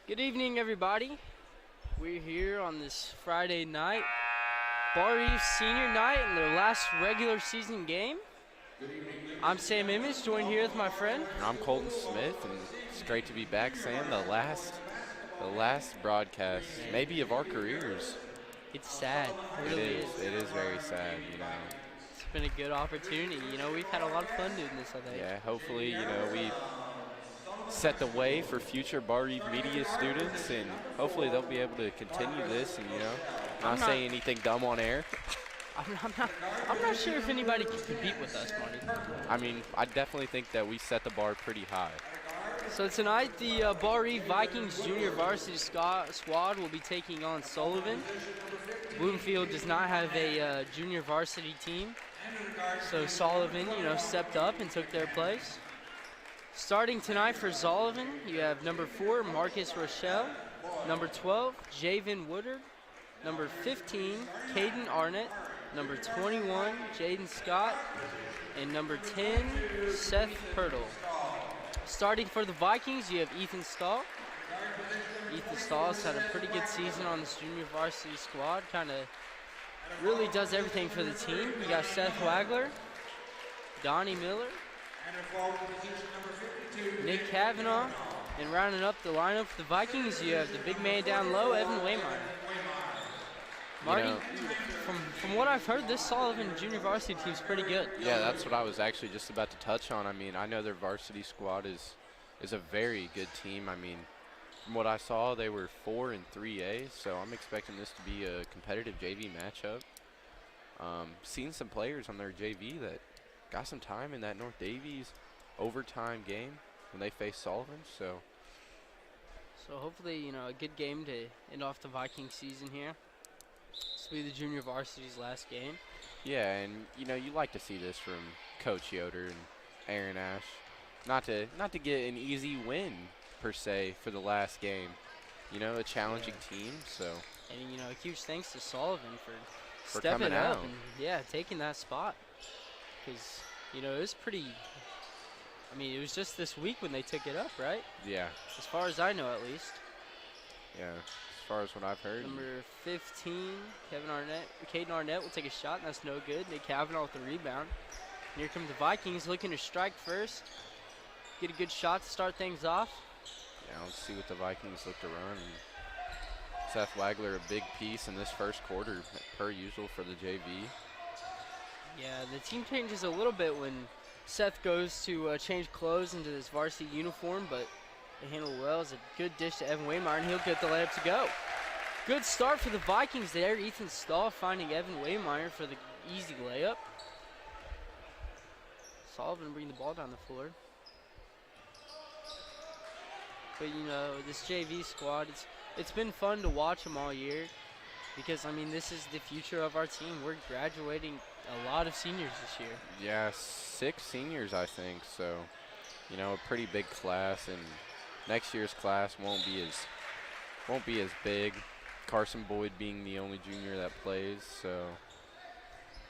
Good evening, everybody. We're here on this Friday night, Barr-Reeve senior night in their last regular season game. I'm Sam Image, joined here with my friend. I'm Colton Smith, and it's great to be back, Sam. The last broadcast, maybe of our careers. It's sad, it It really is. is. It is very sad, It's been a good opportunity. We've had a lot of fun doing this, I think. Yeah, hopefully, we set the way for future Barr-Reeve media students, and hopefully they'll be able to continue this and, not say anything dumb on air. I'm not sure if anybody can compete with us, Marty. I mean, I definitely think that we set the bar pretty high. So tonight, the Barr-Reeve Vikings junior varsity squad will be taking on Sullivan. Bloomfield does not have a junior varsity team, so Sullivan, stepped up and took their place. Starting tonight for Sullivan, you have number 4, Marcus Rochelle, number 12, Javen Woodard, number 15, Caden Arnett, number 21, Jaden Scott, and number 10, Seth Hurdle. Starting for the Vikings, you have Ethan Stahl. Ethan Stahl's had a pretty good season on this junior varsity squad, kind of really does everything for the team. You got Seth Wagler, Donnie Miller, Nick Kavanaugh, and rounding up the lineup for the Vikings, you have the big man down low, Evan Waymeyer. Marty, from what I've heard, this Sullivan junior varsity team's pretty good. Yeah, that's what I was actually just about to touch on. I mean, I know their varsity squad is a very good team. I mean, from what I saw, they were 4 and 3A, so I'm expecting this to be a competitive JV matchup. Seen some players on their JV that got some time in that North Davies overtime game when they faced Sullivan. So hopefully, a good game to end off the Viking season here. This will be the junior varsity's last game. yeah, and you like to see this from Coach Yoder and Aaron Ash. Not to get an easy win per se for the last game. A challenging team. So And a huge thanks to Sullivan for coming stepping up out. and taking that spot. Because it was pretty. I mean, it was just this week when they took it up, right? yeah, As far as I know, at least. yeah. As far as what I've heard. Number 15, Caden Arnett will take a shot, and that's no good. Nick Kavanaugh with the rebound. And here come the Vikings looking to strike first. Get a good shot to start things off. Yeah, let's see what the Vikings look to run. Seth Wagler, a big piece in this first quarter, per usual for the JV. Yeah, the team changes a little bit when Seth goes to change clothes into this varsity uniform, but they handle it well. It's a good dish to Evan Waymeyer, and he'll get the layup to go. Good start for the Vikings there. Ethan Stahl finding Evan Waymeyer for the easy layup. Sullivan bring the ball down the floor. But, this JV squad, it's been fun to watch them all year because, this is the future of our team. We're graduating a lot of seniors this year. Yeah, 6 seniors, I think. So, a pretty big class, and next year's class won't be as big. Carson Boyd being the only junior that plays. So,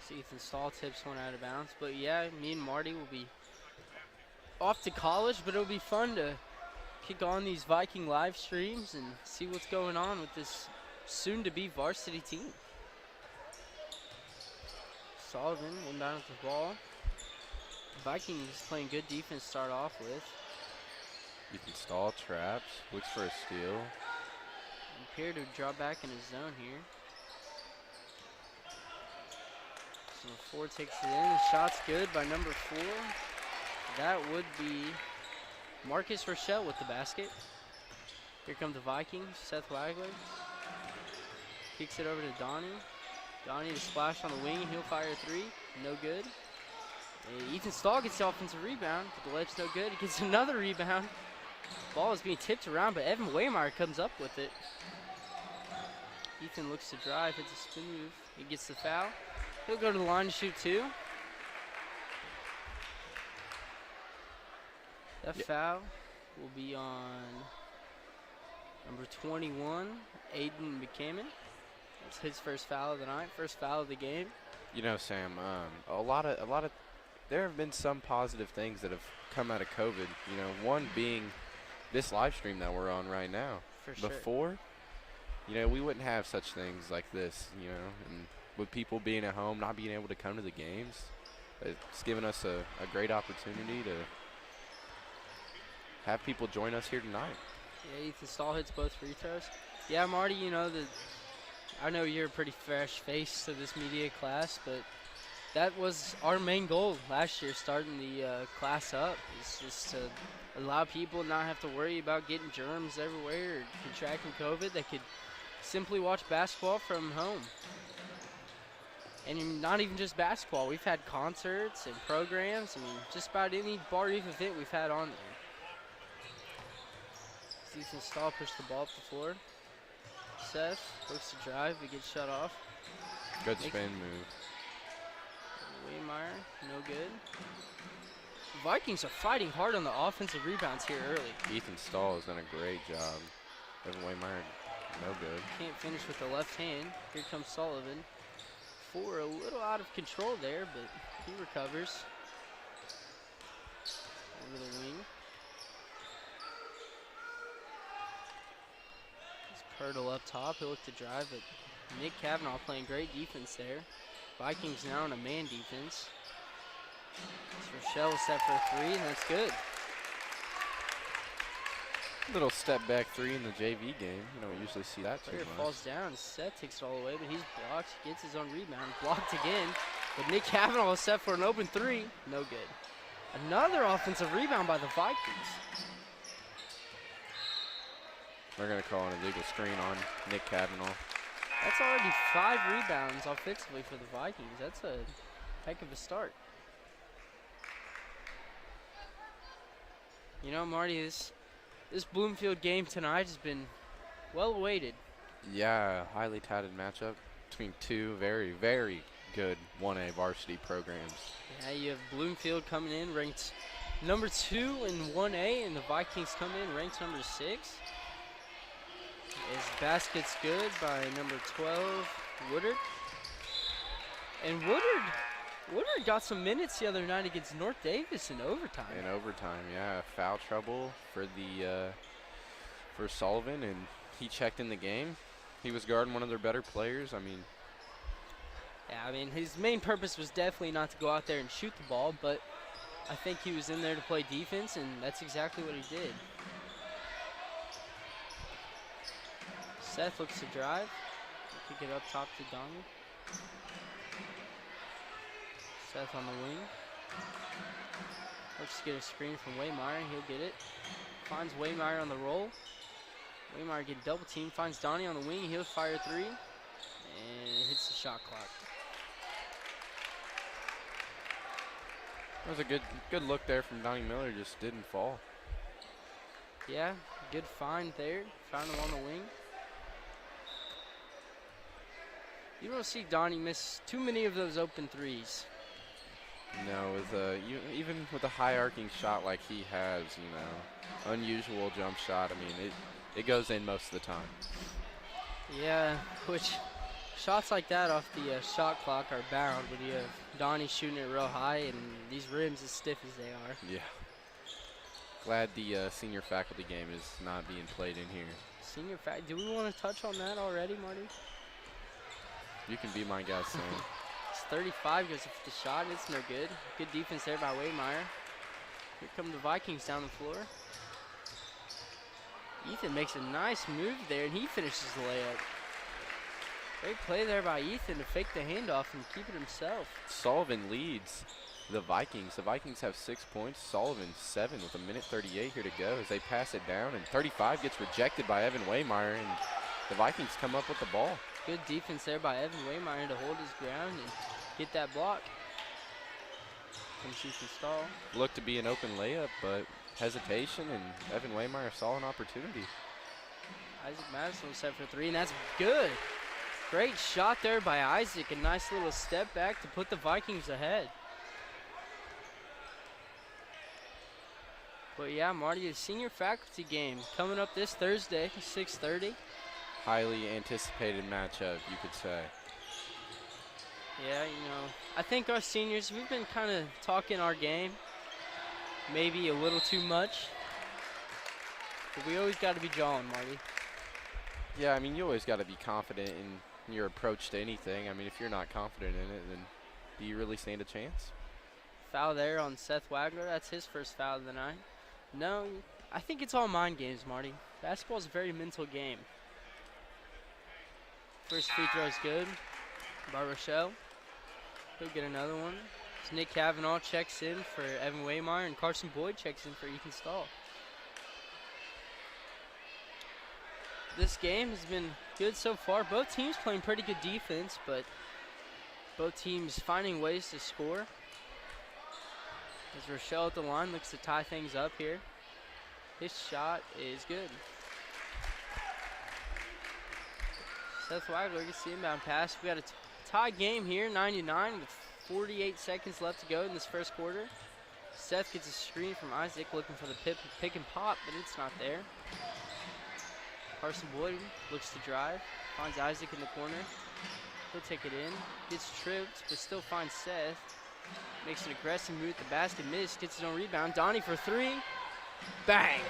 Ethan Stahl tips one out of bounds. But, yeah, me and Marty will be off to college, but it'll be fun to kick on these Viking live streams and see what's going on with this soon-to-be varsity team. Sullivan went down with the ball. Vikings playing good defense to start off with. Ethan Stahl traps, looks for a steal. Appear to draw back in his zone here. So 4 takes it in. The shot's good by number 4. That would be Marcus Rochelle with the basket. Here come the Vikings. Seth Wagler kicks it over to Donnie. Donnie to splash on the wing, and he'll fire a 3. No good. And Ethan Stahl gets the offensive rebound, but the ledge no good. He gets another rebound. Ball is being tipped around, but Evan Waymeyer comes up with it. Ethan looks to drive, hits a spin move. He gets the foul. He'll go to the line to shoot 2. That foul will be on number 21, Aiden McCammon. That's his first foul of the night, first foul of the game. Sam, there have been some positive things that have come out of COVID. One being this live stream that we're on right now. For sure. Before, you know, we wouldn't have such things like this, you know, and with people being at home, not being able to come to the games, it's given us a great opportunity to have people join us here tonight. Yeah, Ethan Stahl hits both free throws. Yeah, Marty, you know, I know you're a pretty fresh face to this media class, but that was our main goal last year, starting the class up, is just to allow people not have to worry about getting germs everywhere or contracting COVID. They could simply watch basketball from home. And not even just basketball. We've had concerts and programs. I mean, just about any Barr-Reeve event we've had on there. Ethan Stahl pushed the ball up the floor. Seth looks to drive, but gets shut off. Good spin move. Waymeyer, no good. The Vikings are fighting hard on the offensive rebounds here early. Ethan Stahl has done a great job. Evan Waymeyer, no good. Can't finish with the left hand. Here comes Sullivan. A little out of control there, but he recovers. Over the wing. Hurdle up top, he'll look to drive, but Nick Cavanaugh playing great defense there. Vikings now on a man defense. Rochelle set for a three, and that's good. Little step back three in the JV game. You don't usually see that too Player much. falls down, Seth takes it all away, but he's blocked, gets his own rebound, blocked again. But Nick Cavanaugh is set for an open three, no good. Another offensive rebound by the Vikings. They're going to call an illegal screen on Nick Cavanaugh. That's already 5 rebounds offensively for the Vikings. That's a heck of a start. You know, Marty, this Bloomfield game tonight has been well awaited. Yeah, highly touted matchup between two very, very good 1A varsity programs. Yeah, you have Bloomfield coming in ranked number 2 in 1A, and the Vikings come in ranked number 6. His basket's good by number 12, Woodard. And Woodard got some minutes the other night against North Davis in overtime. In overtime, yeah. Foul trouble for for Sullivan, and he checked in the game. He was guarding one of their better players. I mean, yeah, I mean, his main purpose was definitely not to go out there and shoot the ball, but I think he was in there to play defense, and that's exactly what he did. Seth looks to drive. Kick it up top to Donald. Seth on the wing. Looks to get a screen from Waymeyer. He'll get it. Finds Waymeyer on the roll. Waymeyer getting double teamed. Finds Donnie on the wing. He'll fire three. And hits the shot clock. that was a good look there from Donnie Miller. Just didn't fall. Yeah, good find there. Found him on the wing. You don't see Donnie miss too many of those open threes. No, even with a high arcing shot like he has, you know, unusual jump shot. I mean, it goes in most of the time. Yeah, which shots like that off the shot clock are bound when you have Donnie shooting it real high and these rims as stiff as they are. Yeah. Glad the senior faculty game is not being played in here. Senior faculty, do we want to touch on that already, Marty? You can be my guest soon. It's 35, goes for the shot, it's no good. Good defense there by Waymeyer. Here come the Vikings down the floor. Ethan makes a nice move there, and he finishes the layup. Great play there by Ethan to fake the handoff and keep it himself. Sullivan leads the Vikings. The Vikings have 6 points. Sullivan 7 with 1:38 here to go as they pass it down, and 35 gets rejected by Evan Waymeyer, and the Vikings come up with the ball. Good defense there by Evan Waymeyer to hold his ground and get that block. Comes Ethan Stahl. Looked to be an open layup, but hesitation, and Evan Waymeyer saw an opportunity. Isaac Madison was set for three, and that's good. Great shot there by Isaac. A nice little step back to put the Vikings ahead. But yeah, Marty, the senior faculty game coming up this Thursday, 6:30. Highly anticipated matchup, you could say. Yeah, you know, I think our seniors, we've been kind of talking our game, maybe a little too much. But we always got to be jawing, Marty. Yeah, I mean, you always got to be confident in your approach to anything. I mean, if you're not confident in it, then do you really stand a chance? Foul there on Seth Wagner. That's his first foul of the night. No, I think it's all mind games, Marty. Basketball's a very mental game. First free throw is good by Rochelle. He'll get another one. So Nick Cavanaugh checks in for Evan Waymeyer, and Carson Boyd checks in for Ethan Stahl. This game has been good so far. Both teams playing pretty good defense, but both teams finding ways to score. As Rochelle at the line looks to tie things up here. His shot is good. Seth Wagner gets the inbound pass. We got a tie game here, 99 with 48 seconds left to go in this first quarter. Seth gets a screen from Isaac looking for the pick and pop, but it's not there. Carson Boyd looks to drive, finds Isaac in the corner. He'll take it in, gets tripped, but still finds Seth. Makes an aggressive move at the basket, missed, gets it on rebound. Donnie for three, bang!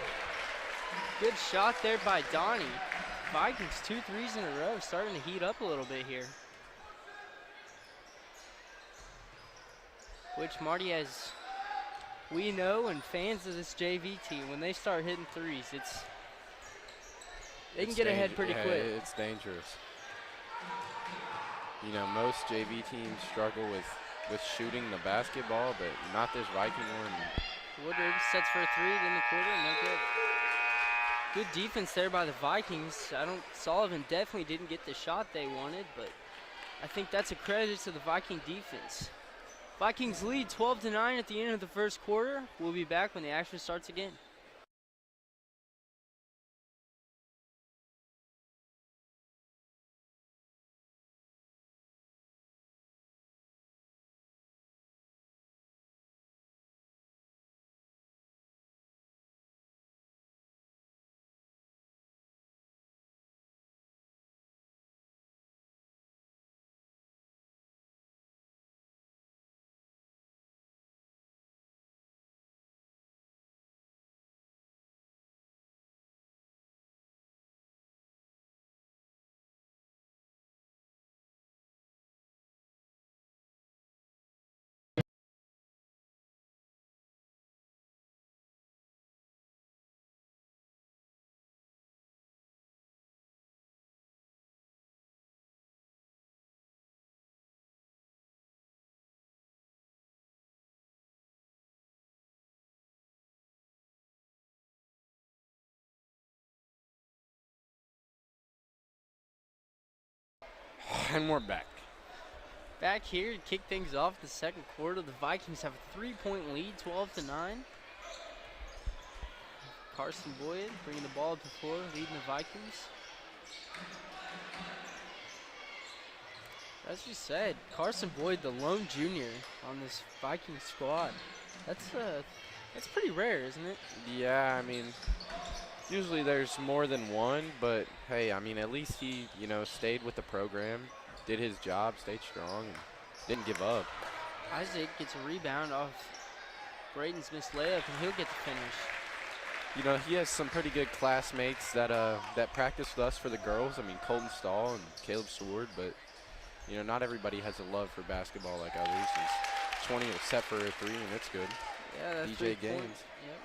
Good shot there by Donnie. Vikings 2 threes in a row, starting to heat up a little bit here. Which, Marty, as we know and fans of this JV team, when they start hitting threes, they can get ahead pretty quick. It's dangerous. You know, most JV teams struggle with shooting the basketball, but not this Viking one. Woodard sets for a three in the quarter, no good. Good defense there by the Vikings. Sullivan definitely didn't get the shot they wanted, but I think that's a credit to the Viking defense. Vikings lead 12-9 at the end of the first quarter. We'll be back when the action starts again. And we're back. Back here to kick things off the second quarter. The Vikings have a 3-point lead, 12-9. Carson Boyd bringing the ball up the floor, leading the Vikings. As we said, Carson Boyd, the lone junior on this Viking squad. That's pretty rare, isn't it? Yeah, I mean, usually there's more than one, but hey, I mean, at least he, stayed with the program, did his job, stayed strong, and didn't give up. Isaac gets a rebound off Braden's missed layup, and he'll get the finish. You know, he has some pretty good classmates that practice with us for the girls. I mean, Colton Stahl and Caleb Seward, but, not everybody has a love for basketball like others. He's 20 set for a three, and it's good. Yeah, that's DJ Gaines. Yep.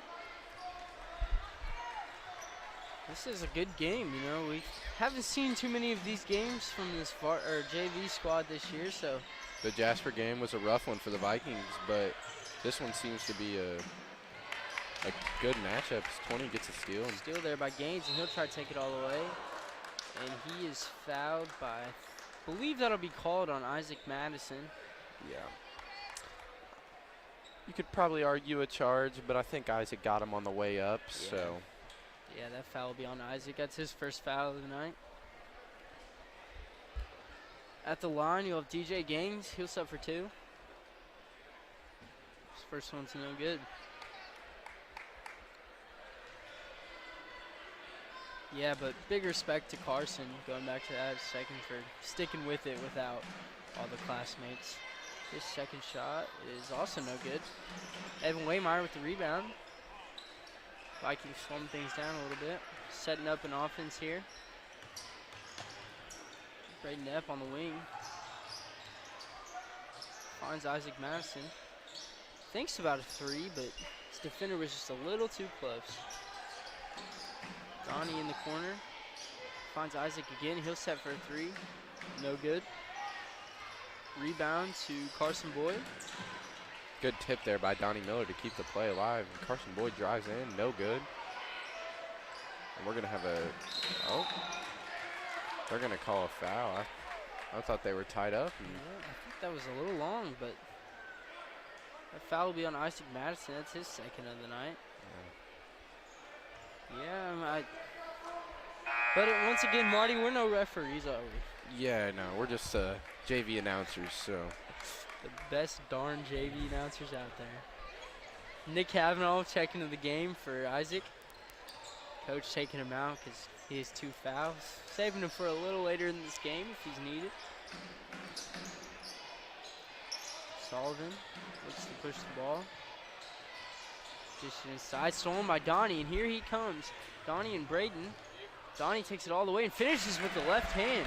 This is a good game, We haven't seen too many of these games from this JV squad this year, so. The Jasper game was a rough one for the Vikings, but this one seems to be a good matchup. 20 gets a steal. Steal there by Gaines, and he'll try to take it all the way. And he is fouled by, I believe that'll be called on Isaac Madison. Yeah. You could probably argue a charge, but I think Isaac got him on the way up, so. Yeah, that foul will be on Isaac. That's his first foul of the night. At the line, you'll have DJ Gaines. He'll set for two. His first one's no good. Yeah, but big respect to Carson, going back to that second, for sticking with it without all the classmates. His second shot is also no good. Evan Waymeyer with the rebound. Vikings slowing things down a little bit. Setting up an offense here. Braden Epp on the wing. Finds Isaac Madison. Thinks about a three, but his defender was just a little too close. Donnie in the corner. Finds Isaac again. He'll set for a three. No good. Rebound to Carson Boyd. Good tip there by Donnie Miller to keep the play alive. And Carson Boyd drives in. No good. And we're going to have a, oh, they're going to call a foul. I thought they were tied up. Yeah, I think that was a little long, but that foul will be on Isaac Madison. That's his second of the night. Yeah, but once again, Marty, we're no referees, are we? Yeah, no, we're just JV announcers, so. The best darn JV announcers out there. Nick Cavanaugh checking into the game for Isaac. Coach taking him out because he has 2 fouls. Saving him for a little later in this game if he's needed. Sullivan looks to push the ball. Just inside, stolen by Donnie, and here he comes. Donnie and Braden. Donnie takes it all the way and finishes with the left hand.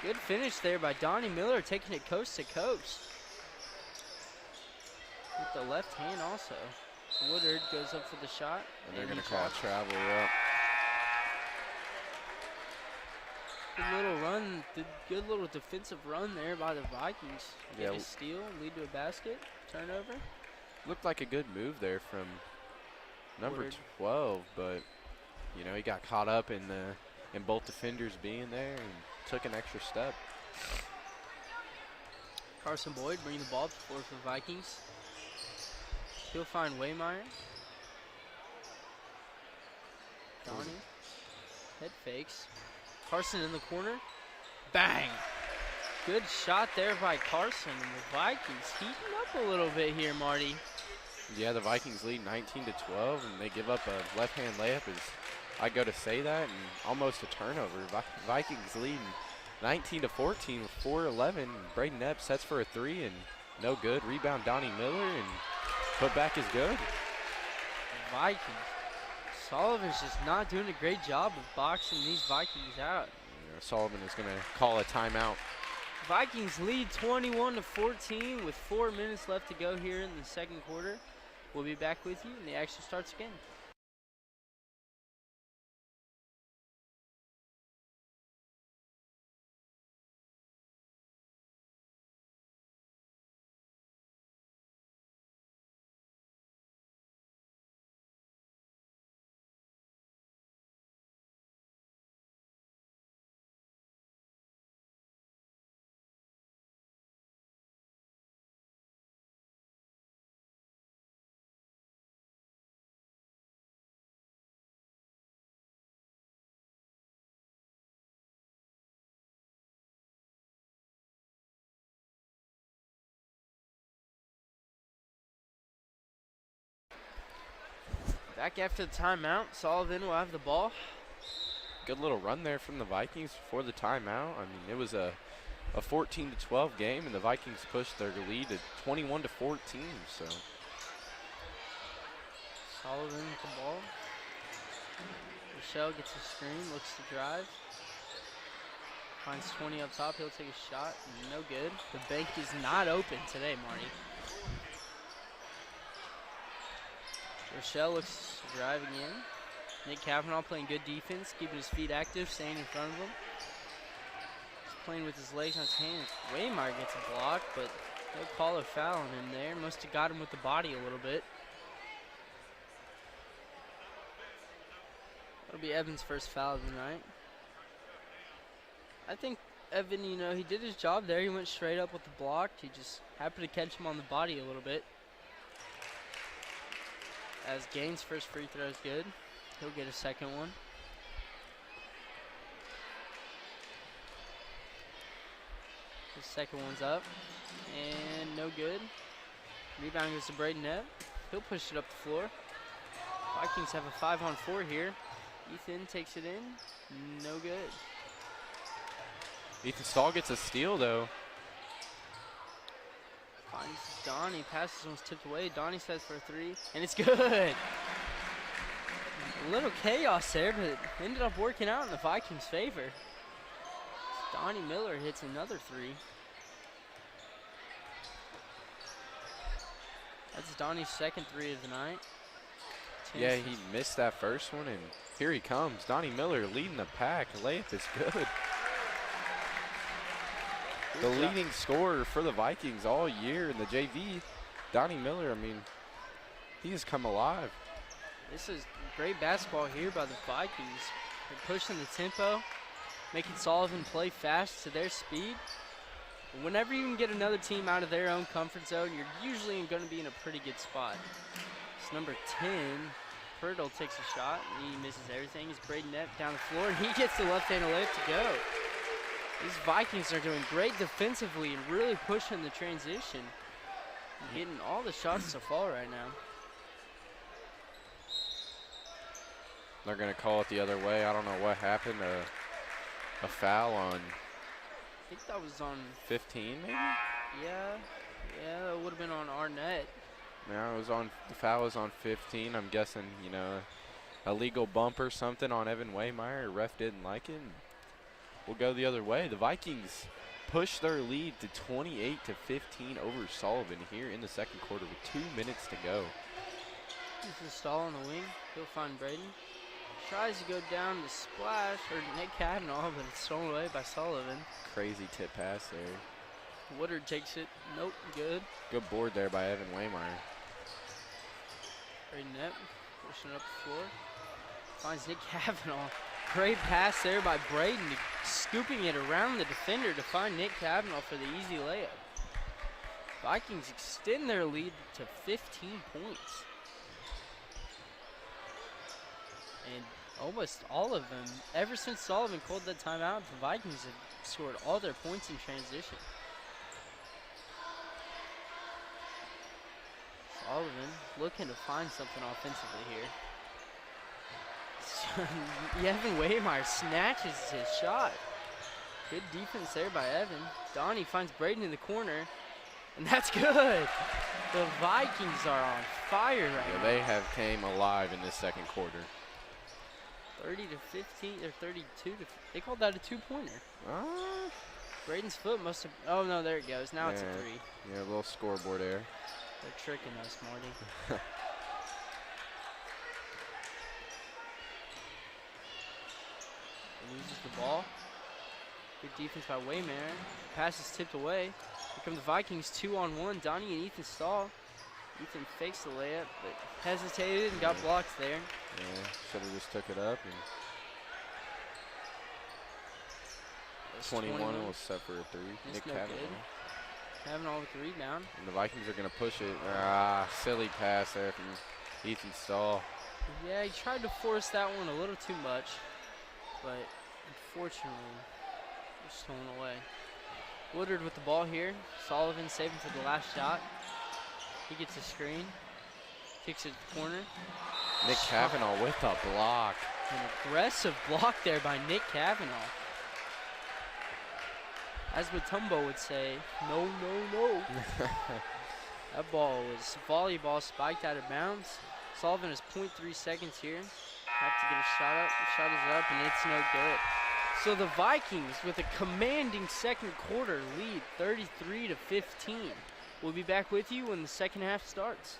Good finish there by Donnie Miller, taking it coast to coast. With the left hand also. Woodard goes up for the shot. And they're going to call travel up. Good little run, good little defensive run there by the Vikings. Get Yeah. a steal, lead to a basket, turnover. Looked like a good move there from number Woodard. 12, but you know, he got caught up in both defenders being there and took an extra step. Carson Boyd bringing the ball up to the floor for the Vikings. He'll find Waymeyer. Donnie. Head fakes. Carson in the corner. Bang! Good shot there by Carson. And the Vikings heating up a little bit here, Marty. Yeah, the Vikings lead 19-12, and they give up a left-hand layup. I go to say that, and almost a turnover. Vikings leading 19-14 with 4:11. Braden Epp sets for a three, and no good. Rebound Donnie Miller, and put back is good. Vikings. Sullivan's just not doing a great job of boxing these Vikings out. Yeah, Sullivan is going to call a timeout. Vikings lead 21-14 with 4 minutes left to go here in the second quarter. We'll be back with you, and the action starts again. Back after the timeout, Sullivan will have the ball. Good little run there from the Vikings before the timeout. I mean, it was a 14-12 game, and the Vikings pushed their lead to 21-14. So Sullivan with the ball. Rochelle gets a screen, looks to drive. Finds 20 up top, he'll take a shot, no good. The bank is not open today, Marty. Rochelle looks to drive again. Nick Cavanaugh playing good defense, keeping his feet active, staying in front of him. He's playing with his legs on his hands. Waymeyer gets a block, but they'll call a foul on him there. Must have got him with the body a little bit. That'll be Evan's first foul of the night. I think Evan, you know, he did his job there. He went straight up with the block. He just happened to catch him on the body a little bit. As Gaines' first free throw is good. He'll get a second one. His second one's up. And no good. Rebound goes to Braden Epp. He'll push it up the floor. Vikings have a 5-on-4 here. Ethan takes it in. No good. Ethan Stahl gets a steal, though. Finds Donnie, passes one's tipped away. Donnie sets for a three, and it's good. A little chaos there, but it ended up working out in the Vikings' favor. Donnie Miller hits another three. That's Donnie's second three of the night. Yeah, he missed that first one, and here he comes. Donnie Miller leading the pack. Layup is good. The leading scorer for the Vikings all year in the JV, Donnie Miller, I mean, he has come alive. This is great basketball here by the Vikings. They're pushing the tempo, making Sullivan play fast to their speed. Whenever you can get another team out of their own comfort zone, you're usually going to be in a pretty good spot. It's number 10. Pirtle takes a shot, and he misses everything. It's Braden Knapp down the floor, and he gets the left-handed layup to go. These Vikings are doing great defensively and really pushing the transition. And getting all the shots to fall right now. They're going to call it the other way. I don't know what happened. A foul on, I think that was on 15 maybe? Yeah, it would have been on Arnett. No, it was on, the foul was on 15. I'm guessing, you know, a legal bump or something on Evan Waymeyer. Ref didn't like it. We'll go the other way. The Vikings push their lead to 28-15 over Sullivan here in the second quarter with 2 minutes to go. This is Stahl on the wing. He'll find Braden. Tries to go down to splash, or Nick Kavanaugh, but it's stolen away by Sullivan. Crazy tip pass there. Woodard takes it. Nope, good. Good board there by Evan Waymeyer. Braden Knapp pushing up the floor. Finds Nick Kavanaugh. Great pass there by Braden, scooping it around the defender to find Nick Kavanaugh for the easy layup. Vikings extend their lead to 15 points. And almost all of them, ever since Sullivan called that timeout, the Vikings have scored all their points in transition. Sullivan looking to find something offensively here. Evan Waymeyer snatches his shot. Good defense there by Evan. Donnie finds Braden in the corner, and that's good. The Vikings are on fire right now. They have came alive in this second quarter. 30 to 15, or 32 to, they called that a two-pointer. Braden's foot must have, oh no, there it goes. Now it's a three. Yeah, a little scoreboard error. They're tricking us, Marty. Loses the ball. Good defense by Waymeyer. Pass is tipped away. Here come the Vikings 2-on-1. Donnie and Ethan Stahl. Ethan fakes the layup, but hesitated and got blocked there. Yeah, should have just took it up. And 21 was set for a three. Nick Kavanaugh. Kavanaugh with the rebound. And the Vikings are going to push it. Silly pass there from Ethan Stahl. Yeah, he tried to force that one a little too much, but unfortunately, it was stolen away. Woodard with the ball here. Sullivan saving for the last shot. He gets a screen. Kicks it to the corner. Nick Kavanaugh with a block. An aggressive block there by Nick Kavanaugh. As Matumbo would say, no, no, no. That ball was volleyball spiked out of bounds. Sullivan has 0.3 seconds here. Have to get a shot up. The shot is up, and it's no good. So the Vikings, with a commanding second quarter lead, 33 to 15. We'll be back with you when the second half starts.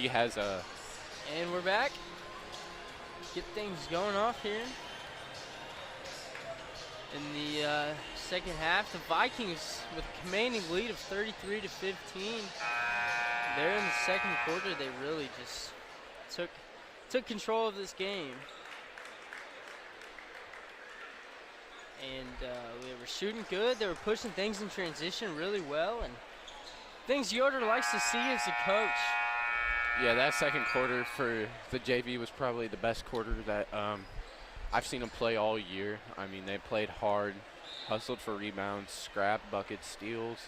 he has a. And we're back. Get things going off here. In the second half, the Vikings with a commanding lead of 33 to 15. There in the second quarter, they really just took control of this game. And they were shooting good. They were pushing things in transition really well, and things Yoder likes to see as a coach. Yeah, that second quarter for the JV was probably the best quarter that I've seen them play all year. I mean, they played hard, hustled for rebounds, scrapped, buckets, steals,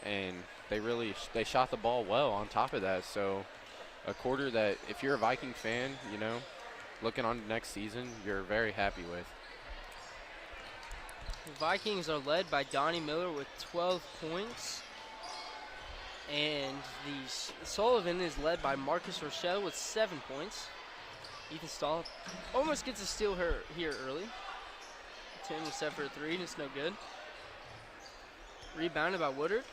and they shot the ball well on top of that. So a quarter that if you're a Viking fan, you know, looking on next season, you're very happy with. The Vikings are led by Donnie Miller with 12 points. And the Sullivan is led by Marcus Rochelle with 7 points. Ethan Stahl almost gets a steal here early. Tim was set for a 3, and it's no good. Rebounded by Woodard.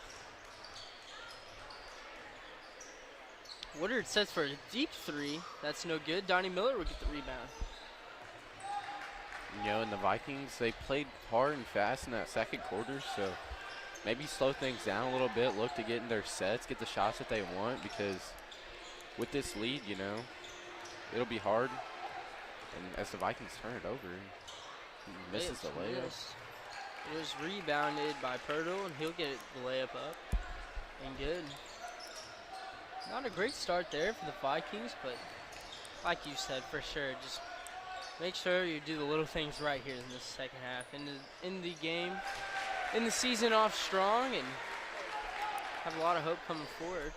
Woodard sets for a deep 3. That's no good. Donnie Miller would get the rebound. You know, and the Vikings, they played hard and fast in that second quarter, so maybe slow things down a little bit, look to get in their sets, get the shots that they want, because with this lead, you know, it'll be hard. And as the Vikings turn it over, he misses the layup. It was rebounded by Pirtle, and he'll get the layup up. And good. Not a great start there for the Vikings, but like you said, for sure, just make sure you do the little things right here in this second half. In the game, in the season off strong, and have a lot of hope coming forward.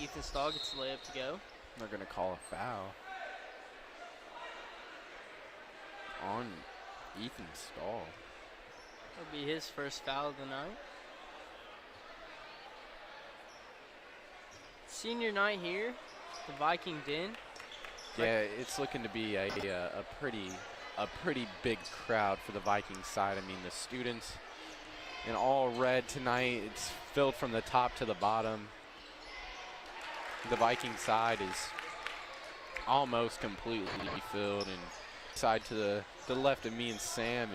Ethan Stahl gets the layup to go. They're going to call a foul on Ethan Stahl. It'll be his first foul of the night. Senior night here, the Viking Den. Yeah, it's looking to be a pretty big crowd for the Viking side. I mean, the students in all red tonight. It's filled from the top to the bottom. The Viking side is almost completely filled, and side to the left of me and Sam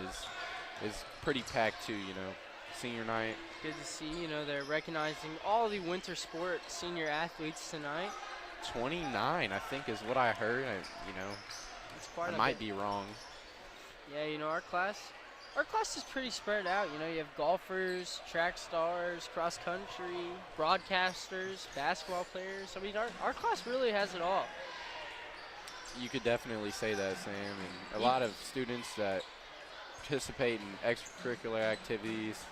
is pretty packed too. You know, senior night. Good to see. You know, they're recognizing all the winter sport senior athletes tonight. 29, I think, is what I heard. I might be wrong. Yeah, you know, our class is pretty spread out. You know, you have golfers, track stars, cross country, broadcasters, basketball players. I mean, our class really has it all. You could definitely say that, Sam. And a lot of students that participate in extracurricular activities.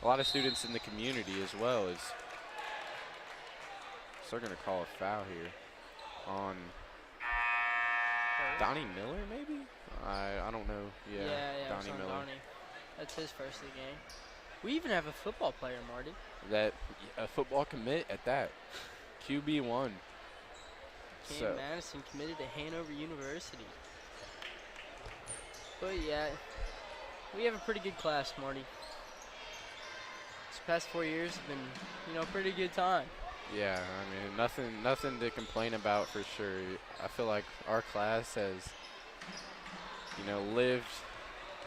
A lot of students in the community as well. So they're going to call a foul here on Donnie Miller, maybe? I don't know. Yeah, Donnie Miller. Donnie. That's his first of the game. We even have a football player, Marty. A football commit at that. QB1. Cam Madison committed to Hanover University. But yeah, we have a pretty good class, Marty. These past 4 years have been, you know, pretty good time. Yeah, I mean, nothing to complain about for sure. I feel like our class has, you know, lived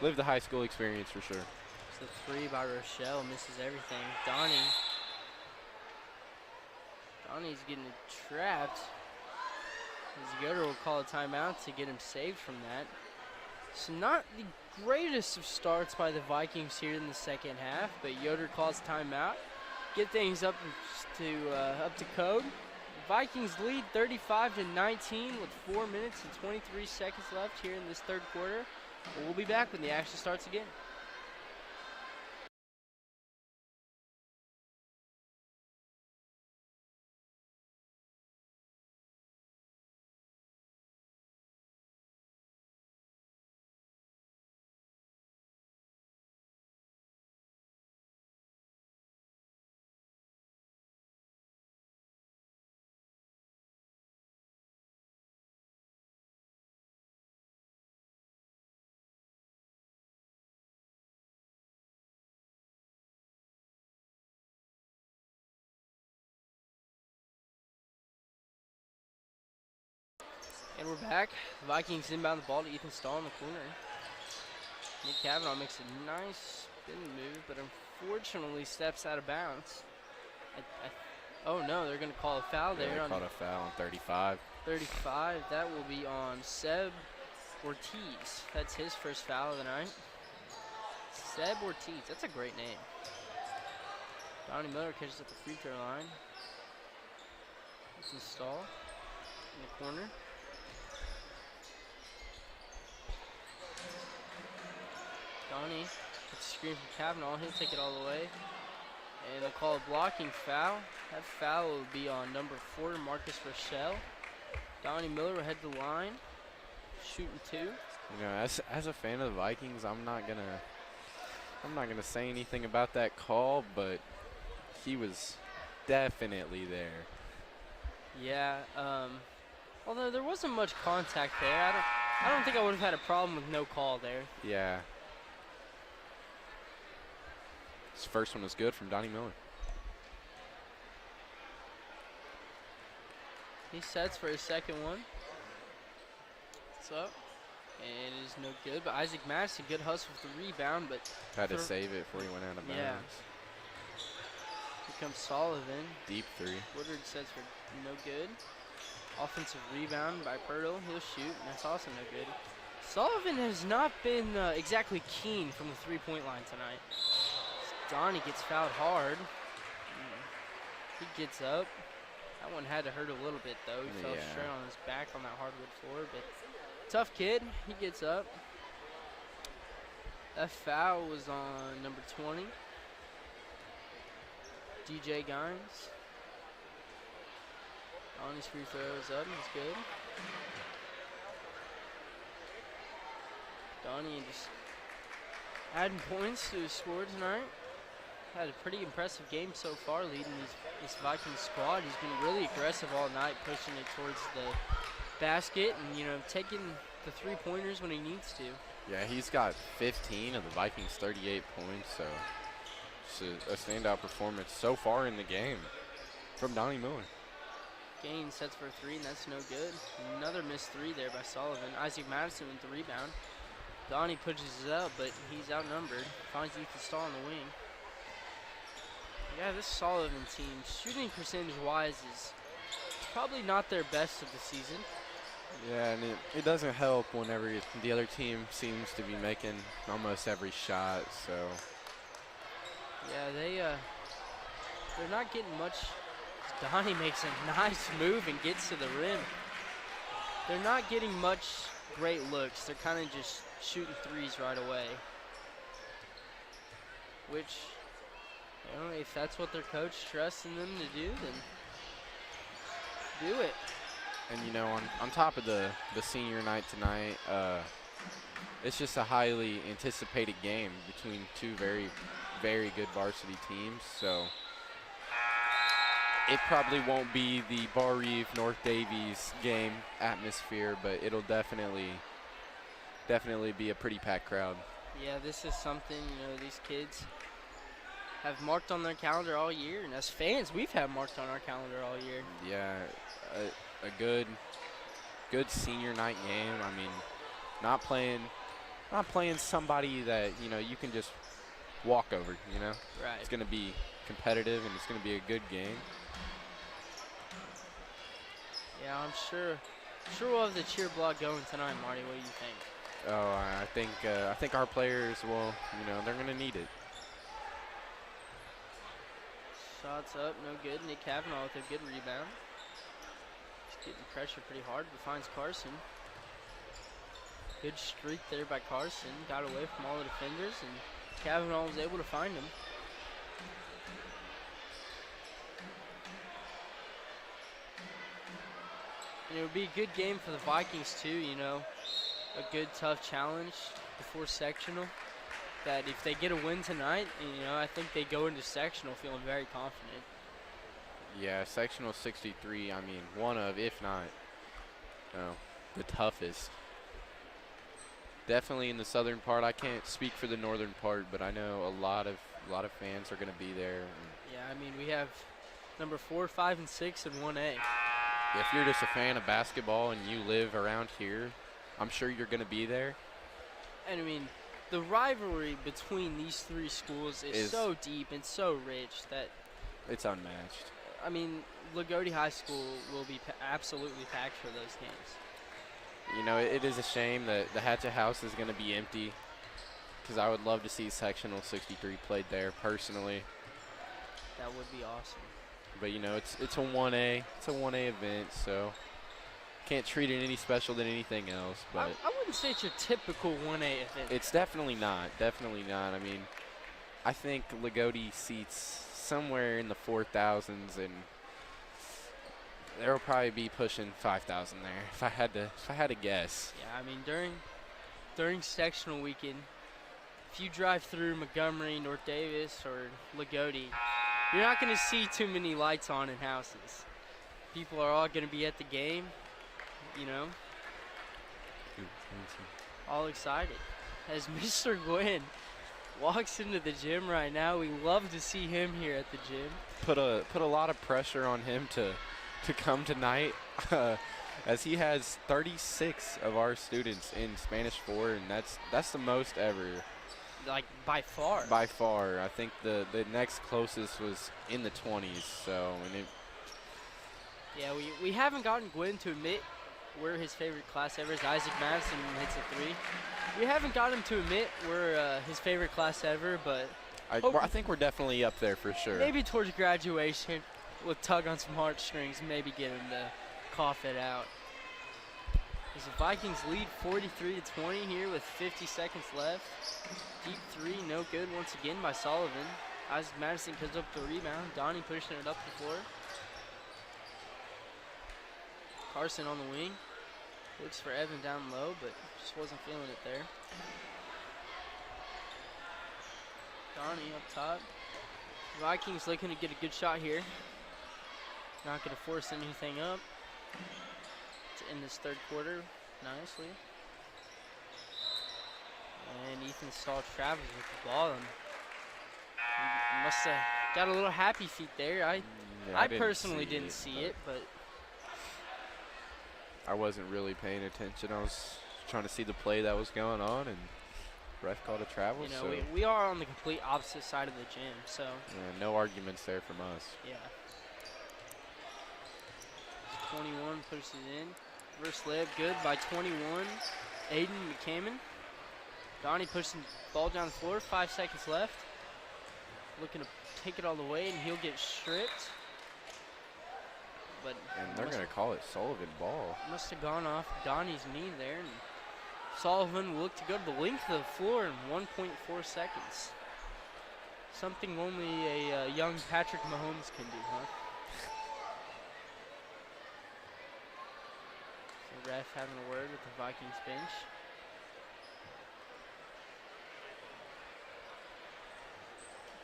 the high school experience for sure. It's the 3 by Rochelle, misses everything. Donnie's getting trapped. As Yoder will call a timeout to get him saved from that. So not the greatest of starts by the Vikings here in the second half, but Yoder calls timeout. Get things up to code. Vikings lead 35-19 with 4 minutes and 23 seconds left here in this third quarter. We'll be back when the action starts again. And we're back. The Vikings inbound the ball to Ethan Stahl in the corner. Nick Cavanaugh makes a nice spin move, but unfortunately steps out of bounds. Oh no, they're going to call a foul there. They called a foul on 35. 35, that will be on Seb Ortiz. That's his first foul of the night. Seb Ortiz, that's a great name. Donnie Miller catches at the free throw line. Ethan Stahl in the corner. Donnie gets a screen from Cavanaugh. He'll take it all the way. And they'll call a blocking foul. That foul will be on number 4, Marcus Rochelle. Donnie Miller will head to the line, shooting 2. You know, as a fan of the Vikings, I'm not gonna say anything about that call, but he was definitely there. Yeah. Although there wasn't much contact there, I don't think I would have had a problem with no call there. Yeah. His first one was good from Donnie Miller. He sets for his second one. It's up. And it is no good. But Isaac Madison, good hustle with the rebound, but had to save it before he went out of bounds. Yeah. Here comes Sullivan. Deep 3. Woodard sets for no good. Offensive rebound by Pirtle. He'll shoot, and that's also no good. Sullivan has not been exactly keen from the three-point line tonight. Donnie gets fouled hard. He gets up. That one had to hurt a little bit, though. He fell straight on his back on that hardwood floor, but tough kid. He gets up. That foul was on number 20, DJ Gines. Donnie's free throw is up. He's good. Donnie just adding points to his score tonight. Had a pretty impressive game so far, leading this Viking squad. He's been really aggressive all night, pushing it towards the basket and, you know, taking the three-pointers when he needs to. Yeah, he's got 15 of the Vikings' 38 points, so it's a standout performance so far in the game from Donnie Miller. Gain sets for a 3, and that's no good. Another missed 3 there by Sullivan. Isaac Madison with the rebound. Donnie pushes it up, but he's outnumbered. Finds Ethan Stahl on the wing. Yeah, this Sullivan team, shooting percentage-wise, is probably not their best of the season. Yeah, and it doesn't help whenever the other team seems to be making almost every shot, so. Yeah, they're not getting much. Donnie makes a nice move and gets to the rim. They're not getting much great looks. They're kind of just shooting threes right away. Which, you know, if that's what their coach trusts in them to do, then do it. And, you know, on top of the senior night tonight, it's just a highly anticipated game between two very, very good varsity teams. So it probably won't be the Barr-Reeve North Davies game atmosphere, but it'll definitely be a pretty packed crowd. Yeah, this is something, you know, these kids have marked on their calendar all year, and as fans, we've had marked on our calendar all year. Yeah, a good senior night game. I mean, not playing somebody that, you know, you can just walk over, you know? Right. It's going to be competitive, and it's going to be a good game. Yeah, I'm sure we'll have the cheer block going tonight, Marty. What do you think? Oh, I think our players will, you know, they're going to need it. Shots up, no good. Nick Cavanaugh with a good rebound. He's getting pressure pretty hard, but finds Carson. Good streak there by Carson. Got away from all the defenders, and Cavanaugh was able to find him. And it would be a good game for the Vikings, too, you know. A good, tough challenge before sectional. That if they get a win tonight, you know, I think they go into sectional feeling very confident. Yeah, sectional 63, I mean, one of, if not, the toughest. Definitely in the southern part. I can't speak for the northern part, but I know a lot of fans are going to be there. Yeah, I mean, we have number 4, 5, and 6 in 1A. if you're just a fan of basketball and you live around here, I'm sure you're going to be there. And I mean, the rivalry between these three schools is so deep and so rich that it's unmatched. I mean, Lagodi High School will be absolutely packed for those games. You know, it is a shame that the Hatchet House is going to be empty, because I would love to see Sectional 63 played there personally. That would be awesome. But you know, it's a 1A. It's a 1A event, so can't treat it any special than anything else. But I wouldn't say it's your typical 1A event. It's definitely not. Definitely not. I mean, I think Lagodi seats somewhere in the 4,000s, and there will probably be pushing 5,000 there if I had to guess. Yeah, I mean during sectional weekend, if you drive through Montgomery, North Davis, or Lagodi, you're not going to see too many lights on in houses. People are all going to be at the game, you know, all excited. As Mr. Gwynn walks into the gym right now, we love to see him here at the gym. Put a lot of pressure on him to come tonight, as he has 36 of our students in Spanish 4, and that's the most ever. Like, by far. By far. I think the next closest was in the 20s. So, yeah, we haven't gotten Gwen to admit we're his favorite class ever. As Isaac Madison hits a 3. We haven't got him to admit we're his favorite class ever, but I think we're definitely up there for sure. Maybe towards graduation, we'll tug on some heartstrings, maybe get him to cough it out. As the Vikings lead 43-20 here with 50 seconds left. Deep 3, no good once again by Sullivan. Isaac Madison comes up the rebound. Donnie pushing it up the floor. Carson on the wing. Looks for Evan down low, but just wasn't feeling it there. Donnie up top. Vikings looking to get a good shot here. Not going to force anything up to end this third quarter nicely. And Ethan Stahl travels with the ball, and he must have got a little happy feet there. I personally didn't see it, but I wasn't really paying attention. I was trying to see the play that was going on, and ref called a travel. You know, so we are on the complete opposite side of the gym, so yeah, no arguments there from us. Yeah. 21 pushes it in. Reverse layup good by 21. Aiden McCammon. Donnie pushing the ball down the floor. 5 seconds left. Looking to take it all the way, and he'll get stripped. But they're going to call it Sullivan ball. Must have gone off Donnie's knee there. And Sullivan will look to go to the length of the floor in 1.4 seconds. Something only a young Patrick Mahomes can do, huh? So ref having a word with the Vikings bench.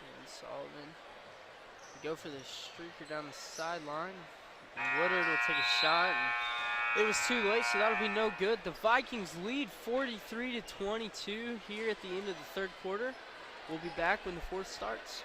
And Sullivan go for the streaker down the sideline. And Woodard will take a shot. And it was too late, so that'll be no good. The Vikings lead 43-22 here at the end of the third quarter. We'll be back when the fourth starts.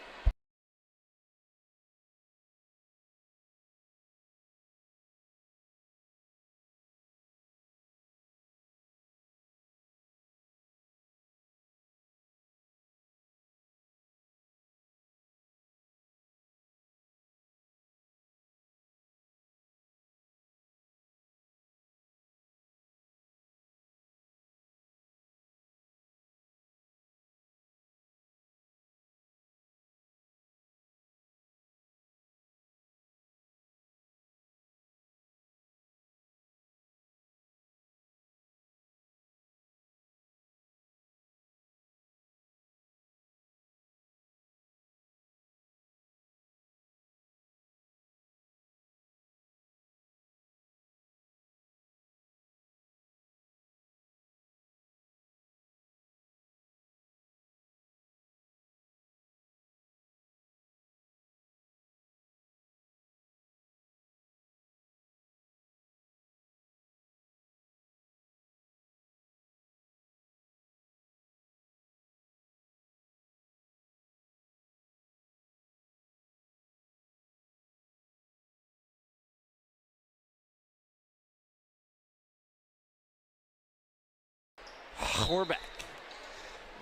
We're back.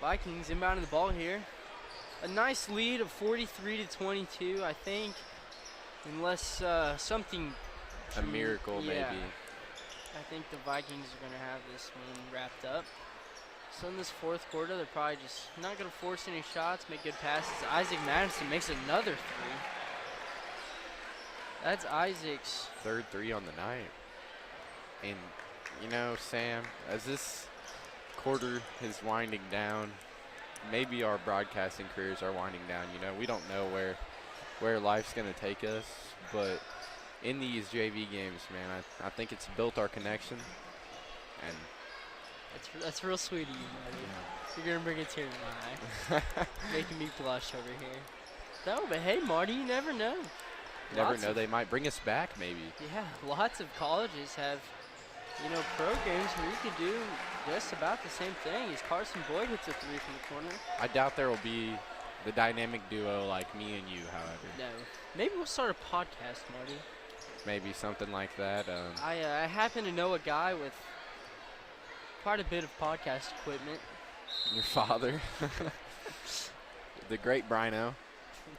Vikings inbounding the ball here. A nice lead of 43-22, I think, unless something. A miracle, yeah, maybe. I think the Vikings are going to have this one wrapped up. So in this fourth quarter, they're probably just not going to force any shots, make good passes. Isaac Madison makes another three. That's Isaac's third three on the night. And, you know, Sam, as this quarter is winding down, maybe our broadcasting careers are winding down. You know, we don't know where life's going to take us. But in these JV games, man, I think it's built our connection. And that's real sweet of you, Marty. Yeah. You're going to bring a tear to my eye. Making me blush over here. No, but hey, Marty, you never know. Never know. They might bring us back, maybe. Yeah, lots of colleges have, you know, programs where you could do just about the same thing. As Carson Boyd hits a three from the corner. I doubt there will be the dynamic duo like me and you, however. No. Maybe we'll start a podcast, Marty. Maybe something like that. I happen to know a guy with quite a bit of podcast equipment. Your father. The great Brino.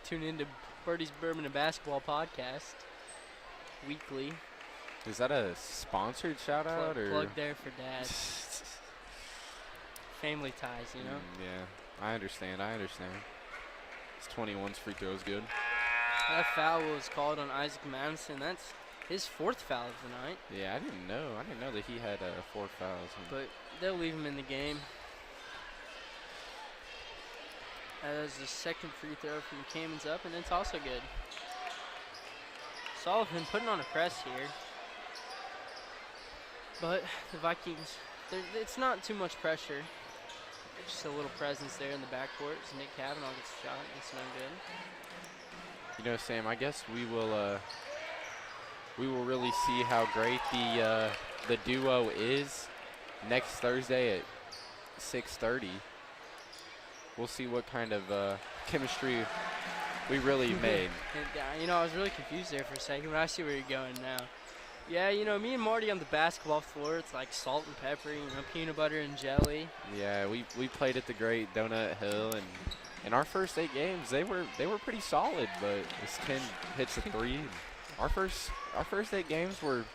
Tune into Birdie's Bourbon and Basketball podcast weekly. Is that a sponsored shout out? Plug there for Dad. Family ties, you know? Yeah, I understand. It's 21's free throw is good. That foul was called on Isaac Madison. That's his fourth foul of the night. Yeah, I didn't know that he had 4 fouls. But they'll leave him in the game. As the second free throw from Camen's up, and it's also good. Sullivan putting on a press here. But the Vikings, it's not too much pressure. Just a little presence there in the backcourt. As Nick Cavanaugh gets a shot. It's no good. You know, Sam, I guess we will really see how great the duo is next Thursday at 6:30. We'll see what kind of chemistry we really made. And, you know, I was really confused there for a second, but I see where you're going now. Yeah, you know, me and Marty on the basketball floor, it's like salt and pepper, you know, peanut butter and jelly. Yeah, we played at the great Donut Hill, and in our first 8 games, they were pretty solid. But this 10 hits a 3. Our first 8 games were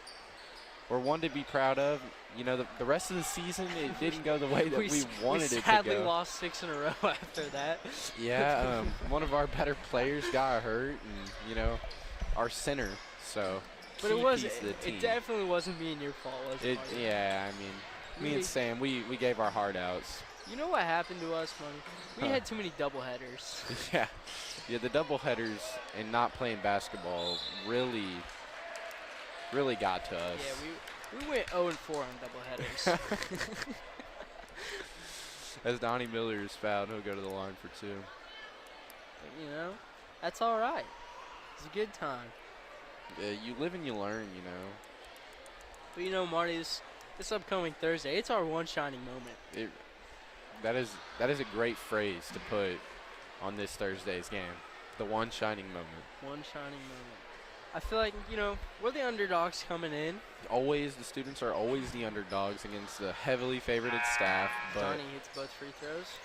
one to be proud of. You know, the rest of the season, it didn't go the way that we wanted it to go. We sadly lost 6 in a row after that. Yeah, one of our better players got hurt, and, you know, our center, so but it definitely wasn't me and your fault, was it? Yeah, I mean, me and Sam, we gave our heart outs. You know what happened to us, Money? We had too many doubleheaders. Yeah, the doubleheaders and not playing basketball really got to us. Yeah, we went 0-4 on doubleheaders. As Donnie Miller is fouled, he'll go to the line for 2. But, you know, that's all right. It's a good time. Yeah, you live and you learn, you know. But, you know, Marty, this upcoming Thursday, it's our one shining moment. That is a great phrase to put on this Thursday's game. The one shining moment. One shining moment. I feel like, you know, we're the underdogs coming in. Always, the students are always the underdogs against the heavily favorited staff. But Donnie hits both free throws.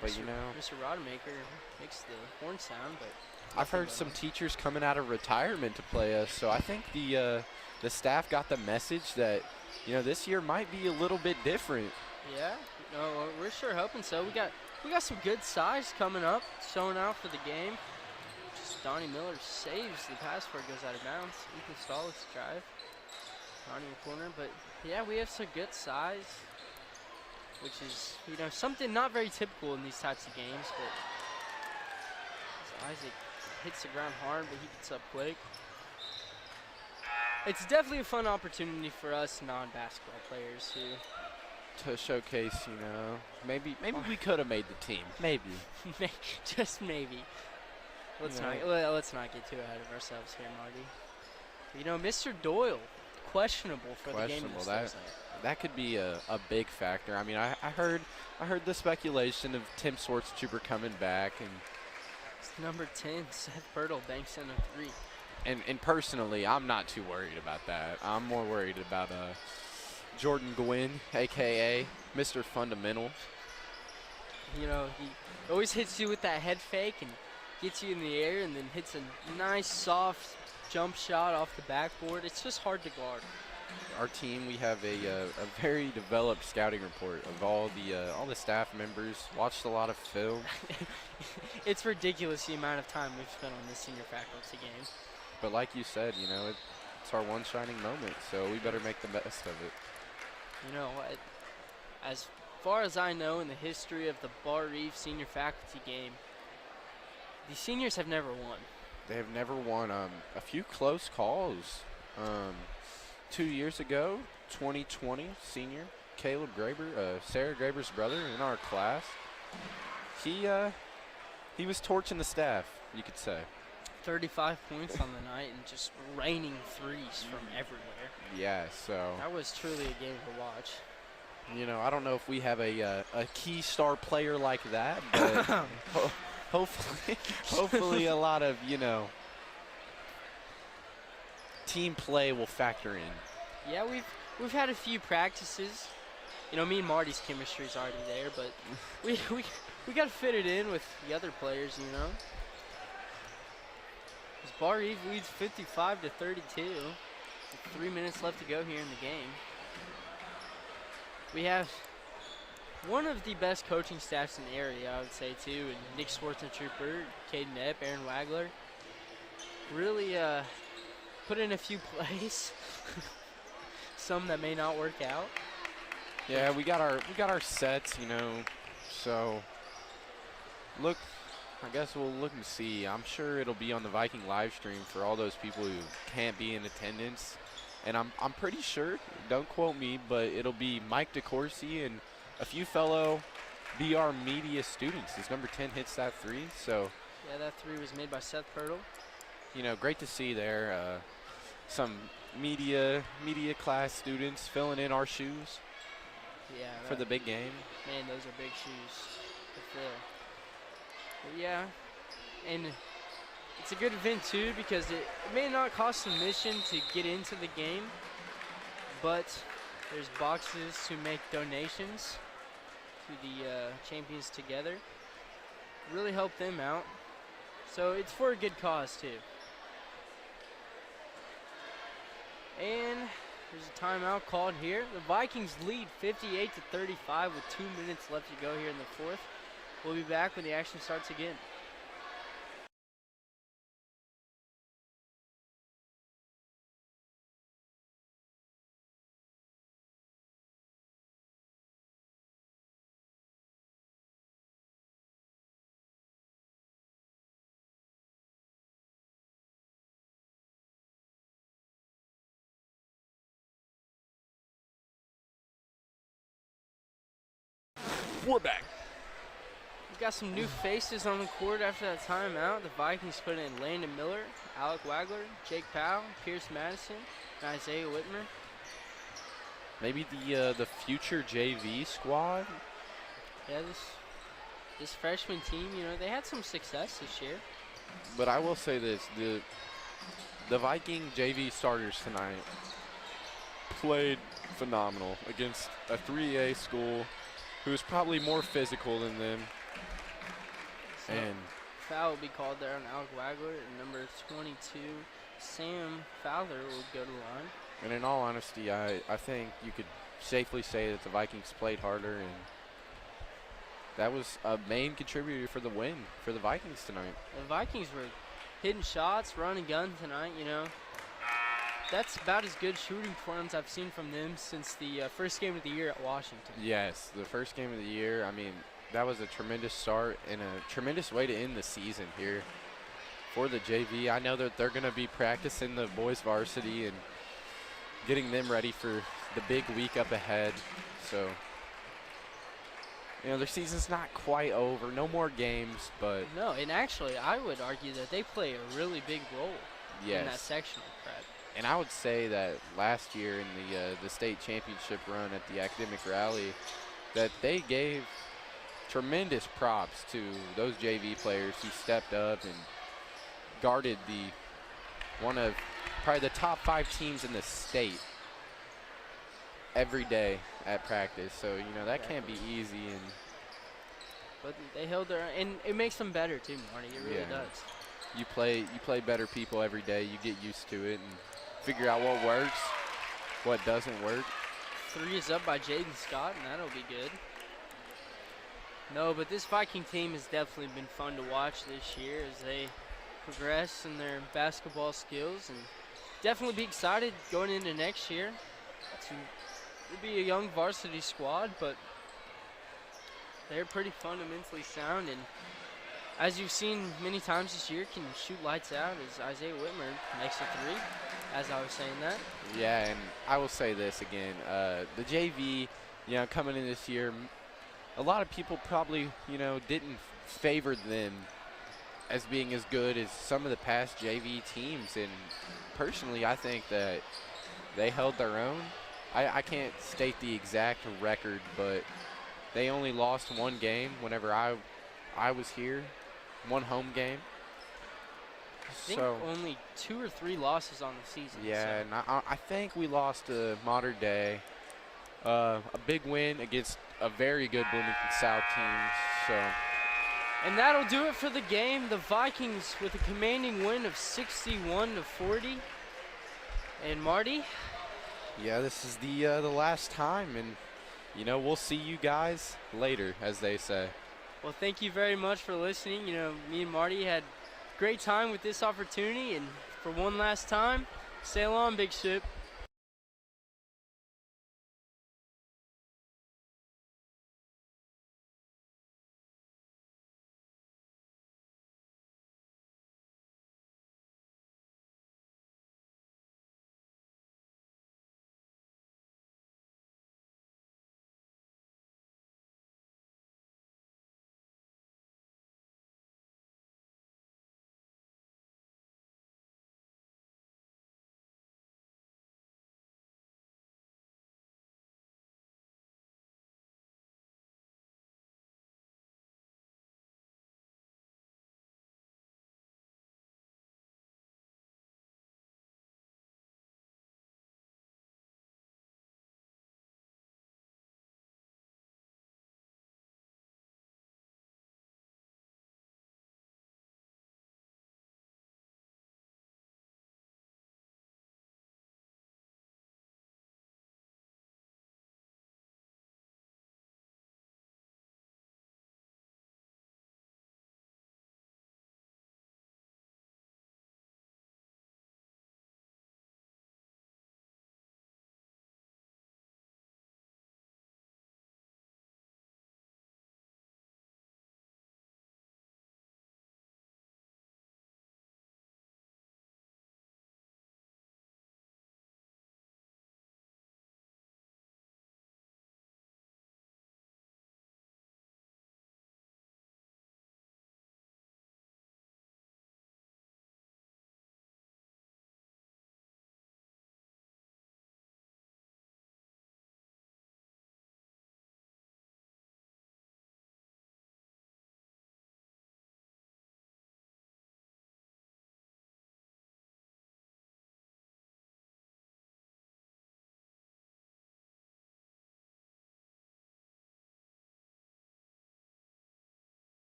But, you know, Mr. Rodemaker makes the horn sound, but I've heard some teachers coming out of retirement to play us, so I think the staff got the message that, you know, this year might be a little bit different. Yeah, no, we're sure hoping so. We got some good size coming up, showing out for the game. Just Donnie Miller saves the pass before it goes out of bounds. Ethan Stollick's drive. Donnie in the corner, but yeah, we have some good size, which is, you know, something not very typical in these types of games, but Isaac hits the ground hard, but he gets up quick. It's definitely a fun opportunity for us non-basketball players to showcase, you know, maybe we could have made the team. Maybe. Just maybe. Let's not get too ahead of ourselves here, Marty. But, you know, Mr. Doyle, questionable for the game this Thursday. That could be a big factor. I mean, I heard the speculation of Tim Swartztuber coming back, and number 10, Seth Birtle, banks in a 3. And personally, I'm not too worried about that. I'm more worried about Jordan Gwynn, a.k.a. Mr. Fundamental. You know, he always hits you with that head fake and gets you in the air and then hits a nice, soft jump shot off the backboard. It's just hard to guard. Our team, we have a very developed scouting report of all the staff members. Watched a lot of film. It's ridiculous the amount of time we've spent on this senior faculty game. But like you said, you know, it's our one shining moment, so we better make the best of it. You know, as far as I know in the history of the Barr-Reeve senior faculty game, the seniors have never won. They have never won. A few close calls. 2 years ago, 2020 senior Caleb Graber, Sarah Graber's brother in our class, he was torching the staff, you could say. 35 points on the night and just raining threes from everywhere. Yeah, so that was truly a game to watch. You know, I don't know if we have a key star player like that, but hopefully a lot of, you know, team play will factor in. Yeah, we've had a few practices. You know, me and Marty's chemistry is already there, but we got to fit it in with the other players, you know. As Barr-Reeve leads 55-32. With 3 minutes left to go here in the game. We have one of the best coaching staffs in the area, I would say, too. And Nick Schwarzentrooper, Caden Epp, Aaron Wagler. Really put in a few plays. Some that may not work out. Yeah, we got our sets, you know. So look, I guess we'll look and see. I'm sure it'll be on the Viking live stream for all those people who can't be in attendance. And I'm pretty sure, don't quote me, but it'll be Mike DeCourcy and a few fellow BR media students. His number 10 hits that three. So yeah, that three was made by Seth Pirtle. You know, great to see there. Some media class students filling in our shoes. Yeah, for the big game. Man, those are big shoes to fill. But yeah, and it's a good event too because it may not cost admission to get into the game, but there's boxes to make donations to the Champions Together. Really help them out. So it's for a good cause too. And there's a timeout called here. The Vikings lead 58-35 with 2 minutes left to go here in the fourth. We'll be back when the action starts again. We're back. We've got some new faces on the court after that timeout. The Vikings put in Landon Miller, Alec Wagler, Jake Powell, Pierce Madison, and Isaiah Whitmer. Maybe the future JV squad. Yeah, this freshman team, you know, they had some success this year. But I will say this: the Viking JV starters tonight played phenomenal against a 3A school who is probably more physical than them. So and foul will be called there on Alec Wagler, and number 22, Sam Fowler, will go to the line. And in all honesty, I think you could safely say that the Vikings played harder, and that was a main contributor for the win for the Vikings tonight. The Vikings were hitting shots, running gun tonight, you know. That's about as good shooting performance I've seen from them since the first game of the year at Washington. Yes, the first game of the year. I mean, that was a tremendous start and a tremendous way to end the season here for the JV. I know that they're going to be practicing the boys varsity and getting them ready for the big week up ahead. So, you know, their season's not quite over. No more games, but no, and actually, I would argue that they play a really big role in that sectional prep. And I would say that last year in the state championship run at the academic rally, that they gave tremendous props to those JV players who stepped up and guarded one of probably the top 5 teams in the state every day at practice, so you know that can't be easy. And But they held their, and it makes them better too, Marty. It really yeah, does. you play better people every day. You get used to it and figure out what works, what doesn't work. 3 is up by Jaden Scott, and that'll be good. No, but this Viking team has definitely been fun to watch this year as they progress in their basketball skills, and definitely be excited going into next year. It'll be a young varsity squad, but they're pretty fundamentally sound, and as you've seen many times this year, can shoot lights out as Isaiah Whitmer makes a 3, as I was saying that. Yeah, and I will say this again, the JV, coming in this year, a lot of people probably, didn't favor them as being as good as some of the past JV teams, and personally, I think that they held their own. I can't state the exact record, but they only lost 1 game whenever I was here, 1 home game. I think only 2 or 3 losses on the season. Yeah, so. and I think we lost to Modern Day, a big win against a very good Bloomington South team. So. And that'll do it for the game. The Vikings with a commanding win of 61-40. And Marty? Yeah, this is the last time, and we'll see you guys later, as they say. Well, thank you very much for listening. Me and Marty had a great time with this opportunity, and for one last time, sail on, Big Ship.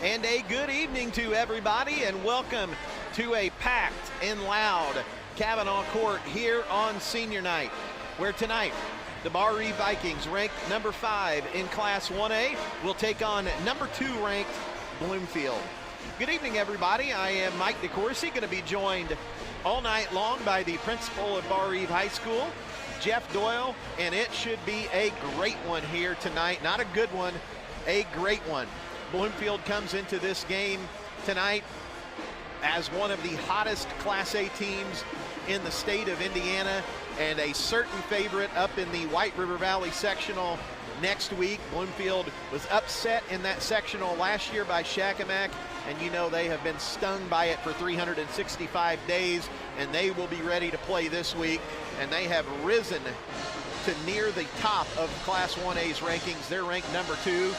And a good evening to everybody, and welcome to a packed and loud Kavanaugh Court here on senior night, where tonight the Barr-Reeve Vikings, ranked number 5 in Class 1A, will take on number 2 ranked Bloomfield. Good evening, everybody. I am Mike DeCourcy, going to be joined all night long by the principal of Barr-Reeve High School, Jeff Doyle, and it should be a great one here tonight. Not a good one, a great one. Bloomfield comes into this game tonight as one of the hottest Class A teams in the state of Indiana and a certain favorite up in the White River Valley sectional next week. Bloomfield was upset in that sectional last year by Shakamak, and you know they have been stung by it for 365 days, and they will be ready to play this week, and they have risen to near the top of Class 1A's rankings. They're ranked number 2.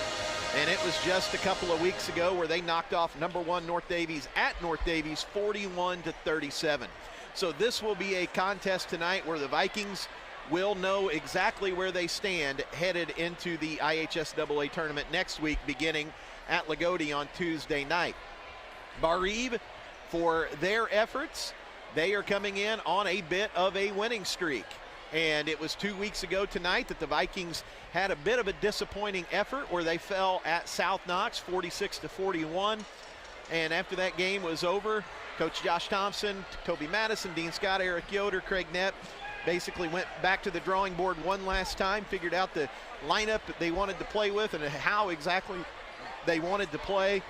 And it was just a couple of weeks ago where they knocked off number 1 North Davies at North Davies 41-37. So this will be a contest tonight where the Vikings will know exactly where they stand headed into the IHSAA tournament next week, beginning at Lagodi on Tuesday night. Barr-Reeve, for their efforts, they are coming in on a bit of a winning streak. And it was 2 weeks ago tonight that the Vikings had a bit of a disappointing effort where they fell at South Knox 46-41. And after that game was over, Coach Josh Thompson, Toby Madison, Dean Scott, Eric Yoder, Craig Knepp basically went back to the drawing board one last time, figured out the lineup that they wanted to play with and how exactly they wanted to play.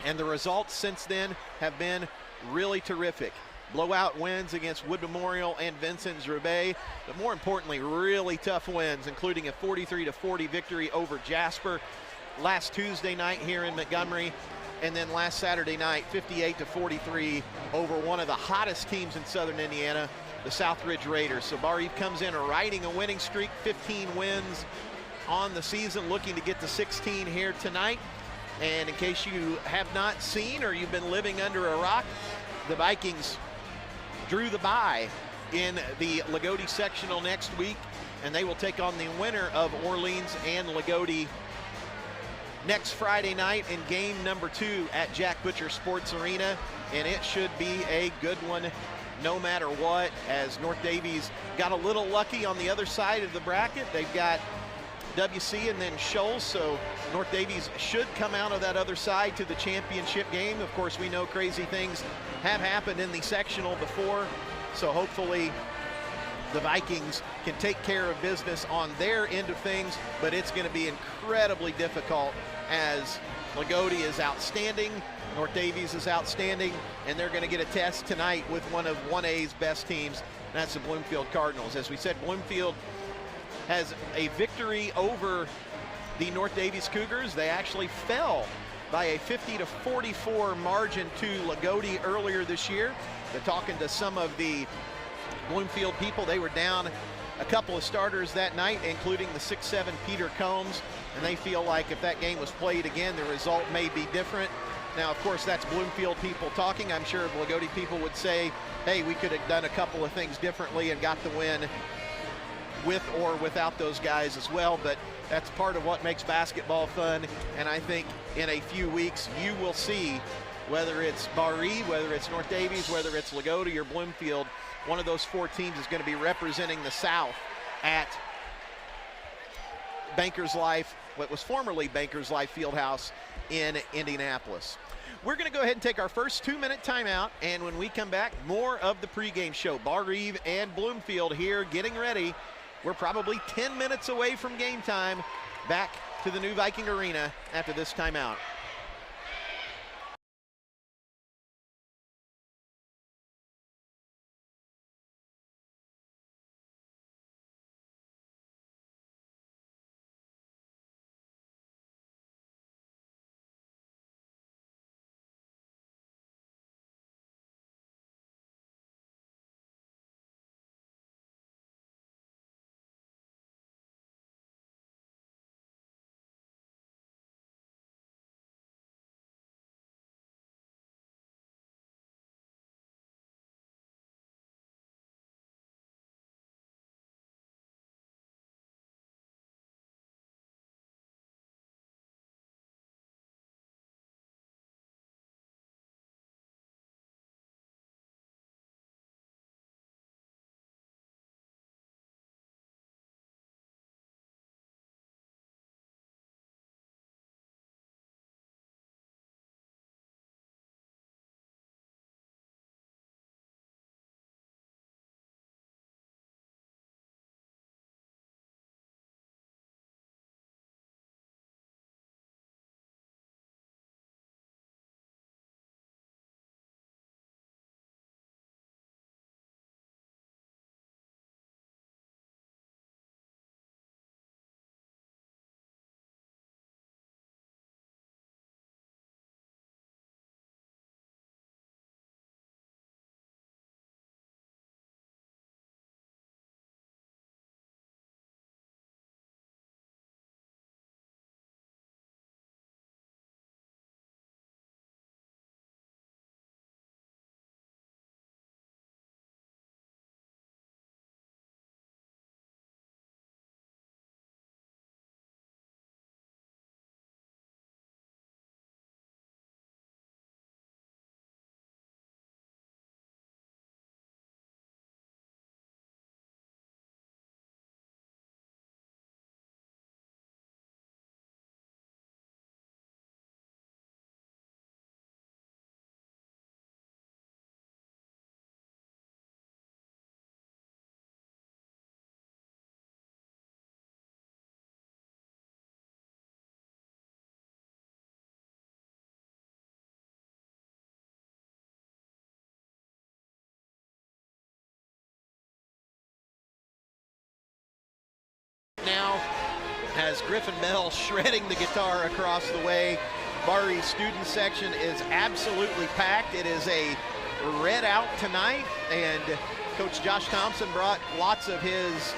And the results since then have been really terrific. Blowout wins against Wood Memorial and Vincent's Roubaix, but more importantly, really tough wins, including a 43-40 victory over Jasper last Tuesday night here in Montgomery, and then last Saturday night, 58-43 over one of the hottest teams in Southern Indiana, the Southridge Raiders. So Barr-Reeve comes in riding a winning streak, 15 wins on the season, looking to get to 16 here tonight. And in case you have not seen or you've been living under a rock, the Vikings drew the bye in the Lagodi sectional next week, and they will take on the winner of Orleans and Lagodi next Friday night in game number 2 at Jack Butcher Sports Arena, and it should be a good one no matter what, as North Davies got a little lucky on the other side of the bracket. They've got WC and then Shoals, so North Davies should come out of that other side to the championship game. Of course, we know crazy things have happened in the sectional before, so hopefully the Vikings can take care of business on their end of things, but it's going to be incredibly difficult as Lagodi is outstanding, North Davies is outstanding, and they're going to get a test tonight with one of 1A's best teams, and that's the Bloomfield Cardinals. As we said, Bloomfield has a victory over the North Davies Cougars. They actually fell by a 50-44 margin to Lagodi earlier this year. They're talking to some of the Bloomfield people. They were down a couple of starters that night, including the 6'7" Peter Combs, and they feel like if that game was played again, the result may be different. Now, of course, that's Bloomfield people talking. I'm sure Lagodi people would say, hey, we could have done a couple of things differently and got the win with or without those guys as well, but that's part of what makes basketball fun, and I think in a few weeks you will see whether it's Barr-Reeve, whether it's North Davies, whether it's Lagodi or Bloomfield, one of those 4 teams is going to be representing the South at Bankers Life, what was formerly Bankers Life Fieldhouse in Indianapolis. We're going to go ahead and take our first 2-minute timeout, and when we come back, more of the pregame show. Barr-Reeve and Bloomfield here getting ready. We're probably 10 minutes away from game time, back to the new Viking Arena after this timeout. now as Griffin Bell shredding the guitar across the way. Barr-Reeve student section is absolutely packed. It is a red out tonight, and Coach Josh Thompson brought lots of his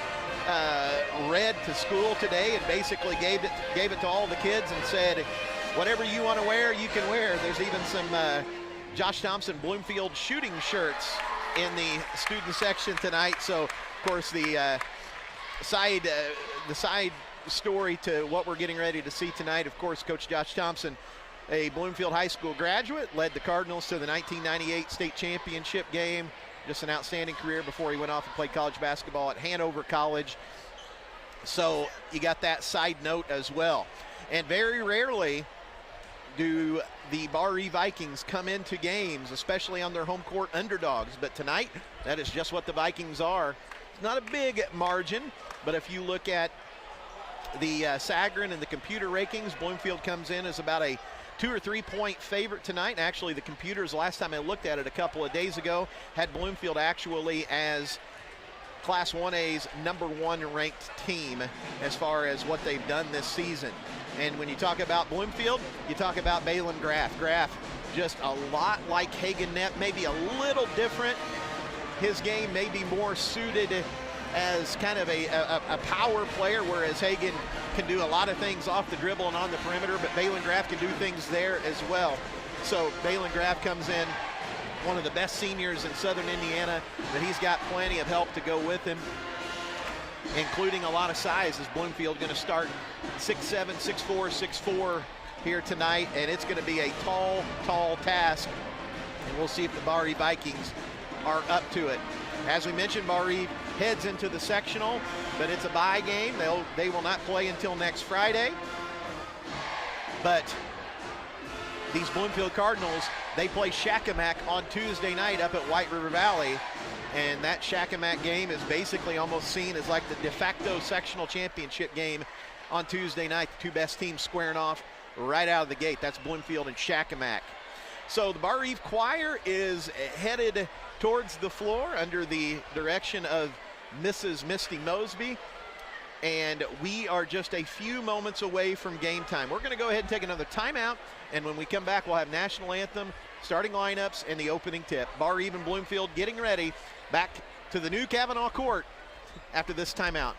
red to school today and basically gave it to all the kids and said, whatever you want to wear, you can wear. There's even some Josh Thompson Bloomfield shooting shirts in the student section tonight. So, of course, the side story to what we're getting ready to see tonight, of course, Coach Josh Thompson, a Bloomfield High School graduate, led the Cardinals to the 1998 state championship game. Just an outstanding career before he went off and played college basketball at Hanover College. So you got that side note as well. And very rarely do the Barr-Reeve Vikings come into games, especially on their home court, underdogs. But tonight, that is just what the Vikings are. It's not a big margin, but if you look at the Sagarin and the computer rankings, Bloomfield comes in as about a 2 or 3 point favorite tonight. Actually, the computers, last time I looked at it a couple of days ago, had Bloomfield actually as Class 1A's #1 ranked team as far as what they've done this season. And when you talk about Bloomfield, you talk about Balin Graff. Graff just a lot like Hagen Knepp, maybe a little different. His game may be more suited as kind of a power player, whereas Hagen can do a lot of things off the dribble and on the perimeter, but Balin Graff can do things there as well. So Balin Graff comes in, one of the best seniors in Southern Indiana, but he's got plenty of help to go with him, including a lot of size, as Bloomfield going to start 6'7", 6'4", 6'4" here tonight, and it's going to be a tall, tall task, and we'll see if the Barr-Reeve Vikings are up to it. As we mentioned, Barr-Reeve heads into the sectional, but it's a bye game. They will not play until next Friday. But these Bloomfield Cardinals, they play Shakamak on Tuesday night up at White River Valley, and that Shakamak game is basically almost seen as like the de facto sectional championship game on Tuesday night. The two best teams squaring off right out of the gate. That's Bloomfield and Shakamak. So the Barr-Reeve choir is headed towards the floor under the direction of Mrs. Misty Mosby, and we are just a few moments away from game time. We're going to go ahead and take another timeout, and when we come back, we'll have national anthem, starting lineups, and the opening tip. Barr-Reeve and Bloomfield getting ready back to the new Kavanaugh Court after this timeout.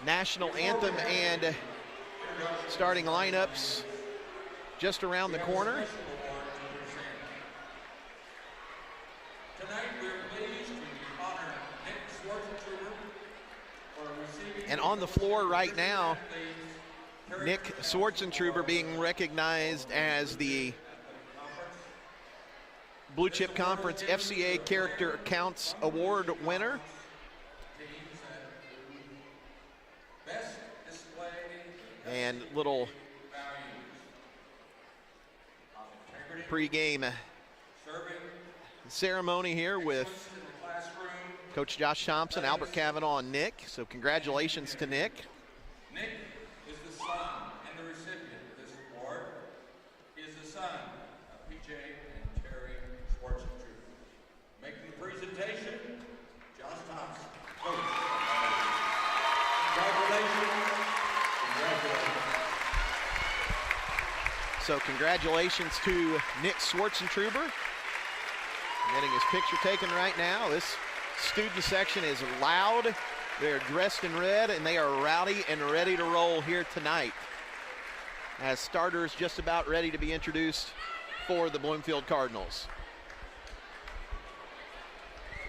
national anthem and starting lineups just around the corner. And on the floor right now, Nick Swartzentruber being recognized as the Blue Chip Conference FCA Character Counts Award winner. And little pre-game ceremony here with Coach Josh Thompson, Albert Cavanaugh, and Nick. So congratulations to Nick. Nick is the son and the recipient of this award. He is the son of PJ and Terry Swartzentruber. Making the presentation, Josh Thompson. Coach. Congratulations. So congratulations to Nick Swartzentruber. Getting his picture taken right now. This student section is loud. They're dressed in red, and they are rowdy and ready to roll here tonight as starters just about ready to be introduced for the Bloomfield Cardinals.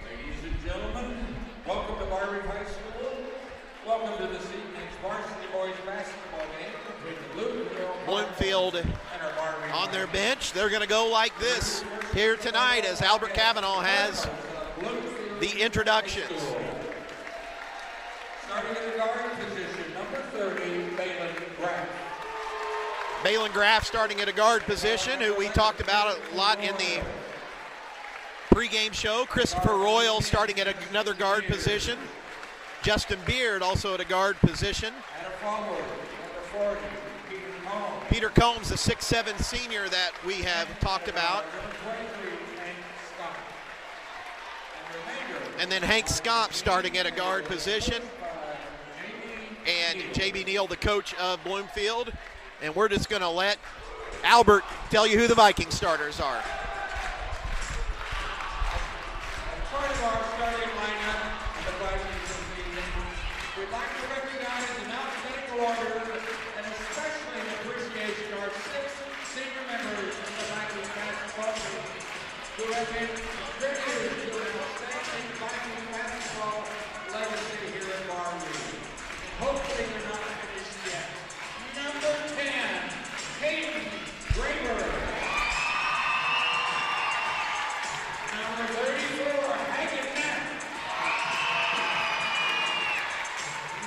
Ladies and gentlemen, welcome to Barr-Reeve High School. Welcome to this evening's Varsity Boys basketball game between the Bloomfield on their bench. They're going to go like this here tonight as Albert Cavanaugh has the introductions. Starting in the guard position, number 30, Balin Graff. Balin Graff starting at a guard position, who we talked about a lot in the pregame show. Christopher Royal starting at another guard position. Justin Beard also at a guard position. And a forward, number 40, Peter Combs. Peter Combs, the 6'7" senior that we have talked about. Number 23, Hank Scott. And then Hank Scott starting at a guard position. And JB Neal, the coach of Bloomfield. And we're just going to let Albert tell you who the Viking starters are. As part of our starting lineup of the Vikings this evening, we'd like to recognize in alphabetical order and especially in appreciation our 6 senior members of the Viking basketball team who have been contributors to an outstanding Viking basketball legacy here at Barr-Reeve. Hopefully they're not finished yet. Number 10, Hayden Draper. Number 34, Hagen Knapp.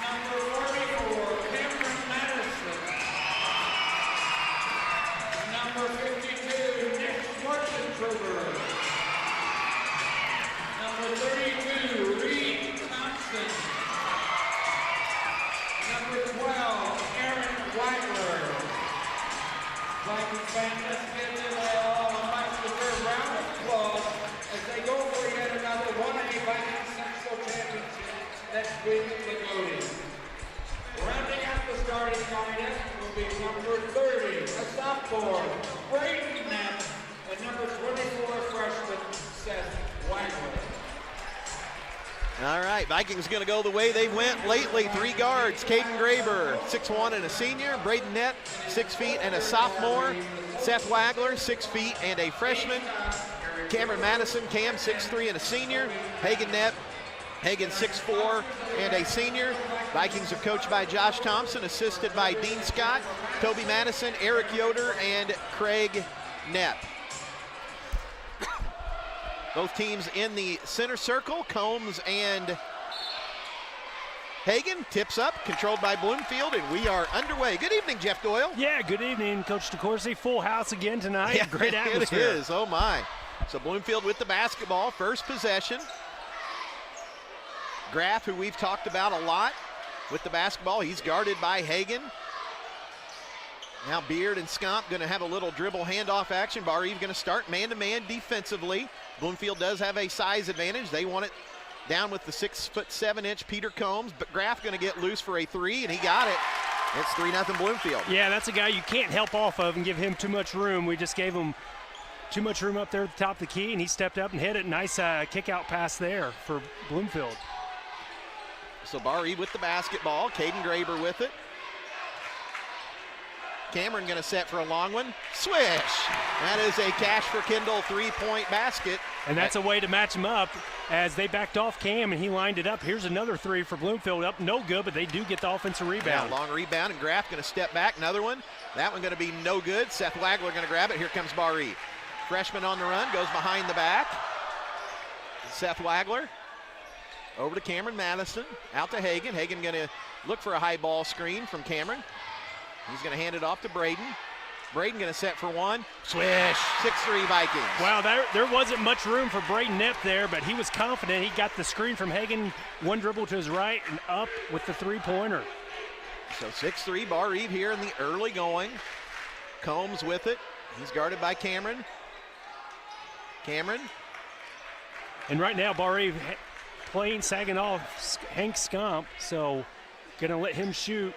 Number 44, Cameron Madison. Number 52, Nick Swartzentruber. Number 32, Reed Thompson. Number 12, Aaron Weigler. Viking fans, let's give them a much deserved round of applause as they go for yet another 1A Viking Central Championship that's been promoted. Rounding out the starting lineup will be number 30, a sophomore, Braden Knapp, and number 24, freshman, Seth Weigler. All right, Vikings going to go the way they went lately. 3 guards, Caden Graber, 6'1" and a senior. Braden Knapp, 6 feet and a sophomore. Seth Wagler, 6 feet and a freshman. Cameron Madison, Cam, 6'3" and a senior. Hagen Knapp, Hagen, 6'4" and a senior. Vikings are coached by Josh Thompson, assisted by Dean Scott, Toby Madison, Eric Yoder, and Craig Knapp. Both teams in the center circle. Combs and Hagen tips up, controlled by Bloomfield, and we are underway. Good evening, Jeff Doyle. Yeah, good evening, Coach DeCourcy. Full house again tonight. Yeah, great atmosphere. It is, oh my. So Bloomfield with the basketball, first possession. Graff, who we've talked about a lot, with the basketball. He's guarded by Hagen. Now Beard and Scomp going to have a little dribble handoff action. Barr-Reeve going to start man-to-man defensively. Bloomfield does have a size advantage. They want it down with the 6'7" Peter Combs, but Graff going to get loose for a 3, and he got it. It's 3-0 Bloomfield. Yeah, that's a guy you can't help off of and give him too much room. We just gave him too much room up there at the top of the key, and he stepped up and hit it. Nice kick-out pass there for Bloomfield. So Barr-Reeve with the basketball. Caden Graber with it. Cameron going to set for a long one. Swish! That is a Cash for Kindle three-point basket. And that's a way to match them up as they backed off Cam and he lined it up. Here's another three for Bloomfield. Up no good, but they do get the offensive rebound. Yeah, long rebound, and Graff going to step back. Another one. That one going to be no good. Seth Wagler going to grab it. Here comes Barr-Reeve. Freshman on the run, goes behind the back. Seth Wagler over to Cameron Madison. Out to Hagan. Hagan going to look for a high ball screen from Cameron. He's going to hand it off to Braden. Braden going to set for one. Swish. 6-3 Vikings. Wow, there wasn't much room for Braden Knepp there, but he was confident. He got the screen from Hagan, one dribble to his right, and up with the three-pointer. So 6-3 Barr-Reeve here in the early going. Combs with it. He's guarded by Cameron. Cameron. And right now, Barr-Reeve playing Saginaw Hank Scomp, so going to let him shoot.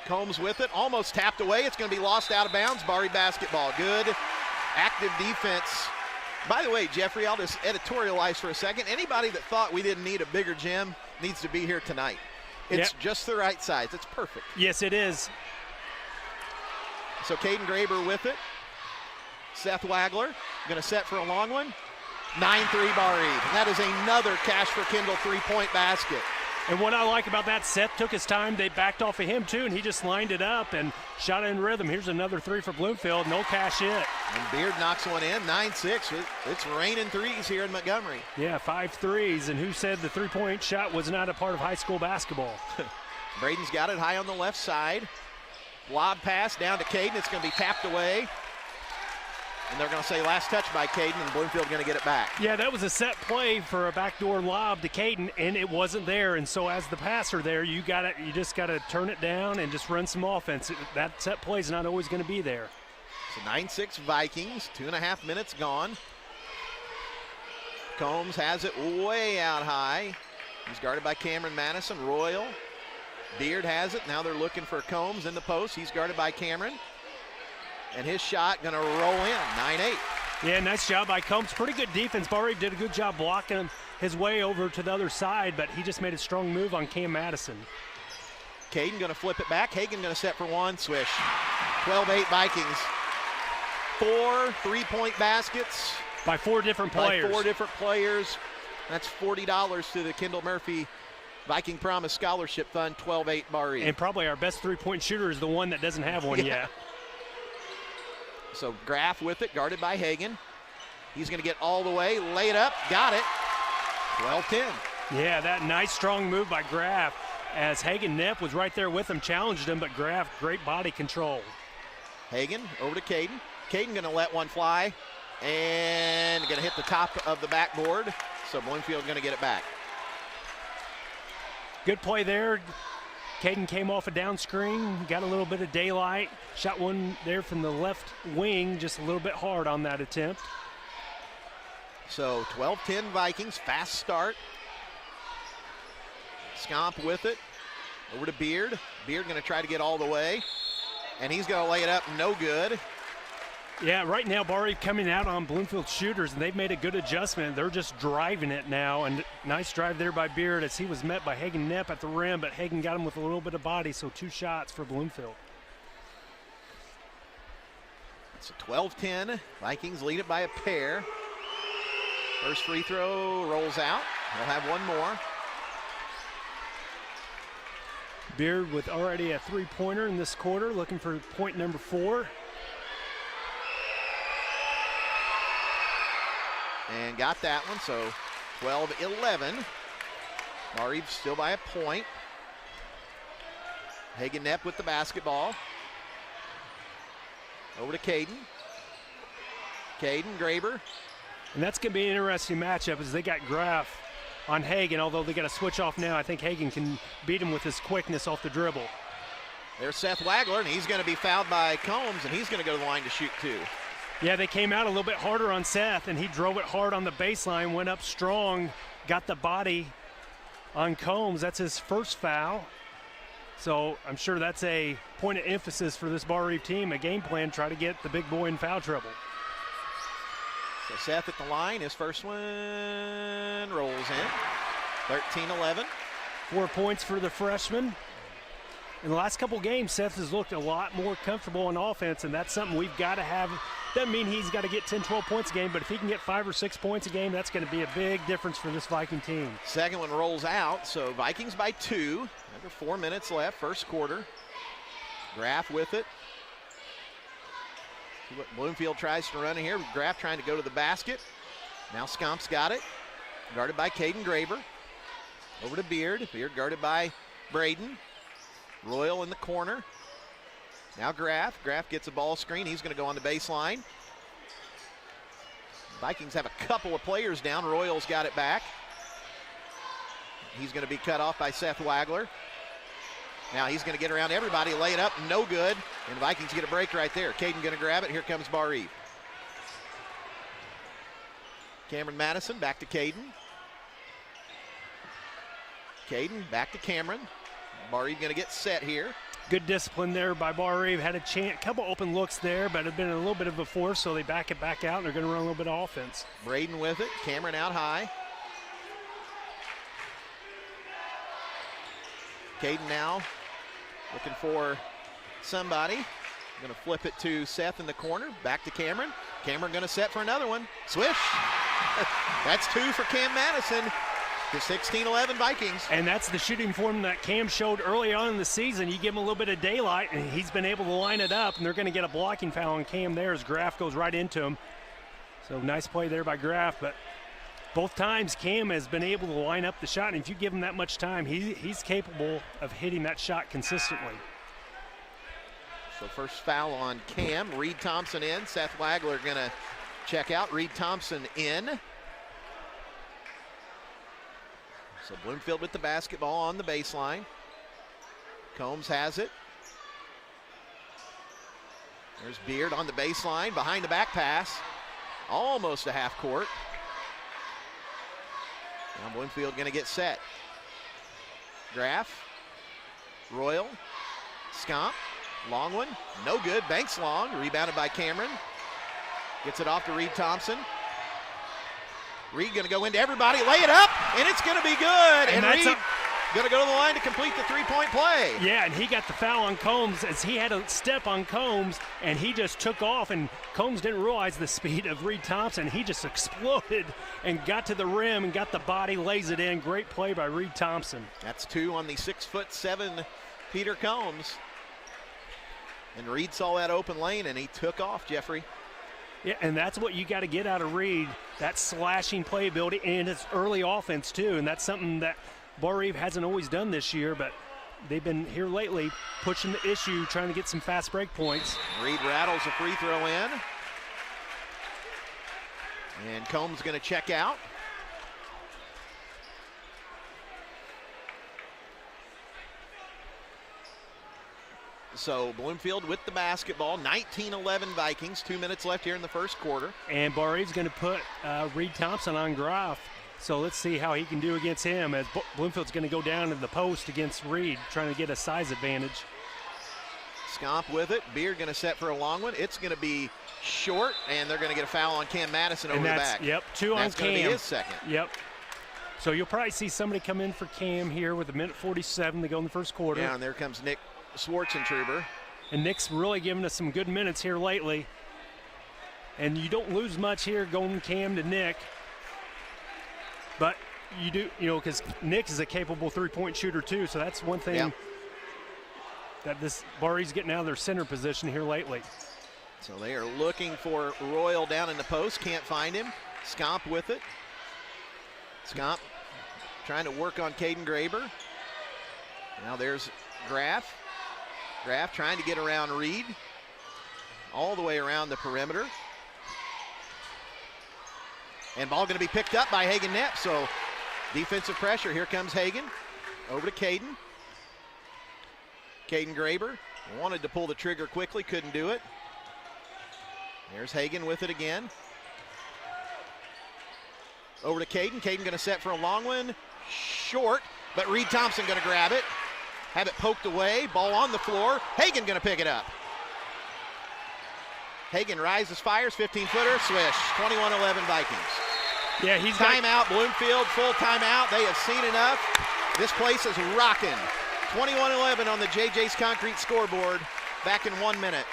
Combs with it, almost tapped away. It's going to be lost out of bounds. Barr-Reeve basketball. Good active defense. By the way, Jeffrey, I'll just editorialize for a second. Anybody that thought we didn't need a bigger gym needs to be here tonight. It's just the right size. It's perfect. Yes, it is. So Caden Graber with it. Seth Wagler going to set for a long one. 9-3 Barr-Reeve. And that is another Cash for Kindle three-point basket. And what I like about that, Seth took his time. They backed off of him, too, and he just lined it up and shot it in rhythm. Here's another three for Bloomfield. No cash yet. And Beard knocks one in. 9-6. It's raining threes here in Montgomery. Yeah, 5 threes. And who said the three-point shot was not a part of high school basketball? Braden's got it high on the left side. Lob pass down to Caden. It's going to be tapped away. And they're going to say last touch by Caden, and Bloomfield going to get it back. Yeah, that was a set play for a backdoor lob to Caden, and it wasn't there. And so as the passer there, you just got to turn it down and just run some offense. That set play is not always going to be there. So 9-6 Vikings, 2.5 minutes gone. Combs has it way out high. He's guarded by Cameron Madison. Royal. Beard has it. Now they're looking for Combs in the post. He's guarded by Cameron. And his shot going to roll in, 9-8. Yeah, nice job by Combs. Pretty good defense. Barr-Reeve did a good job blocking his way over to the other side, but he just made a strong move on Cam Madison. Caden going to flip it back. Hagan going to set for one. Swish. 12-8 Vikings. 4 3-point baskets. By 4 different players. By 4 different players. That's $40 to the Kendall Murphy Viking Promise Scholarship Fund, 12-8 Barr-Reeve. And probably our best three-point shooter is the one that doesn't have one yet. So Graff with it, guarded by Hagan. He's going to get all the way, lay it up, got it. 12-10. Yeah, that nice strong move by Graff as Hagan Knepp was right there with him, challenged him, but Graff, great body control. Hagan over to Caden. Caden going to let one fly and going to hit the top of the backboard. So Bloomfield going to get it back. Good play there. Caden came off a down screen, got a little bit of daylight, shot one there from the left wing, just a little bit hard on that attempt. So 12-10 Vikings, fast start. Scomp with it, over to Beard. Beard going to try to get all the way, and he's going to lay it up, no good. Yeah, right now Barr-Reeve coming out on Bloomfield shooters, and they've made a good adjustment. They're just driving it now, and nice drive there by Beard as he was met by Hagan Knepp at the rim, but Hagan got him with a little bit of body, so 2 shots for Bloomfield. It's a 12-10. Vikings lead it by a pair. First free throw rolls out. They'll have one more. Beard with already a three-pointer in this quarter, looking for point number 4. And got that one, so 12-11. Barr-Reeve still by a point. Hagan Knepp with the basketball. Over to Caden. Caden, Graber. And that's going to be an interesting matchup as they got Graff on Hagan, although they got to switch off now. I think Hagan can beat him with his quickness off the dribble. There's Seth Wagler, and he's going to be fouled by Combs, and he's going to go to the line to shoot 2. Yeah, they came out a little bit harder on Seth, and he drove it hard on the baseline, went up strong, got the body on Combs. That's his first foul. So I'm sure that's a point of emphasis for this Barr-Reeve team, a game plan, try to get the big boy in foul trouble. So Seth at the line, his first one rolls in. 13-11. 4 points for the freshman. In the last couple games, Seth has looked a lot more comfortable on offense, and that's something we've got to have. Doesn't mean he's got to get 10, 12 points a game, but if he can get 5 or 6 points a game, that's going to be a big difference for this Viking team. Second one rolls out, so Vikings by 2. Under 4 minutes left, first quarter. Graff with it. See what Bloomfield tries to run in here. Graff trying to go to the basket. Now Scomp's got it. Guarded by Caden Graber. Over to Beard. Beard guarded by Braden. Royal in the corner. Now Graff. Graff gets a ball screen. He's going to go on the baseline. Vikings have a couple of players down. Royal's got it back. He's going to be cut off by Seth Wagler. Now he's going to get around everybody, lay it up, no good. And Vikings get a break right there. Caden going to grab it. Here comes Barr-Reeve. Cameron Madison back to Caden. Caden back to Cameron. Barr-Reeve going to get set here. Good discipline there by Barr-Reeve. Had a couple open looks there, but it had been a little bit of a force, so they back it back out, and they're going to run a little bit of offense. Braden with it. Cameron out high. Caden now looking for somebody. Going to flip it to Seth in the corner. Back to Cameron. Cameron going to set for another one. Swish. That's 2 for Cam Madison. The 16-11 Vikings. And that's the shooting form that Cam showed early on in the season. You give him a little bit of daylight, and he's been able to line it up, and they're going to get a blocking foul on Cam there as Graff goes right into him. So nice play there by Graff, but both times Cam has been able to line up the shot, and if you give him that much time, he's capable of hitting that shot consistently. So first foul on Cam. Reed Thompson in. Seth Wagler going to check out. Reed Thompson in. So Bloomfield with the basketball on the baseline. Combs has it. There's Beard on the baseline, behind the back pass. Almost a half court. Now Bloomfield going to get set. Graff, Royal, Scomp, long one, no good. Banks long, rebounded by Cameron. Gets it off to Reed Thompson. Reed going to go into everybody, lay it up, and it's going to be good. And Reed going to go to the line to complete the three-point play. Yeah, and he got the foul on Combs as he had a step on Combs, and he just took off, and Combs didn't realize the speed of Reed Thompson. He just exploded and got to the rim and got the body, lays it in. Great play by Reed Thompson. That's 2 on the 6'7" Peter Combs. And Reed saw that open lane, and he took off, Jeffrey. Yeah, and that's what you got to get out of Reed, that slashing playability and his early offense too, and that's something that Barr-Reeve hasn't always done this year, but they've been here lately pushing the issue, trying to get some fast break points. Reed rattles a free throw in. And Combs going to check out. So Bloomfield with the basketball, 19-11 Vikings, 2 minutes left here in the first quarter. And Barr-Reeve's going to put Reed Thompson on Graff. So let's see how he can do against him as Bloomfield's going to go down to the post against Reed, trying to get a size advantage. Scomp with it. Beard going to set for a long one. It's going to be short, and they're going to get a foul on Cam Madison over the back. Yep, 2 on Cam. That's going to be his second. Yep. So you'll probably see somebody come in for Cam here with 1:47 to go in the first quarter. Yeah, and there comes Nick Schwartzentruber. And Nick's really giving us some good minutes here lately. And you don't lose much here going Cam to Nick. But you do, because Nick is a capable three-point shooter too. So that's one thing that this Barr-Reeve's getting out of their center position here lately. So they are looking for Royal down in the post. Can't find him. Scomp with it. Scomp trying to work on Caden Graber. Now there's Graff. Graff trying to get around Reed. All the way around the perimeter. And ball going to be picked up by Hagen Knepp. So defensive pressure. Here comes Hagen. Over to Caden. Caden Graber wanted to pull the trigger quickly, couldn't do it. There's Hagen with it again. Over to Caden. Caden going to set for a long one. Short, but Reed Thompson going to grab it. Have it poked away. Ball on the floor. Hagen going to pick it up. Hagen rises, fires, 15-footer, swish. 21-11 Vikings. Yeah, he's timeout. Bloomfield, full timeout. They have seen enough. This place is rocking. 21-11 on the JJ's Concrete scoreboard. Back in 1 minute.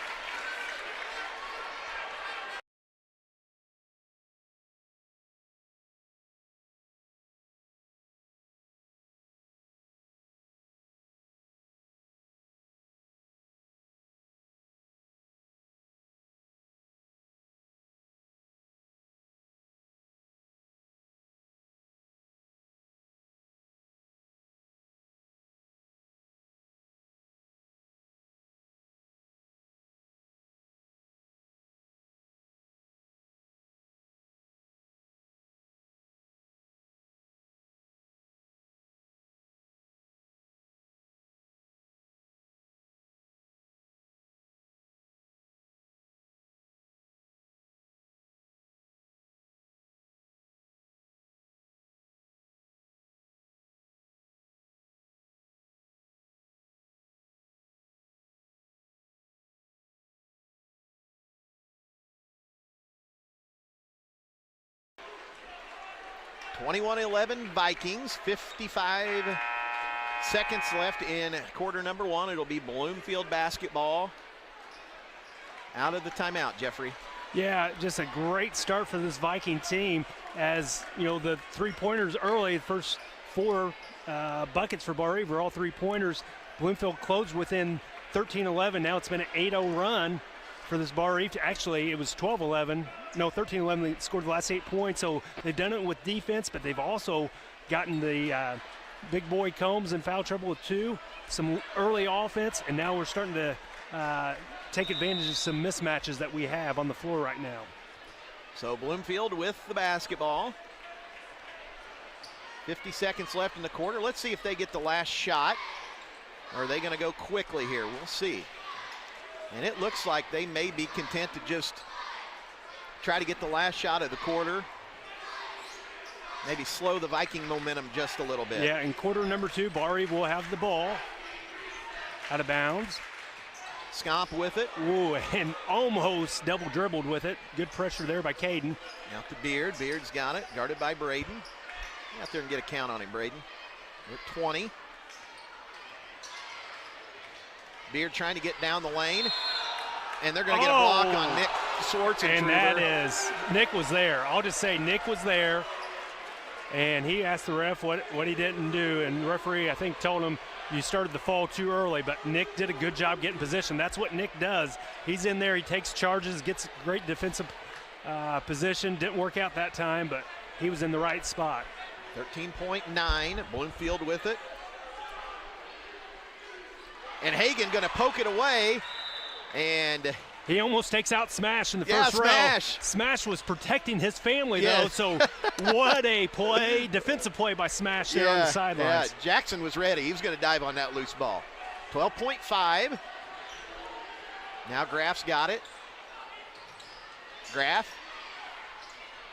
(21-11) Vikings, 55 seconds left in quarter number 1. It'll be Bloomfield basketball out of the timeout, Jeffrey. Yeah, just a great start for this Viking team. As you know, the three-pointers early, the first 4 buckets for Barr-Reeve were all three-pointers. Bloomfield closed within 13-11. Now it's been an 8-0 run for this Barr-Reeve. Actually, it was 12-11. No, 13-11. They scored the last 8 points. So they've done it with defense, but they've also gotten the big boy Combs in foul trouble with 2. Some early offense, and now we're starting to take advantage of some mismatches that we have on the floor right now. So Bloomfield with the basketball. 50 seconds left in the quarter. Let's see if they get the last shot. Or are they going to go quickly here? We'll see. And it looks like they may be content to just try to get the last shot of the quarter. Maybe slow the Viking momentum just a little bit. Yeah, in quarter number 2, Barr-Reeve will have the ball out of bounds. Scomp with it. Ooh, and almost double dribbled with it. Good pressure there by Caden. Out to Beard. Beard's got it. Guarded by Braden. Get out there and get a count on him, Braden. We're at 20. Beard trying to get down the lane. And they're going to get a block on Nick Swartz. And that is, Nick was there. I'll just say Nick was there. And he asked the ref what he didn't do. And the referee, I think, told him, you started the fall too early. But Nick did a good job getting position. That's what Nick does. He's in there. He takes charges, gets great defensive position. Didn't work out that time, but he was in the right spot. 13.9. Bloomfield with it. And Hagan going to poke it away. And he almost takes out Smash in the first row. Smash was protecting his family, though, so what a play. Defensive play by Smash there on the sidelines. Yeah, Jackson was ready. He was going to dive on that loose ball. 12.5. Now Graff's got it. Graff.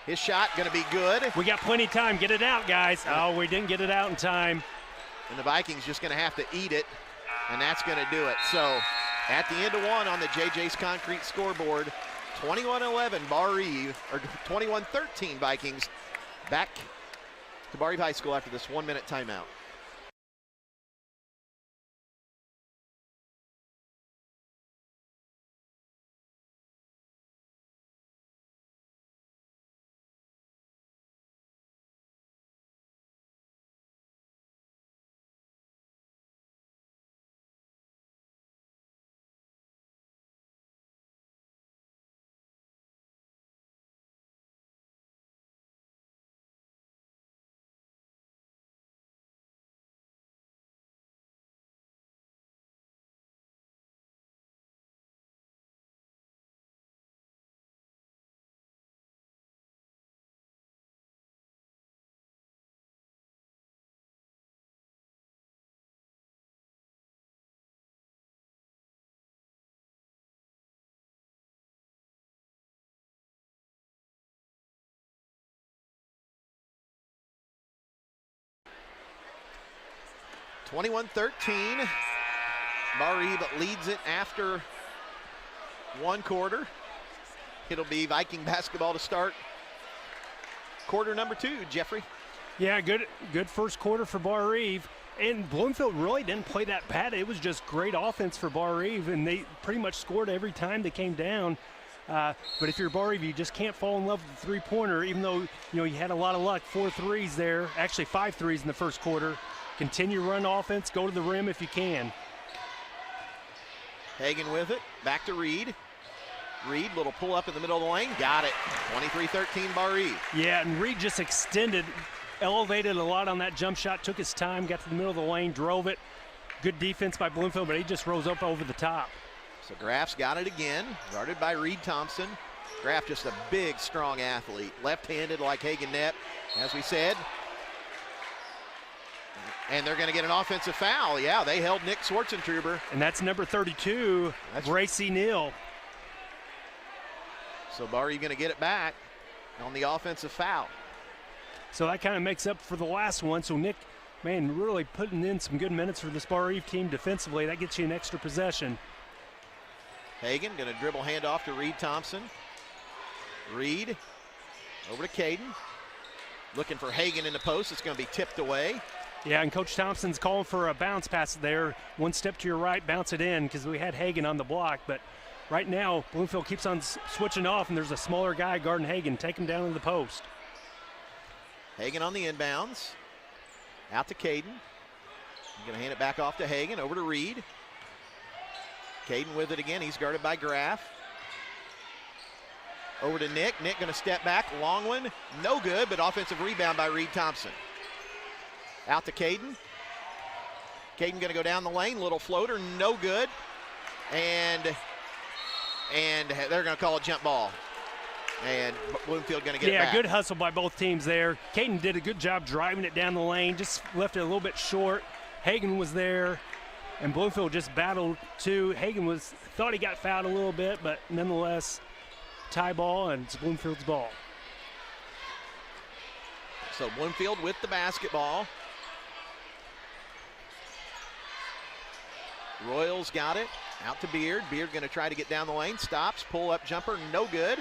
His shot going to be good. We got plenty of time. Get it out, guys. Oh, we didn't get it out in time. And the Vikings just going to have to eat it, and that's going to do it. So at the end of 1 on the JJ's Concrete scoreboard, 21-11 Barr-Reeve, or 21-13 Vikings, back to Barr-Reeve High School after this 1-minute timeout. (21-13). Barr-Reeve leads it after 1 quarter. It'll be Viking basketball to start quarter number 2, Jeffrey. Yeah, good first quarter for Barr-Reeve. And Bloomfield really didn't play that bad. It was just great offense for Barr-Reeve, and they pretty much scored every time they came down. But if you're Barr-Reeve, you just can't fall in love with the three-pointer, even though you had a lot of luck. 4 threes there, actually 5 threes in the first quarter. Continue to run offense, go to the rim if you can. Hagan with it, back to Reed. Reed, little pull up in the middle of the lane, got it. 23-13 Barr-Reeve. Yeah, and Reed just extended, elevated a lot on that jump shot, took his time, got to the middle of the lane, drove it. Good defense by Bloomfield, but he just rose up over the top. So Graf's got it again, guarded by Reed Thompson. Graf just a big, strong athlete, left-handed like Hagan Knepp, as we said. And they're going to get an offensive foul. Yeah, they held Nick Schwartzentruber. And that's number 32, Gracie Neal. So Barr-Reeve going to get it back on the offensive foul. So that kind of makes up for the last one. So Nick, man, really putting in some good minutes for this Barr-Reeve team defensively. That gets you an extra possession. Hagan going to dribble handoff to Reed Thompson. Reed over to Caden. Looking for Hagan in the post. It's going to be tipped away. Yeah, and Coach Thompson's calling for a bounce pass there. One step to your right, bounce it in, because we had Hagan on the block. But right now, Bloomfield keeps on switching off, and there's a smaller guy guarding Hagan. Take him down to the post. Hagan on the inbounds. Out to Caden. Going to hand it back off to Hagan, over to Reed. Caden with it again. He's guarded by Graf. Over to Nick. Nick going to step back. Long one. No good, but offensive rebound by Reed Thompson. Out to Caden. Caden going to go down the lane. Little floater. No good. And they're going to call a jump ball. And Bloomfield going to get it back. Yeah, good hustle by both teams there. Caden did a good job driving it down the lane. Just left it a little bit short. Hagan was there. And Bloomfield just battled too. Hagan thought he got fouled a little bit, but nonetheless, tie ball, and it's Bloomfield's ball. So Bloomfield with the basketball. Royals got it. Out to Beard. Beard going to try to get down the lane. Stops. Pull up jumper. No good.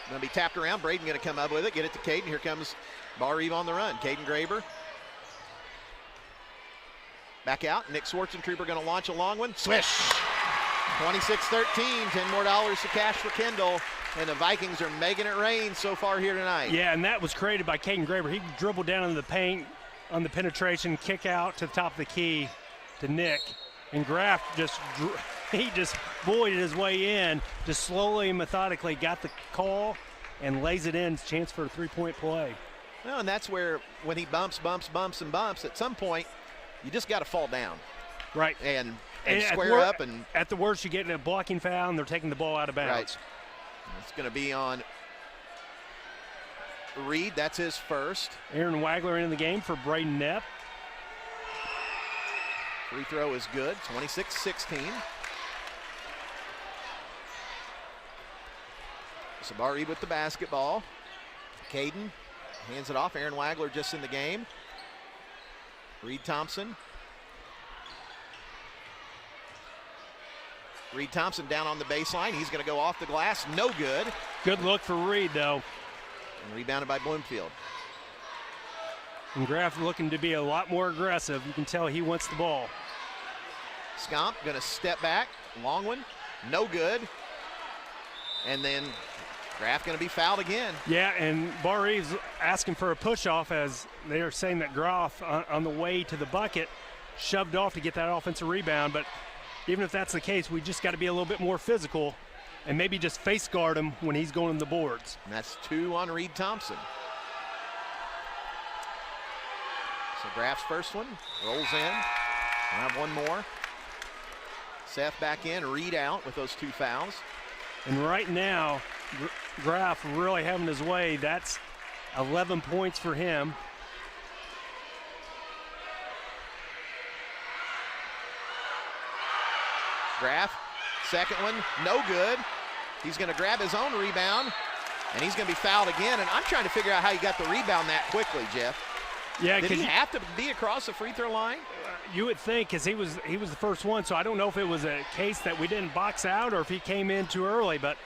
Going to be tapped around. Braden going to come up with it. Get it to Caden. Here comes Barr-Reeve on the run. Caden Graber. Back out. Nick Schwartzentruber going to launch a long one. Swish. 26-13. $10 more to cash for Kendall. And the Vikings are making it rain so far here tonight. Yeah, and that was created by Caden Graber. He dribbled down into the paint on the penetration, kick out to the top of the key to Nick. And Graf just bullied his way in, just slowly and methodically got the call and lays it in. Chance for a three-point play. Well, and that's where when he bumps, at some point, you just got to fall down. Right. And square up. And at the worst, you get a blocking foul, and they're taking the ball out of bounds. Right. It's going to be on Reed. That's his first. Aaron Wagler in the game for Braden Knepp. Free throw is good, 26-16. So Barr-Reeve with the basketball. Caden hands it off. Aaron Wagler just in the game. Reed Thompson. Reed Thompson down on the baseline. He's going to go off the glass. No good. Good look for Reed, though. And rebounded by Bloomfield. And Graf looking to be a lot more aggressive. You can tell he wants the ball. Scomp going to step back. Long one. No good. And then Graf going to be fouled again. Yeah, and Barr-Reeve's asking for a push-off as they are saying that Graf on the way to the bucket shoved off to get that offensive rebound. But even if that's the case, we just got to be a little bit more physical and maybe just face guard him when he's going to the boards. And that's 2 on Reed Thompson. So Graf's first one rolls in. We'll have one more. Seth back in, Reed out with those 2 fouls. And right now, Graf really having his way. That's 11 points for him. Graf, second one, no good. He's going to grab his own rebound, and he's going to be fouled again. And I'm trying to figure out how he got the rebound that quickly, Jeff. Yeah, did he have to be across the free throw line? You would think, because he was the first one. So I don't know if it was a case that we didn't box out or if he came in too early. But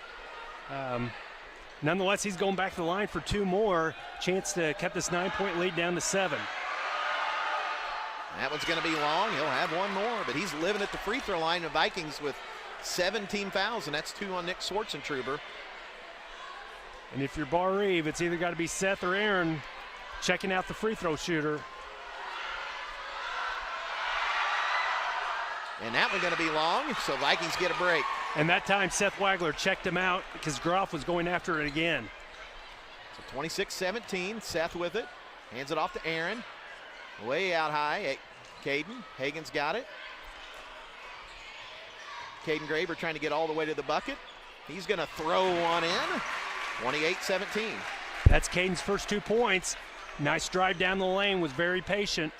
nonetheless, he's going back to the line for 2 more. Chance to cut this 9-point lead down to 7. That one's going to be long. He'll have one more, but he's living at the free throw line. The Vikings with 17 fouls, and that's 2 on Nick Schwartzentruber. And if you're Barr-Reeve, it's either got to be Seth or Aaron checking out the free throw shooter. And that one's going to be long, so Vikings get a break. And that time Seth Wagler checked him out because Groff was going after it again. So 26-17, Seth with it. Hands it off to Aaron. Way out high, Caden. Hagen's got it. Caden Graber trying to get all the way to the bucket. He's going to throw one in. 28-17. That's Caden's first 2 points. Nice drive down the lane, was very patient.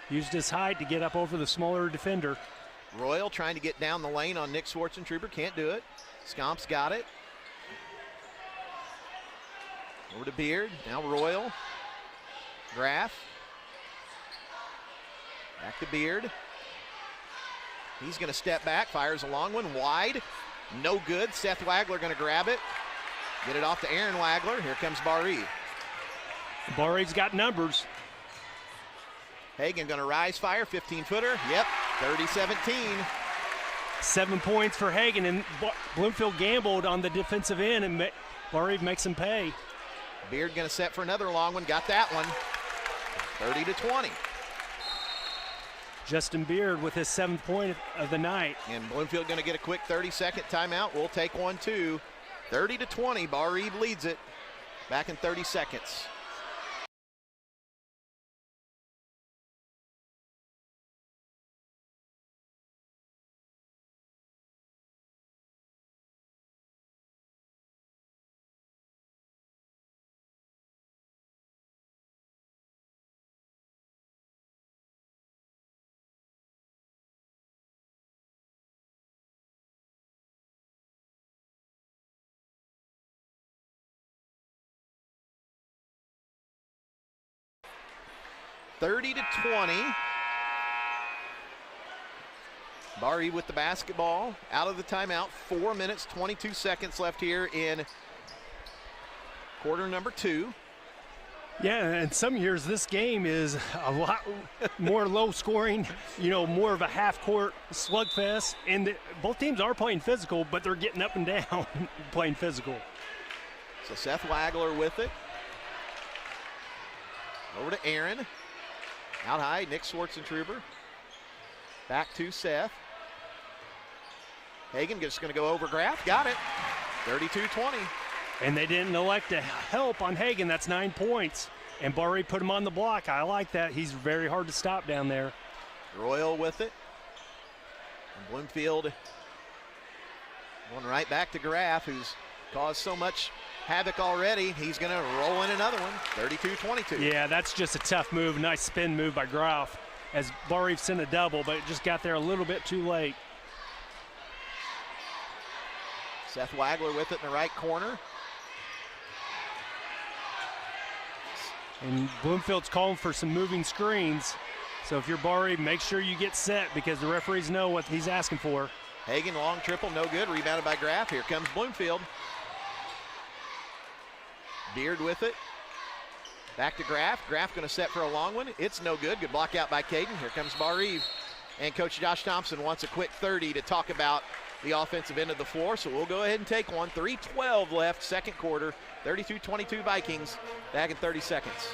Used his height to get up over the smaller defender. Royal trying to get down the lane on Nick Schwartzentruber, can't do it. Scomp's got it. Over to Beard, now Royal. Graff. Back to Beard. He's going to step back, fires a long one, wide. No good, Seth Wagler going to grab it. Get it off to Aaron Wagler. Here comes Barr-Reeve. Barr-Reeve's got numbers. Hagen going to rise fire, 15-footer. Yep, 30-17. 7 points for Hagen, and Bloomfield gambled on the defensive end, and Barr-Reeve makes him pay. Beard going to set for another long one. Got that one. 30-20. Justin Beard with his 7th point of the night. And Bloomfield going to get a quick 30-second timeout. We'll take one, too. 30-20, Barr-Reeve leads it. Back in 30 seconds. (30-20). Barr-Reeve with the basketball, out of the timeout. 4 minutes, 22 seconds left here in quarter number 2. Yeah, and some years this game is a lot more low scoring, more of a half-court slugfest. And both teams are playing physical, but they're getting up and down playing physical. So Seth Wagler with it. Over to Aaron. Out high, Nick Schwartzentruber. Back to Seth. Hagen just going to go over Graff. Got it. 32-20. And they didn't elect to help on Hagen. That's 9 points. And Barr-Reeve put him on the block. I like that. He's very hard to stop down there. Royal with it. And Bloomfield going right back to Graff, who's caused so much havoc already. He's going to roll in another one. 32-22. Yeah, that's just a tough move. Nice spin move by Graff as Barr-Reeve sent a double, but it just got there a little bit too late. Seth Wagler with it in the right corner. And Bloomfield's calling for some moving screens. So if you're Barr-Reeve, make sure you get set because the referees know what he's asking for. Hagen, long triple, no good. Rebounded by Graff. Here comes Bloomfield. Beard with it. Back to Graff. Graff going to set for a long one. It's no good. Good block out by Caden. Here comes Barr-Reeve. And Coach Josh Thompson wants a quick 30 to talk about the offensive end of the floor, so we'll go ahead and take one. 3:12 left, second quarter. 32-22 Vikings. Back in 30 seconds.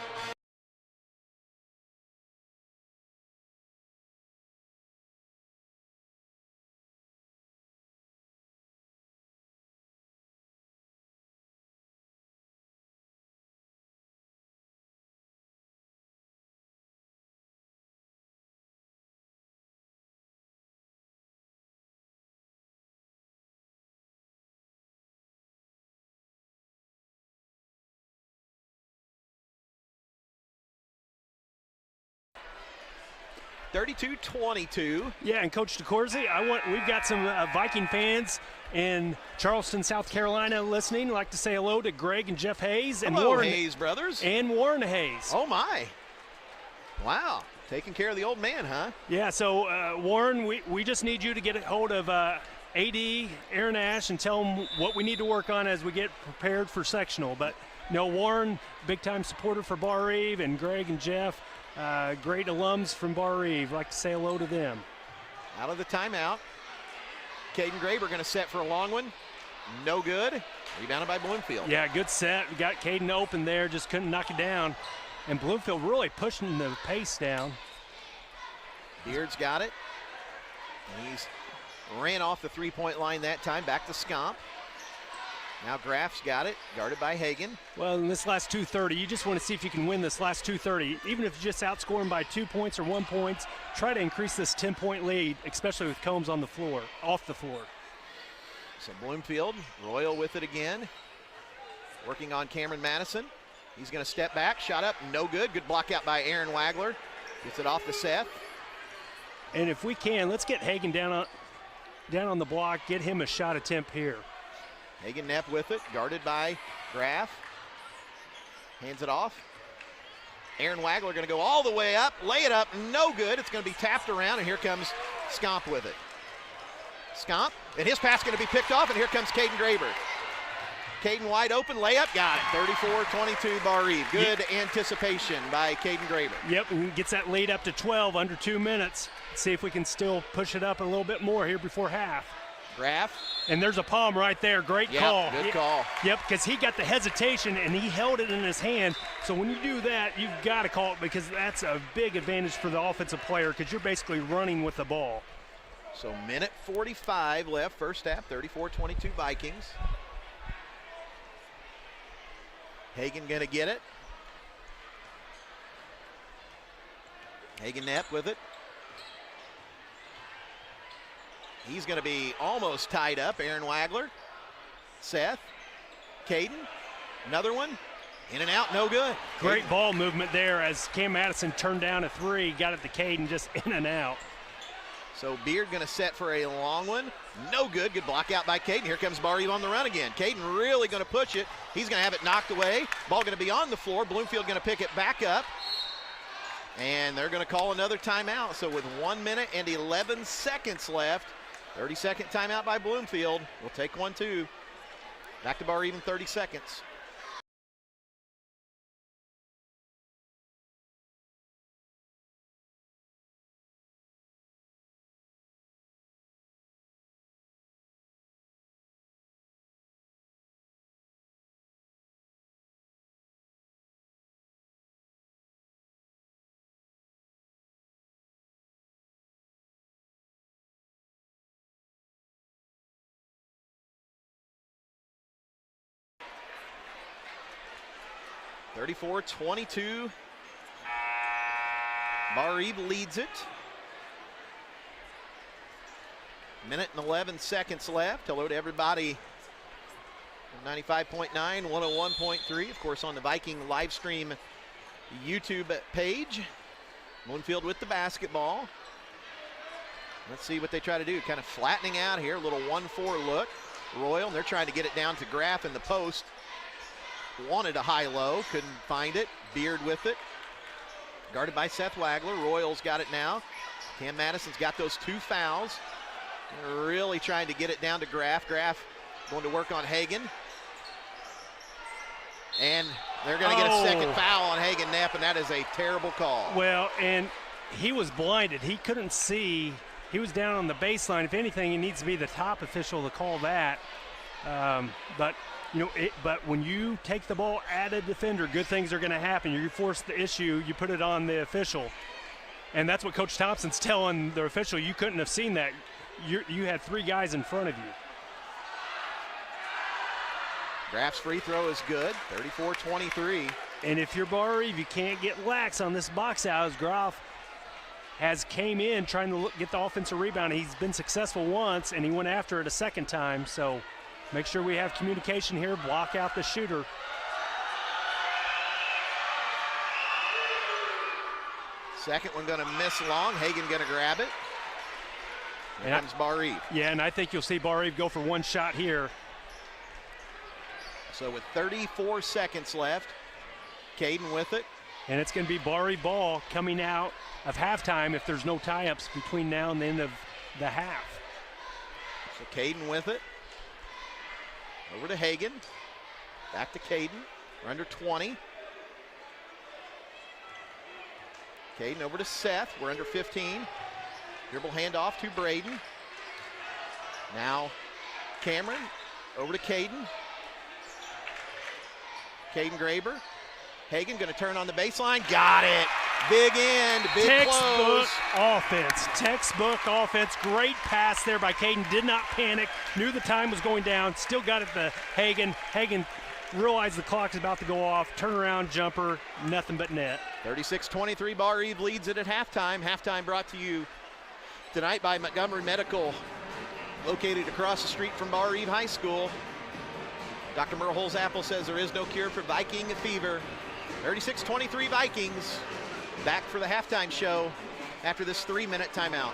(32-22). Yeah, and Coach DeCourcy, we've got some Viking fans in Charleston, South Carolina listening. I'd like to say hello to Greg and Jeff Hayes and Hello, Warren Hayes brothers. And Warren Hayes. Oh my. Wow. Taking care of the old man, huh? Yeah, so Warren, we just need you to get a hold of AD Aaron Ash and tell him what we need to work on as we get prepared for sectional. But no, Warren, big time supporter for Barr-Reeve, and Greg and Jeff, great alums from Barr-Reeve. Like to say hello to them. Out of the timeout. Caden Graber going to set for a long one. No good. Rebounded by Bloomfield. Yeah, good set. We got Caden open there, just couldn't knock it down. And Bloomfield really pushing the pace down. Beard's got it. And he's ran off the three-point line that time. Back to Scomp. Now Graf's got it, guarded by Hagan. Well, in this last 2:30, you just want to see if you can win this last 2:30. Even if you just outscore them by 2 points or 1 point, try to increase this 10-point lead, especially with Combs on the floor, off the floor. So Bloomfield, Royal with it again. Working on Cameron Madison. He's going to step back, shot up, no good. Good block out by Aaron Wagler. Gets it off to Seth. And if we can, let's get Hagan down on the block, get him a shot attempt here. Hagan Knapp with it, guarded by Graf. Hands it off. Aaron Wagler going to go all the way up, lay it up, no good. It's going to be tapped around, and here comes Scomp with it. Scomp, and his pass going to be picked off, and here comes Caden Graber. Caden wide open, layup, got it. 34-22 Barr-Reeve. Good anticipation by Caden Graber. Yep, and gets that lead up to 12 under 2 minutes. Let's see if we can still push it up a little bit more here before half. Graf. And there's a palm right there. Great call. Good call. Yep, because he got the hesitation and he held it in his hand. So when you do that, you've got to call it because that's a big advantage for the offensive player because you're basically running with the ball. So minute 45 left, first half, 34-22 Vikings. Hagan going to get it. Hagan Knapp with it. He's going to be almost tied up. Aaron Wagler. Seth. Caden. Another one. In and out, no good. Great ball movement there as Cam Madison turned down a three, got it to Caden, just in and out. So Beard going to set for a long one. No good. Good block out by Caden. Here comes Barr-Reeve on the run again. Caden really going to push it. He's going to have it knocked away. Ball going to be on the floor. Bloomfield going to pick it back up. And they're going to call another timeout. So with 1 minute and 11 seconds left, 30-second timeout by Bloomfield. We'll take one, too. Back to Barr-Reeve in 30 seconds. (34-22). Barr-Reeve leads it. Minute and 11 seconds left. Hello to everybody. 95.9, 101.3, of course, on the Viking live stream YouTube page. Bloomfield with the basketball. Let's see what they try to do. Kind of flattening out here, a little 1-4 look. Royal, and they're trying to get it down to Graf in the post. Wanted a high-low, couldn't find it. Beard with it. Guarded by Seth Wagler. Royal's got it now. Cam Madison's got those 2 fouls. They're really trying to get it down to Graf. Graf going to work on Hagan. And they're going to get a second foul on Hagan Knapp, and that is a terrible call. Well, and he was blinded. He couldn't see. He was down on the baseline. If anything, it needs to be the top official to call that. But when you take the ball at a defender, good things are going to happen. You force the issue, you put it on the official. And that's what Coach Thompson's telling the official. You couldn't have seen that. You had 3 guys in front of you. Graf's free throw is good, 34-23. And if you're Barr-Reeve, you can't get lax on this box out as Graf has came in trying to get the offensive rebound. He's been successful once, and he went after it a second time. So make sure we have communication here, block out the shooter. Second one going to miss long. Hagan going to grab it. Here comes Barr-Reeve. Yeah, and I think you'll see Barr-Reeve go for 1 shot here. So with 34 seconds left, Caden with it. And it's going to be Barr-Reeve ball coming out of halftime if there's no tie-ups between now and the end of the half. So Caden with it. Over to Hagan. Back to Caden. We're under 20. Caden over to Seth. We're under 15. Dribble handoff to Braden. Now Cameron over to Caden. Caden Graber. Hagan going to turn on the baseline. Got it. Big end, big close. Textbook offense. Great pass there by Caden. Did not panic. Knew the time was going down. Still got it to Hagan. Hagan realized the clock's about to go off. Turnaround jumper. Nothing but net. 36-23. Barr-Reeve leads it at halftime. Halftime brought to you tonight by Montgomery Medical, located across the street from Barr-Reeve High School. Dr. Merle Holzapfel says there is no cure for Viking fever. 36-23 Vikings. Back for the halftime show after this 3-minute timeout.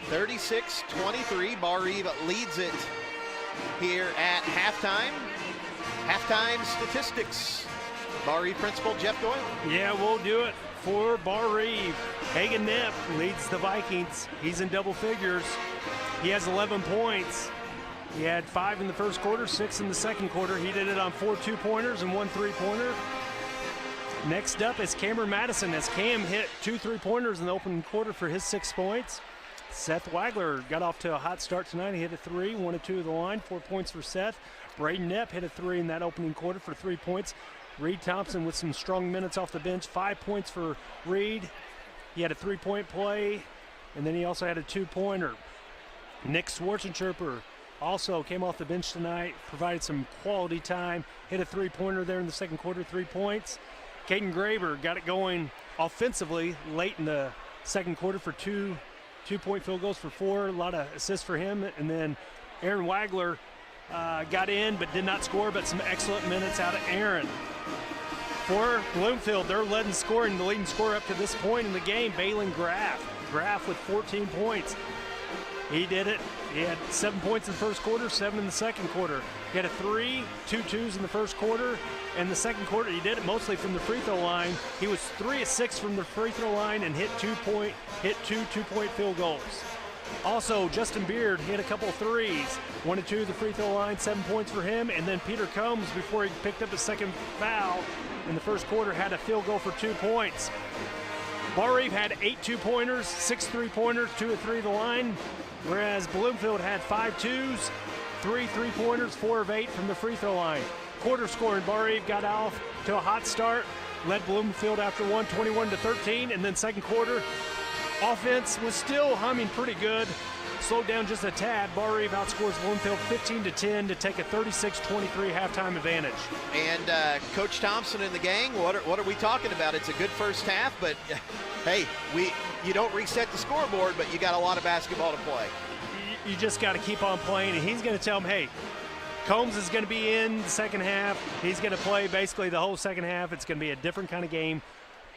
(36-23). Barr-Reeve leads it here at halftime. Halftime statistics. Barr-Reeve principal Jeff Doyle. Yeah, we'll do it for Barr-Reeve. Hagan Knipp leads the Vikings. He's in double figures. He has 11 points. He had 5 in the first quarter, 6 in the second quarter. He did it on 4 2-pointers and 1 3-pointer. Next up is Cameron Madison, as Cam hit 2 3-pointers in the opening quarter for his 6 points. Seth Wagler got off to a hot start tonight. He hit a 3, 1 of 2 of the line, 4 points for Seth. Braden Knipp hit a 3 in that opening quarter for 3 points. Reed Thompson with some strong minutes off the bench, 5 points for Reed. He had a 3-point play, and then he also had a 2-pointer. Nick Schwarzentrooper also came off the bench tonight, provided some quality time, hit a 3-pointer there in the second quarter, 3 points. Caden Graber got it going offensively late in the second quarter for 2 2-point field goals for 4, a lot of assists for him. And then Aaron Wagler got in but did not score, but some excellent minutes out of Aaron. For Bloomfield, they're leading scoring. The leading scorer up to this point in the game, Balin Graff. Graff with 14 points. He did it. He had 7 points in the first quarter, 7 in the second quarter. He had a 3, 2 twos in the first quarter. In the second quarter, he did it mostly from the free throw line. He was 3 of 6 from the free throw line and hit two two-point field goals. Also, Justin Beard hit a couple threes. 1 of 2 the free throw line, 7 points for him. And then Peter Combs, before he picked up his second foul in the first quarter, had a field goal for 2 points. Barr-Reeve had 8 two-pointers, 6 three-pointers, 2 of 3 to the line, whereas Bloomfield had 5 twos, 3 three-pointers, 4 of 8 from the free throw line. Quarter scoring, Barr-Reeve got off to a hot start, led Bloomfield after one, 21-13, and then second quarter, offense was still humming pretty good. Slowed down just a tad. Barr-Reeve outscores Bloomfield 15-10 to take a 36-23 halftime advantage. And Coach Thompson and the gang, what are we talking about? It's a good first half, but hey, you don't reset the scoreboard, but you got a lot of basketball to play. You just got to keep on playing, and he's going to tell them, hey, Combs is going to be in the second half. He's going to play basically the whole second half. It's going to be a different kind of game.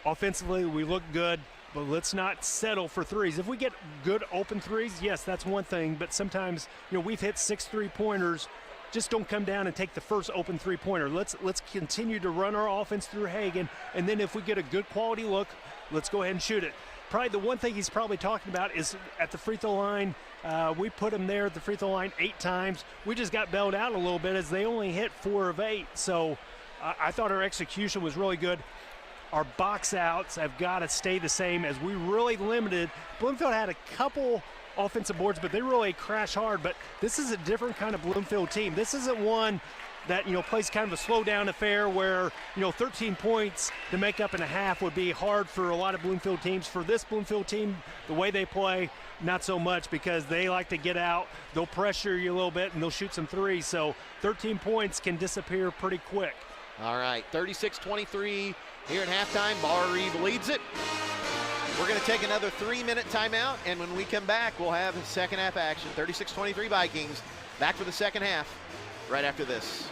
Offensively, we look good, but let's not settle for threes. If we get good open threes, yes, that's one thing, but sometimes, we've hit 6 3-pointers. Just don't come down and take the first open 3-pointer. Let's continue to run our offense through Hagan, and then if we get a good quality look, let's go ahead and shoot it. Probably the one thing he's probably talking about is at the free throw line. We put him there at the free throw line 8 times. We just got bailed out a little bit as they only hit 4 of 8. So I thought our execution was really good. Our box outs have got to stay the same as we really limited. Bloomfield had a couple offensive boards, but they really crash hard. But this is a different kind of Bloomfield team. This isn't one that, plays kind of a slow down affair where, 13 points to make up in a half would be hard for a lot of Bloomfield teams. For this Bloomfield team, the way they play, not so much, because they like to get out. They'll pressure you a little bit and they'll shoot some threes. So 13 points can disappear pretty quick. All right, 36-23 here at halftime. Barr-Reeve leads it. We're going to take another 3-minute timeout, and when we come back, we'll have second half action. 36-23 Vikings. Back for the second half right after this.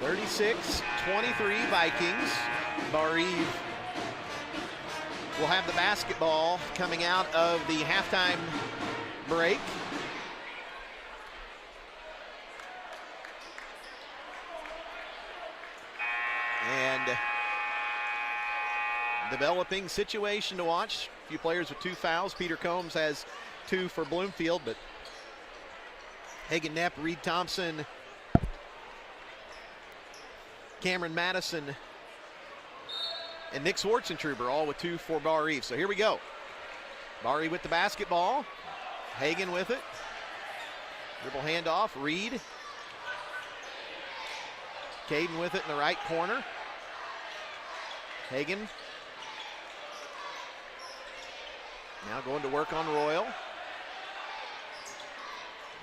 36-23 Vikings. Barr-Reeve will have the basketball coming out of the halftime break. And developing situation to watch. A few players with 2 fouls. Peter Combs has 2 for Bloomfield, but Hagen Knepp, Reed Thompson, Cameron Madison, and Nick Schwartzentruber all with 2 for Barr-Reeve. So here we go. Barr-Reeve with the basketball. Hagen with it. Dribble handoff. Reed. Caden with it in the right corner. Hagen. Now going to work on Royal.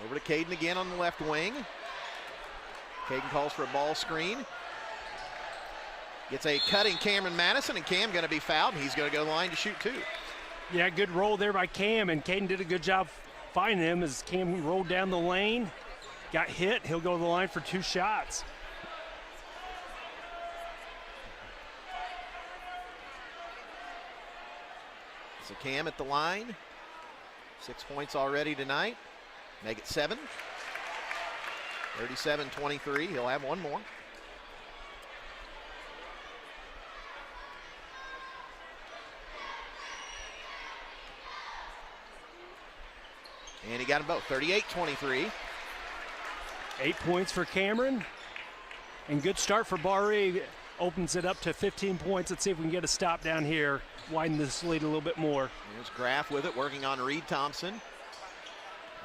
Over to Caden again on the left wing. Caden calls for a ball screen. Gets a cutting Cameron Madison, and Cam going to be fouled, and he's going to go to the line to shoot 2. Yeah, good roll there by Cam, and Caden did a good job finding him as Cam rolled down the lane, got hit. He'll go to the line for 2 shots. So Cam at the line, 6 points already tonight. Make it 7. 37-23, he'll have 1 more. And he got them both, 38-23. 8 points for Cameron. And good start for Barr-Reeve. Opens it up to 15 points. Let's see if we can get a stop down here. Widen this lead a little bit more. Here's Graff with it, working on Reed Thompson.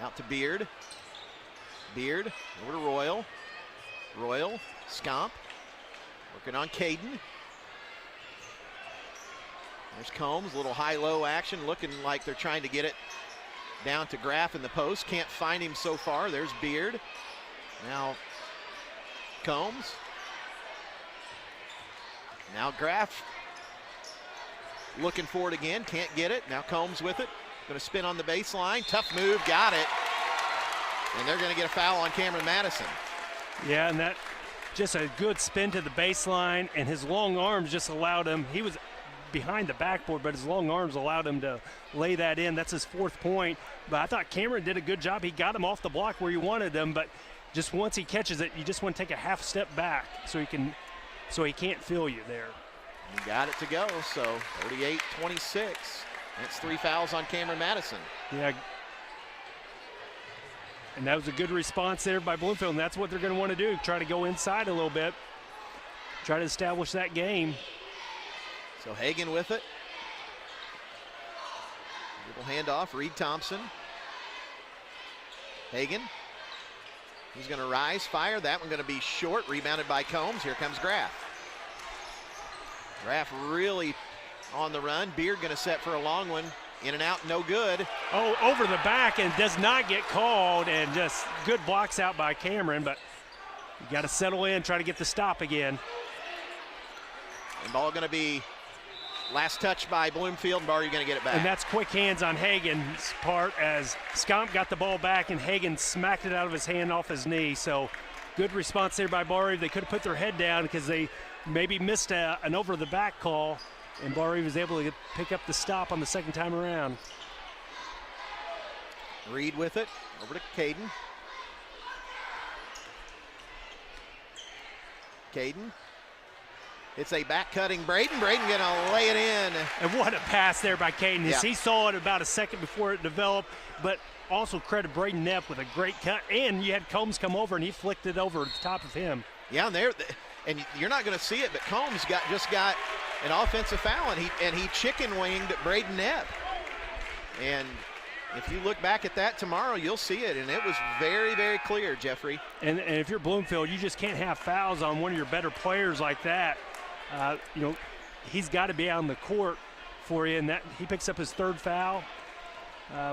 Out to Beard. Beard, over to Royal. Royal, Scomp. Working on Caden. There's Combs, a little high-low action, looking like they're trying to get it down to Graff in the post. Can't find him so far. There's Beard. Now Combs. Now Graff looking for it again. Can't get it. Now Combs with it. Going to spin on the baseline. Tough move. Got it. And they're going to get a foul on Cameron Madison. Yeah, and that just a good spin to the baseline, and his long arms just allowed him. He was behind the backboard, but his long arms allowed him to lay that in. That's his 4th point. But I thought Cameron did a good job. He got him off the block where you wanted him, but just once he catches it, you just want to take a half step back so he can't feel you there. He got it to go, so 38-26. That's 3 fouls on Cameron Madison. Yeah. And that was a good response there by Bloomfield, and that's what they're going to want to do, try to go inside a little bit, try to establish that game. So Hagen with it. Little handoff, Reed Thompson. Hagen. He's going to rise, fire. That one going to be short, rebounded by Combs. Here comes Graff. Graff really on the run. Beard going to set for a long one. In and out, no good. Oh, over the back and does not get called, and just good blocks out by Cameron, but you got to settle in, try to get the stop again. And ball going to be last touch by Bloomfield, and Barr-Reeve going to get it back. And that's quick hands on Hagen's part as Scomp got the ball back and Hagen smacked it out of his hand off his knee. So good response there by Barr-Reeve. They could have put their head down because they maybe missed an over-the-back call, and Barr-Reeve was able to pick up the stop on the second time around. Reed with it, over to Caden. Caden. It's a back-cutting Braden. Braden going to lay it in. And what a pass there by Caden. Yeah. He saw it about a second before it developed, but also credit Braden Knepp with a great cut. And you had Combs come over, and he flicked it over the top of him. Yeah, and you're not going to see it, but Combs just got an offensive foul, and he chicken-winged Braden Knepp. And if you look back at that tomorrow, you'll see it, and it was very, very clear, Jeffrey. And if you're Bloomfield, you just can't have fouls on one of your better players like that. He's got to be out on the court for you, and that he picks up his 3rd foul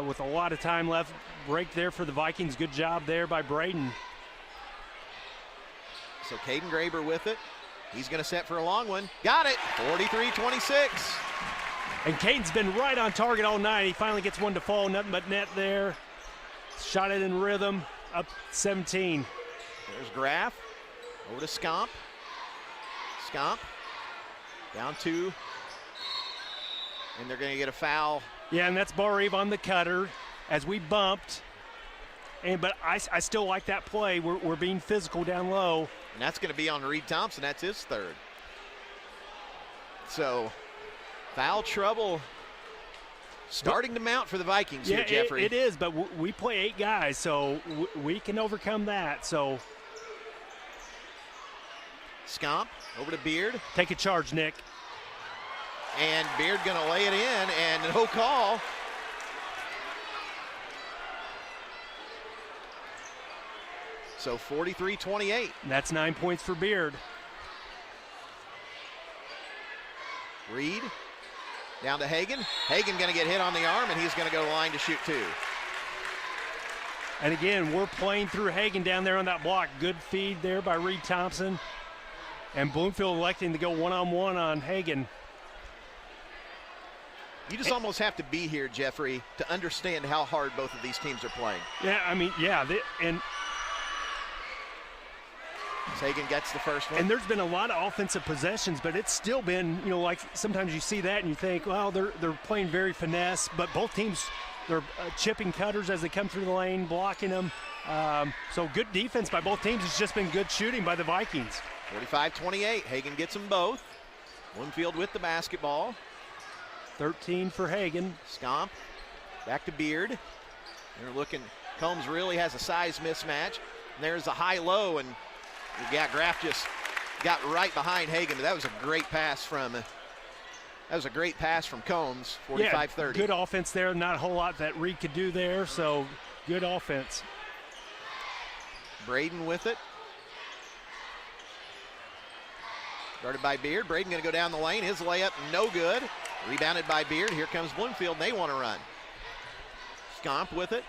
with a lot of time left. Break there for the Vikings. Good job there by Braden. So Caden Graber with it. He's going to set for a long one. Got it, 43-26. And Caden's been right on target all night. He finally gets one to fall, nothing but net there. Shot it in rhythm, up 17. There's Graff. Over to Scomp. Scomp down 2. And they're going to get a foul. Yeah, and that's Barr-Reeve on the cutter as we bumped. But I still like that play. We're being physical down low. And that's going to be on Reed Thompson. That's his 3rd. So foul trouble starting to mount for the Vikings here, Jeffrey. It is, but we play 8 guys, so we can overcome that. So Scomp over to Beard. take a charge, Nick. And Beard going to lay it in, and no call. So 43-28. That's 9 points for Beard. Reed down to Hagan. Hagan going to get hit on the arm, and he's going to go to the line to shoot 2. And again, we're playing through Hagan down there on that block. Good feed there by Reed Thompson. And Bloomfield electing to go one-on-one on Hagan. You just almost have to be here, Jeffrey, to understand how hard both of these teams are playing. Yeah, I mean, yeah. And Hagan gets the first one. And there's been a lot of offensive possessions, but it's still been, like sometimes you see that and you think, well, they're playing very finesse, but both teams, they're chipping cutters as they come through the lane, blocking them. So good defense by both teams. It's just been good shooting by the Vikings. 45-28. Hagan gets them both. Bloomfield with the basketball. 13 for Hagan. Scomp back to Beard. They're looking. Combs really has a size mismatch. And there's a high-low, and Graff just got right behind Hagan. That was a great pass from Combs. 45-30. Yeah, good offense there. Not a whole lot that Reed could do there. So good offense. Braden with it. Started by Beard. Braden going to go down the lane. His layup, no good. Rebounded by Beard. Here comes Bloomfield, and they want to run. Scomp with it.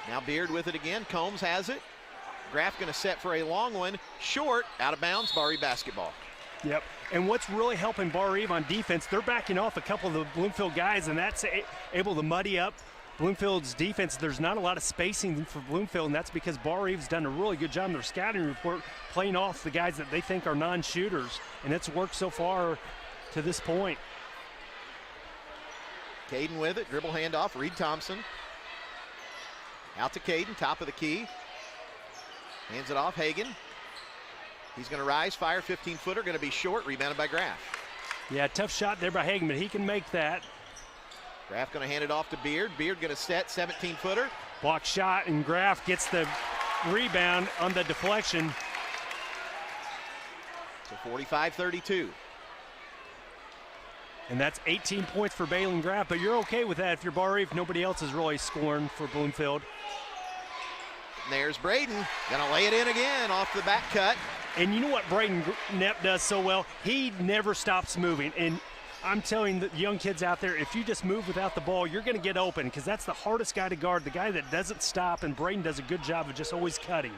Now Beard with it again. Combs has it. Graff going to set for a long one. Short, out of bounds, Barr-Reeve basketball. Yep, and what's really helping Barr-Reeve on defense, they're backing off a couple of the Bloomfield guys, and that's able to muddy up Bloomfield's defense. There's not a lot of spacing for Bloomfield, and that's because Barr-Reeve's done a really good job in their scouting report, playing off the guys that they think are non-shooters, and it's worked so far to this point. Caden with it, dribble handoff, Reed Thompson. Out to Caden, top of the key. Hands it off, Hagan. He's going to rise, fire, 15-footer, going to be short, rebounded by Graff. Yeah, tough shot there by Hagan, but he can make that. Graff going to hand it off to Beard. Beard going to set, 17-footer. Block shot, and Graff gets the rebound on the deflection. So 45-32. And that's 18 points for Balin Graff, but you're okay with that if you're Barr-Reeve. Nobody else is really scoring for Bloomfield. And there's Braden, gonna lay it in again off the back cut. And you know what Braden Knepp does so well? He never stops moving. And I'm telling the young kids out there, if you just move without the ball, you're gonna get open, because that's the hardest guy to guard, the guy that doesn't stop, and Braden does a good job of just always cutting.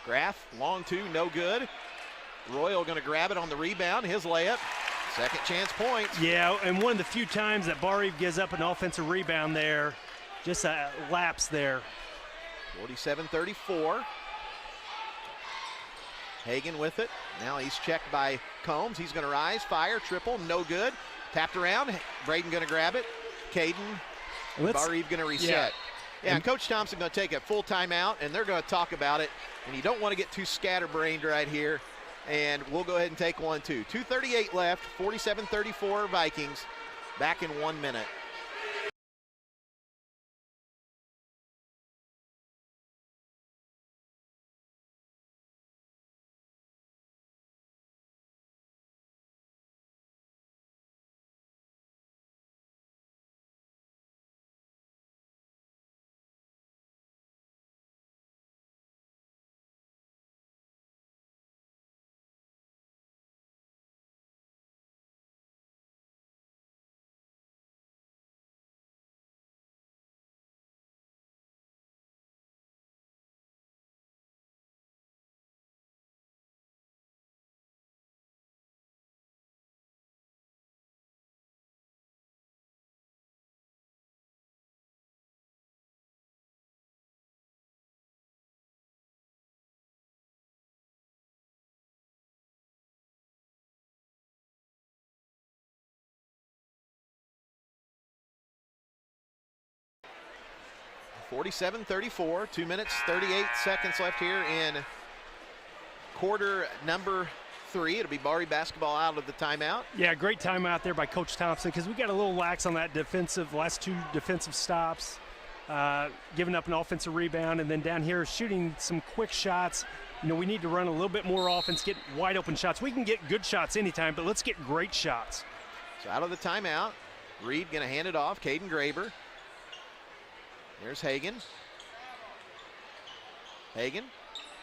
Graff, long two, no good. Royal gonna grab it on the rebound, his layup. Second chance points. Yeah, and one of the few times that Barr-Reeve gives up an offensive rebound there, just a lapse there. 47-34. Hagan with it. Now he's checked by Combs. He's going to rise, fire, triple, no good. Tapped around. Braden going to grab it. Caden, Barr-Reeve going to reset. Yeah, and Coach Thompson going to take a full timeout, and they're going to talk about it. And you don't want to get too scatterbrained right here. And we'll go ahead and take one, too. 2:38 left, 47-34 Vikings. Back in 1 minute. 47-34, 2 minutes, 38 seconds left here in quarter number 3. It'll be Barr-Reeve basketball out of the timeout. Yeah, great timeout there by Coach Thompson, because we got a little lax on that last 2 defensive stops, giving up an offensive rebound, and then down here shooting some quick shots. You know, we need to run a little bit more offense, get wide open shots. We can get good shots anytime, but let's get great shots. So out of the timeout, Reed going to hand it off, Caden Graber. There's Hagan. Caden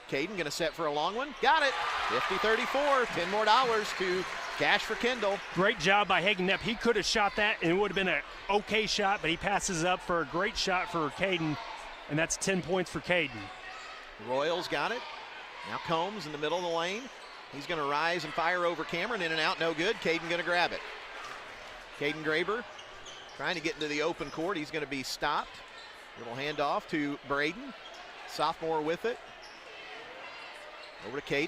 going to set for a long one. Got it. 50-34. $10 more to cash for Kendall. Great job by Hagan Knapp. He could have shot that, and it would have been an okay shot, but he passes up for a great shot for Caden, and that's 10 points for Caden. Royals got it. Now Combs in the middle of the lane. He's going to rise and fire over Cameron. In and out, no good. Caden going to grab it. Caden Graber trying to get into the open court. He's going to be stopped. Little handoff to Braden. Sophomore with it. Over to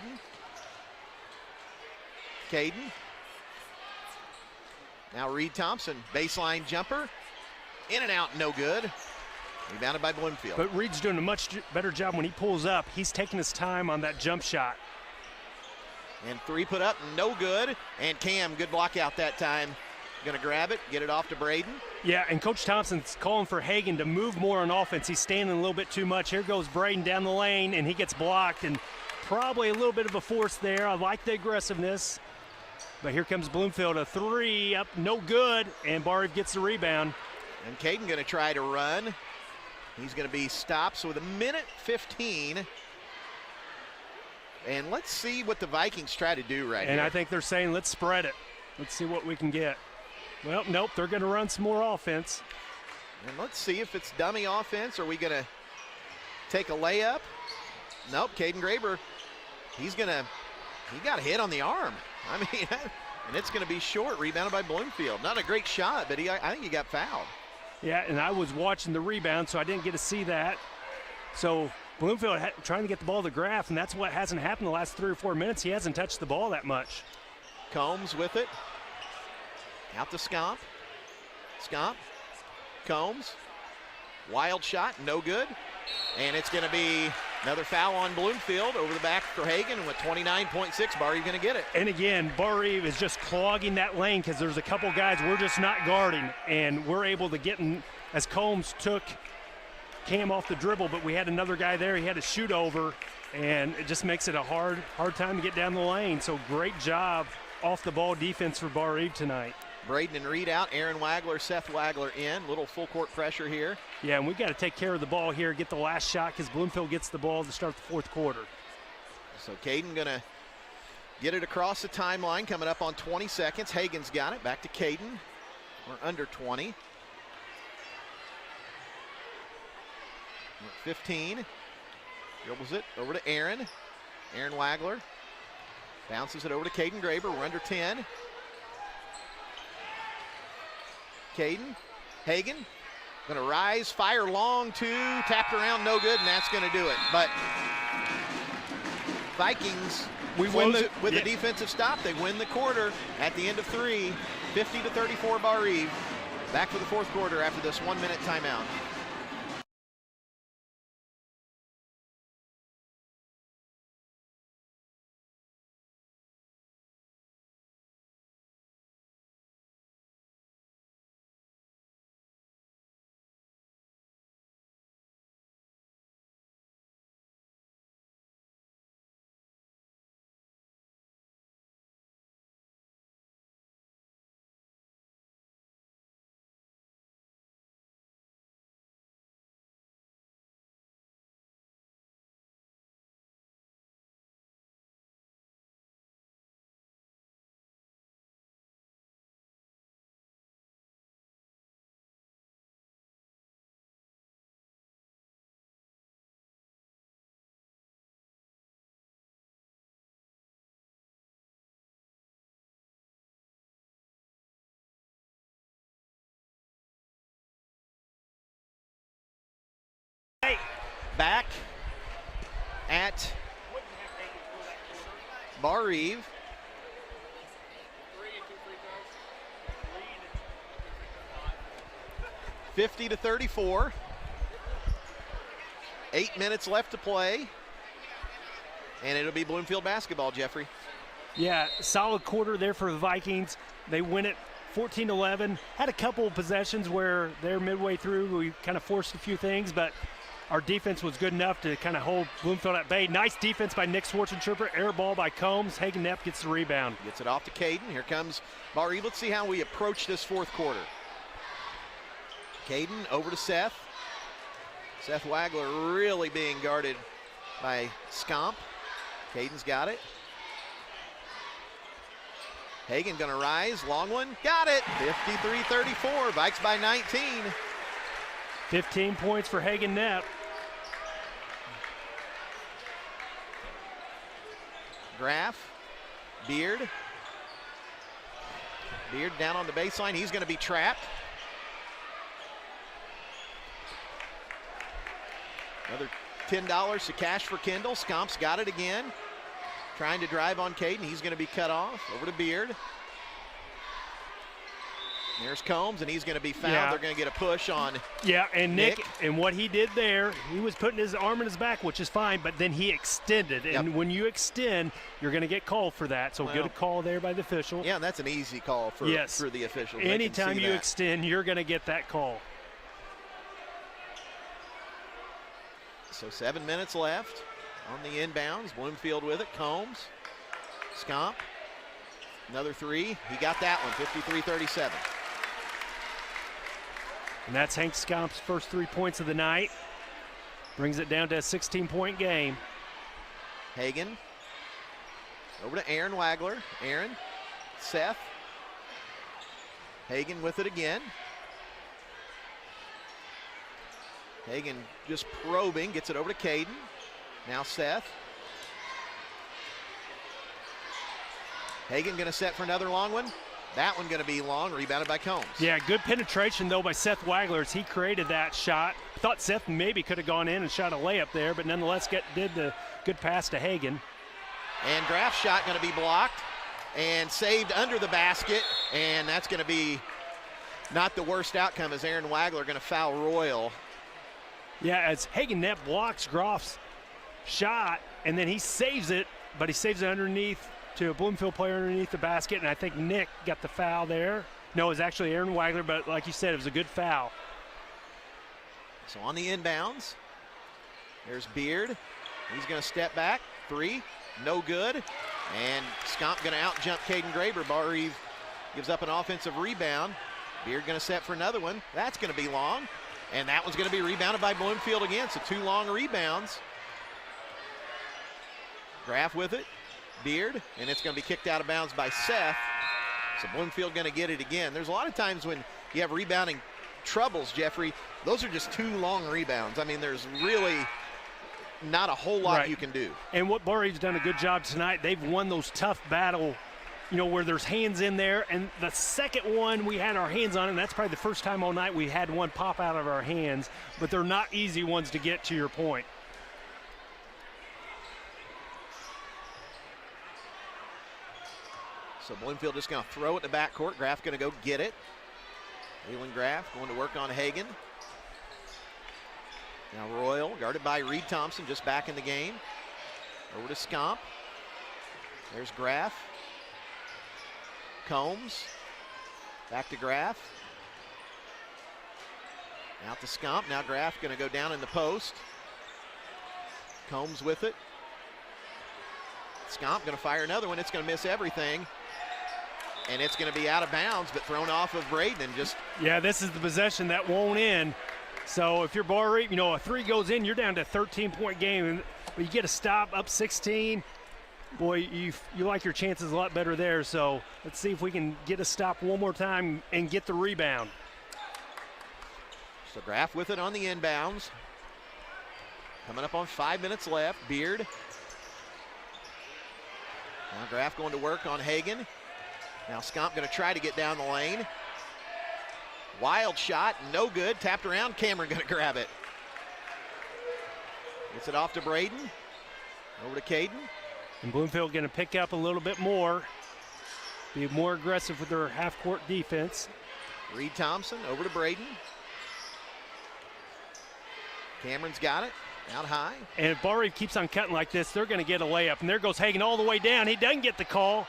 Caden. Now Reed Thompson, baseline jumper. In and out, no good. Rebounded by Bloomfield. But Reed's doing a much better job when he pulls up. He's taking his time on that jump shot. And 3 put up, no good. And Cam, good block out that time. Gonna grab it, get it off to Braden. Yeah, and Coach Thompson's calling for Hagan to move more on offense. He's standing a little bit too much. Here goes Braden down the lane, and he gets blocked, and probably a little bit of a force there. I like the aggressiveness. But here comes Bloomfield, a 3 up, no good, and Barr-Reeve gets the rebound. And Caden gonna try to run. He's going to be stopped. So with 1:15. And let's see what the Vikings try to do right and here. I think they're saying, let's spread it. Let's see what we can get. Well, nope, they're going to run some more offense. And let's see if it's dummy offense. Are we going to take a layup? Nope, Caden Graber, he got hit on the arm. I mean, and it's going to be short, rebounded by Bloomfield. Not a great shot, but I think he got fouled. Yeah, and I was watching the rebound, so I didn't get to see that. So Bloomfield trying to get the ball to Graff, and that's what hasn't happened the last 3 or 4 minutes. He hasn't touched the ball that much. Combs with it. Out to Scomp. Combs. Wild shot, no good. And it's going to be another foul on Bloomfield over the back for Hagan. And with 29.6, Barr-Reeve going to get it. And again, Barr-Reeve is just clogging that lane because there's a couple guys we're just not guarding. And we're able to get in as Combs took Cam off the dribble, but we had another guy there. He had to shoot over, and it just makes it a hard time to get down the lane. So great job off the ball defense for Barr-Reeve tonight. Braden and Reed out, Aaron Wagler, Seth Wagler in. Little full court pressure here. Yeah, and we've got to take care of the ball here, get the last shot because Bloomfield gets the ball to start the 4th quarter. So Caden gonna get it across the timeline, coming up on 20 seconds. Hagan's got it, back to Caden. We're under 20. We're at 15. Dribbles it over to Aaron. Aaron Wagler bounces it over to Caden Graber. We're under 10. Hagan, gonna rise, fire long 2, tapped around, no good, and that's gonna do it. But Vikings close it with a defensive stop. They win the quarter at the end of 3, 50-34 Barr-Reeve. Back for the 4th quarter after this 1-minute timeout. Back at Barr-Reeve. $50-34. 8 minutes left to play. And it'll be Bloomfield basketball, Jeffrey. Yeah, solid quarter there for the Vikings. They win it 14-11. Had a couple of possessions where they're midway through. We kind of forced a few things, but our defense was good enough to kind of hold Bloomfield at bay. Nice defense by Nick Schwarzentrooper. Air ball by Combs. Hagen Knepp gets the rebound. Gets it off to Caden. Here comes Barr-Reeve. Let's see how we approach this fourth quarter. Caden over to Seth. Seth Wagler really being guarded by Scomp. Caden's got it. Hagen gonna rise, long one, got it, 53-34, Vikes by 19. 15 points for Hagen Knepp. Graff, Beard. Beard down on the baseline, he's gonna be trapped. Another $10 to cash for Kendall. Scomp's got it again. Trying to drive on Caden. He's going to be cut off. Over to Beard. There's Combs, and he's going to be fouled. Yeah. They're going to get a push on And Nick, and what he did there, he was putting his arm in his back, which is fine, but then he extended. And when you extend, you're going to get called for that. So good call there by the official. Yeah, and that's an easy call for the official. Anytime you extend, you're going to get that call. So 7 minutes left on the inbounds. Bloomfield with it. Combs. Scomp. Another three. He got that one. 53-37. And that's Hank Scomp's first 3 points of the night. Brings it down to a 16-point game. Hagen. Over to Aaron Wagler. Aaron. Seth. Hagen with it again. Hagen just probing, gets it over to Caden. Now Seth. Hagen gonna set for another long one. That one gonna be long, rebounded by Combs. Yeah, good penetration though by Seth Wagler as he created that shot. Thought Seth maybe could have gone in and shot a layup there, but nonetheless did the good pass to Hagen. And Graff's shot gonna be blocked and saved under the basket, and that's gonna be not the worst outcome as Aaron Wagler gonna foul Royal. Yeah, as Hagen Knepp blocks Groff's shot, and then he saves it, but he saves it underneath to a Bloomfield player underneath the basket, and I think Nick got the foul there. No, it was actually Aaron Wagler, but like you said, it was a good foul. So on the inbounds, there's Beard. He's gonna step back, three, no good. And Scomp gonna out-jump Caden Graber. Barr-Reeve gives up an offensive rebound. Beard gonna set for another one. That's gonna be long. And that one's going to be rebounded by Bloomfield again, so 2 long rebounds. Graff with it, Beard, and it's going to be kicked out of bounds by Seth. So Bloomfield going to get it again. There's a lot of times when you have rebounding troubles, Jeffrey, those are just 2 long rebounds. I mean, there's really not a whole lot you can do. And what Barr-Reeve's done a good job tonight, they've won those tough battle, where there's hands in there. And the second one we had our hands on, and that's probably the first time all night we had one pop out of our hands, but they're not easy ones to get, to your point. So Bloomfield just going to throw it in the backcourt. Graff going to go get it. Leland Graff going to work on Hagen. Now Royal, guarded by Reed Thompson, just back in the game. Over to Scomp. There's Graff. Combs, back to Graff. Out to Scomp, now Graff gonna go down in the post. Combs with it. Scomp gonna fire another one, it's gonna miss everything. And it's gonna be out of bounds, but thrown off of Braden and just. Yeah, this is the possession that won't end. So if you're Barr-Reeve, a 3 goes in, you're down to a 13-point game. But you get a stop up 16. Boy, you like your chances a lot better there. So let's see if we can get a stop one more time and get the rebound. So Graff with it on the inbounds. Coming up on 5 minutes left. Beard. Now Graff going to work on Hagen. Now Scomp going to try to get down the lane. Wild shot, no good. Tapped around, Cameron going to grab it. Gets it off to Braden. Over to Caden. And Bloomfield going to pick up a little bit more, be more aggressive with their half-court defense. Reed Thompson over to Braden. Cameron's got it. Out high. And if Barr-Reeve keeps on cutting like this, they're going to get a layup. And there goes Hagan all the way down. He doesn't get the call.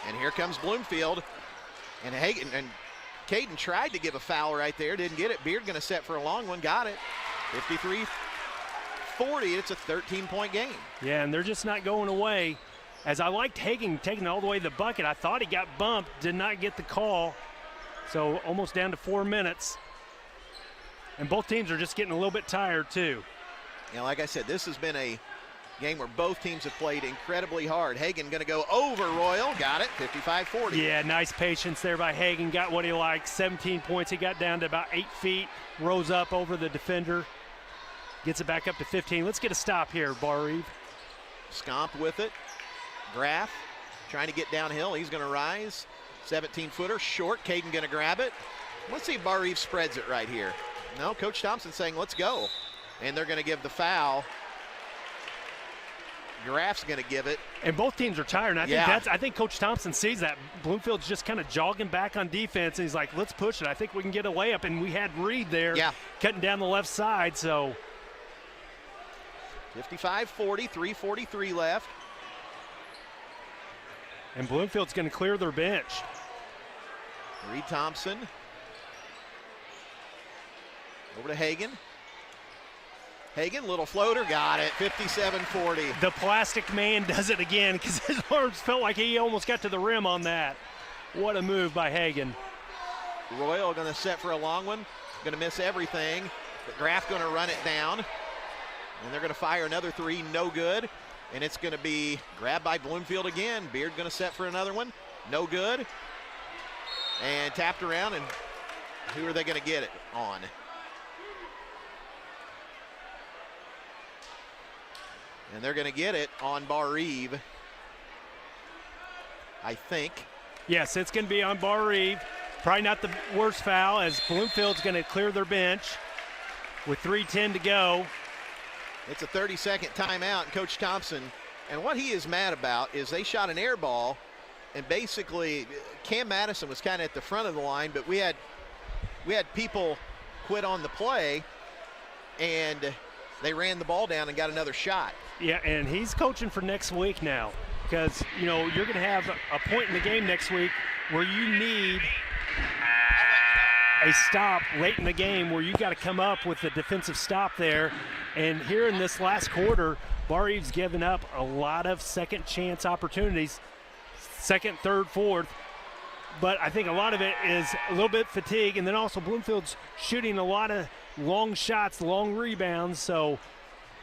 And here comes Bloomfield. And Hagan and Caden tried to give a foul right there, didn't get it. Beard going to set for a long one, got it. 53-40, it's a 13-point game. Yeah, and they're just not going away. As I liked Hagan taking it all the way to the bucket, I thought he got bumped, did not get the call. So almost down to 4 minutes. And both teams are just getting a little bit tired too. You know, like I said, this has been a game where both teams have played incredibly hard. Hagan going to go over Royal. Got it, 55-40. Yeah, nice patience there by Hagan. Got what he liked, 17 points. He got down to about 8 feet, rose up over the defender, gets it back up to 15. Let's get a stop here, Barr-Reeve. Scomp with it. Graff trying to get downhill. He's going to rise. 17-footer, short. Caden going to grab it. Let's see if Barr-Reeve spreads it right here. No, Coach Thompson saying, let's go. And they're going to give the foul. Graff's going to give it. And both teams are tired. And I think Coach Thompson sees that. Bloomfield's just kind of jogging back on defense, and he's like, let's push it. I think we can get a layup. And we had Reed there cutting down the left side. So 55-40, 3:43 left. And Bloomfield's going to clear their bench. Reed Thompson. Over to Hagan. Hagan, little floater, got it, 57-40. The plastic man does it again because his arms felt like he almost got to the rim on that. What a move by Hagan. Royal going to set for a long one. Going to miss everything. But Graff going to run it down. And they're going to fire another three, no good. And it's going to be grabbed by Bloomfield again. Beard going to set for another one, no good. And tapped around, and who are they going to get it on? And they're going to get it on Barr-Reeve, I think. Yes, it's going to be on Barr-Reeve. Probably not the worst foul, as Bloomfield's going to clear their bench with 3:10 to go. It's a 30-second timeout, and Coach Thompson, and what he is mad about is they shot an air ball, and basically Cam Madison was kind of at the front of the line, but we had people quit on the play, and they ran the ball down and got another shot. Yeah, and he's coaching for next week now because, you know, you're going to have a point in the game next week where you need a stop late in the game where you got to come up with a defensive stop there. And here in this last quarter, Barr-Reeve's given up a lot of second chance opportunities, second, third, fourth. But I think a lot of it is a little bit fatigue, and then also Bloomfield's shooting a lot of long shots, long rebounds. So,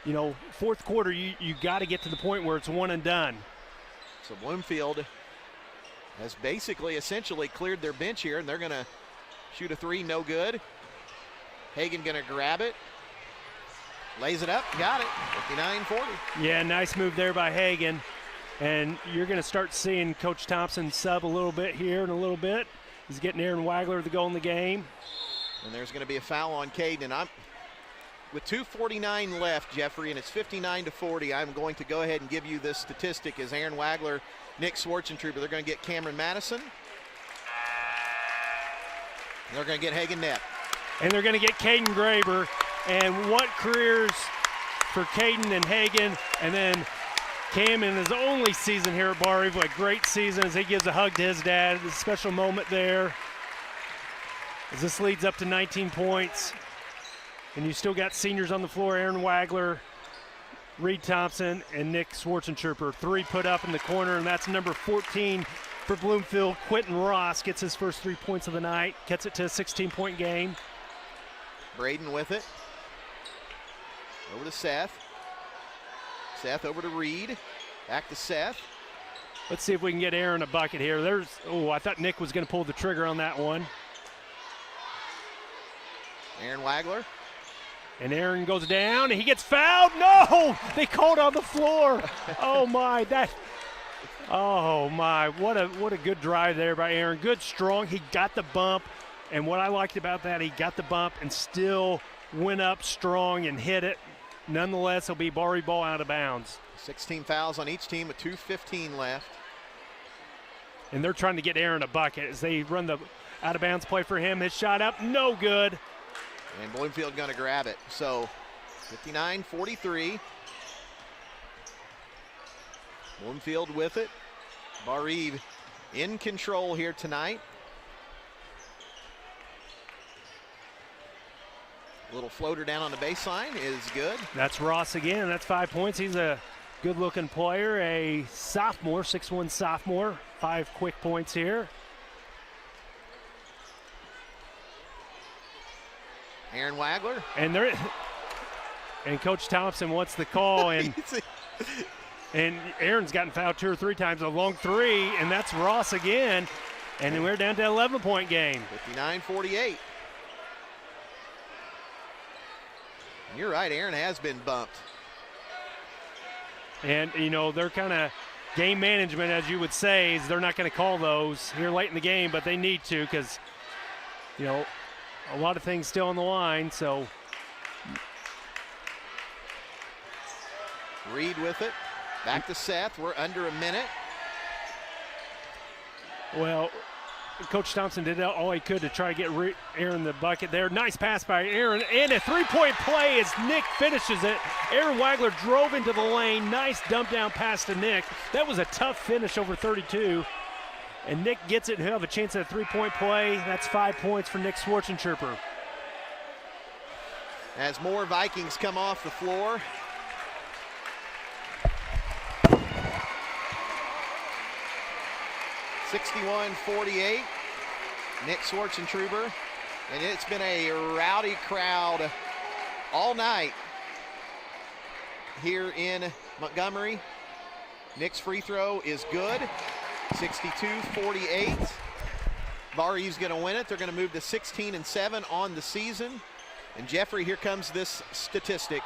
you know, fourth quarter, you got to get to the point where it's one and done. So Bloomfield has basically essentially cleared their bench here, and they're going to shoot a three, no good. Hagan going to grab it. Lays it up, got it, 59-40. Yeah, nice move there by Hagan. And you're going to start seeing Coach Thompson sub a little bit here in a little bit. He's getting Aaron Wagler to go in the game. And there's going to be a foul on Caden. And with 2:49 left, Jeffrey, and it's 59-40, I'm going to go ahead and give you this statistic as Aaron Wagler, Nick Schwarzentrooper, they're going to get Cameron Madison. They're going to get Hagan Knepp. And they're going to get Caden Graber. And what careers for Caden and Hagan. And then Cam in his only season here at Barr-Reeve, a great season as he gives a hug to his dad. A special moment there as this leads up to 19 points. And you still got seniors on the floor, Aaron Wagler, Reed Thompson, and Nick Schwarzentrooper. Three put up in the corner, and that's number 14 for Bloomfield. Quentin Ross gets his first 3 points of the night, gets it to a 16-point game. Braden with it. Over to Seth. Seth over to Reed. Back to Seth. Let's see if we can get Aaron a bucket here. I thought Nick was going to pull the trigger on that one. Aaron Wagler. And Aaron goes down, and he gets fouled. No! They called on the floor. Oh, my. What a good drive there by Aaron. Good, strong. He got the bump. And what I liked about that, he got the bump and still went up strong and hit it. Nonetheless, it'll be Barr-Reeve ball out of bounds. 16 fouls on each team with 2:15 left. And they're trying to get Aaron a bucket as they run the out-of-bounds play for him. His shot up, no good. And Bloomfield going to grab it. So 59-43. Bloomfield with it. Barr-Reeve in control here tonight. Little floater down on the baseline is good. That's Ross again. That's 5 points. He's a good-looking player, a sophomore, 6'1" sophomore. 5 quick points here. Aaron Wagler. And Coach Thompson wants the call, and Aaron's gotten fouled 2 or 3 times. A long 3, and that's Ross again. And then we're down to an 11-point game. 59-48. You're right, Aaron has been bumped. And, you know, they're kind of game management, as you would say, is they're not going to call those here late in the game, but they need to because, you know, a lot of things still on the line, so. Reed with it. Back to Seth. We're under a minute. Well, Coach Thompson did all he could to try to get Aaron the bucket there. Nice pass by Aaron, and a 3-point play as Nick finishes it. Aaron Wagler drove into the lane. Nice dump down pass to Nick. That was a tough finish over 32. And Nick gets it, and he'll have a chance at a 3-point play. That's 5 points for Nick Schwarzentrooper. As more Vikings come off the floor. (61-48), Nick Schwarzentrooper, and it's been a rowdy crowd all night here in Montgomery. Nick's free throw is good, 62-48. Barr-Reeve's going to win it. They're going to move to 16-7 on the season. And Jeffrey, here comes this statistic.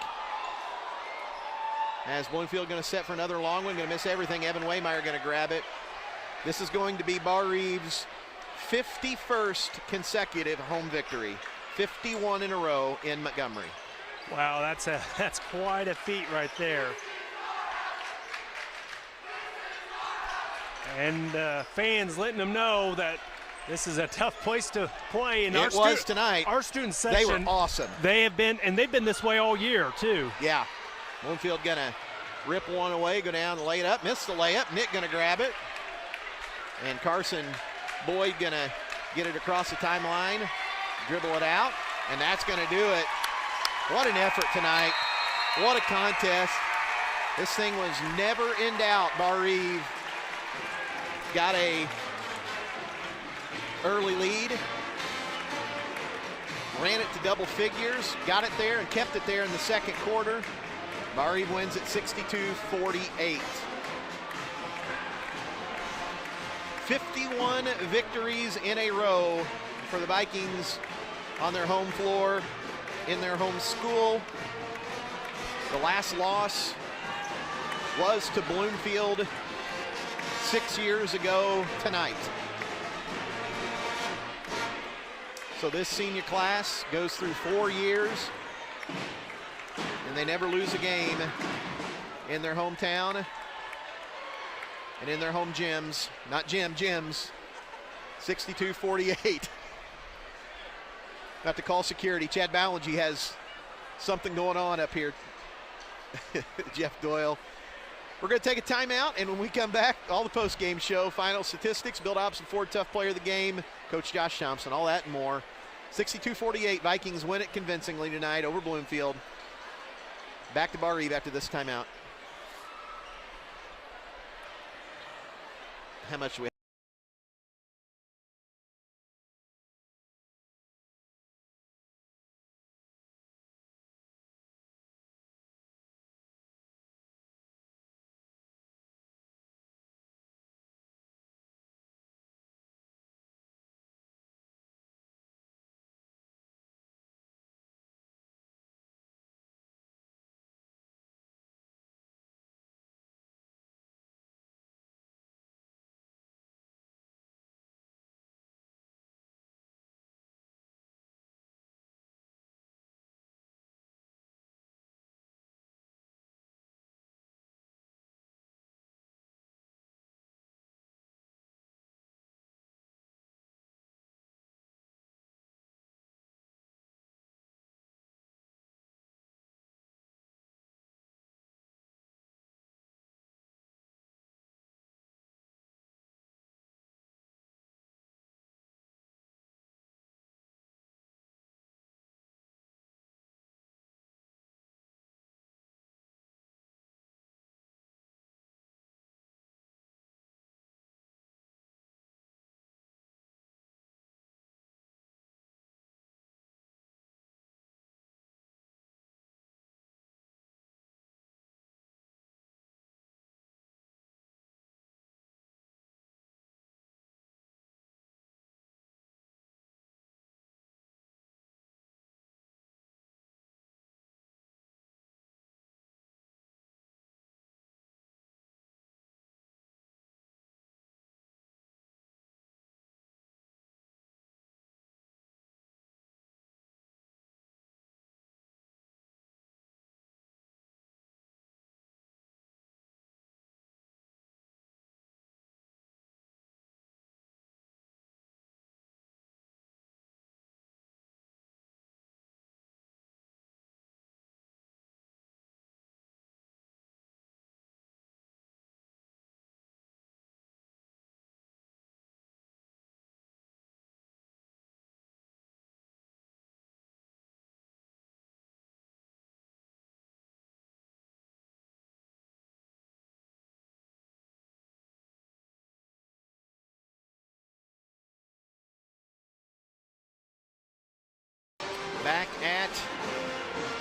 As Bloomfield going to set for another long one, going to miss everything. Evan Waymeyer going to grab it. This is going to be Barr-Reeve's 51st consecutive home victory, 51 in a row in Montgomery. Wow, that's quite a feat right there. And fans letting them know that this is a tough place to play. And it was tonight. Our student section, they were awesome. They've been this way all year too. Yeah, Bloomfield gonna rip one away, go down, lay it up, miss the layup. Nick gonna grab it. And Carson Boyd gonna get it across the timeline, dribble it out, and that's gonna do it. What an effort tonight. What a contest. This thing was never in doubt. Barr-Reeve got a early lead, ran it to double figures, got it there and kept it there in the second quarter. Barr-Reeve wins at 62-48. 51 victories in a row for the Vikings on their home floor, in their home school. The last loss was to Bloomfield 6 years ago tonight. So this senior class goes through 4 years, and they never lose a game in their hometown and in their home gyms. Not gyms. 62-48. Got to call security. Chad Ballingy has something going on up here. Jeff Doyle. We're going to take a timeout, and when we come back, all the post-game show, final statistics, Bill Dobson Ford Tough Player of the Game, Coach Josh Thompson, all that and more. 62-48, Vikings win it convincingly tonight over Bloomfield. Back to Barr-Reeve after this timeout. How much do we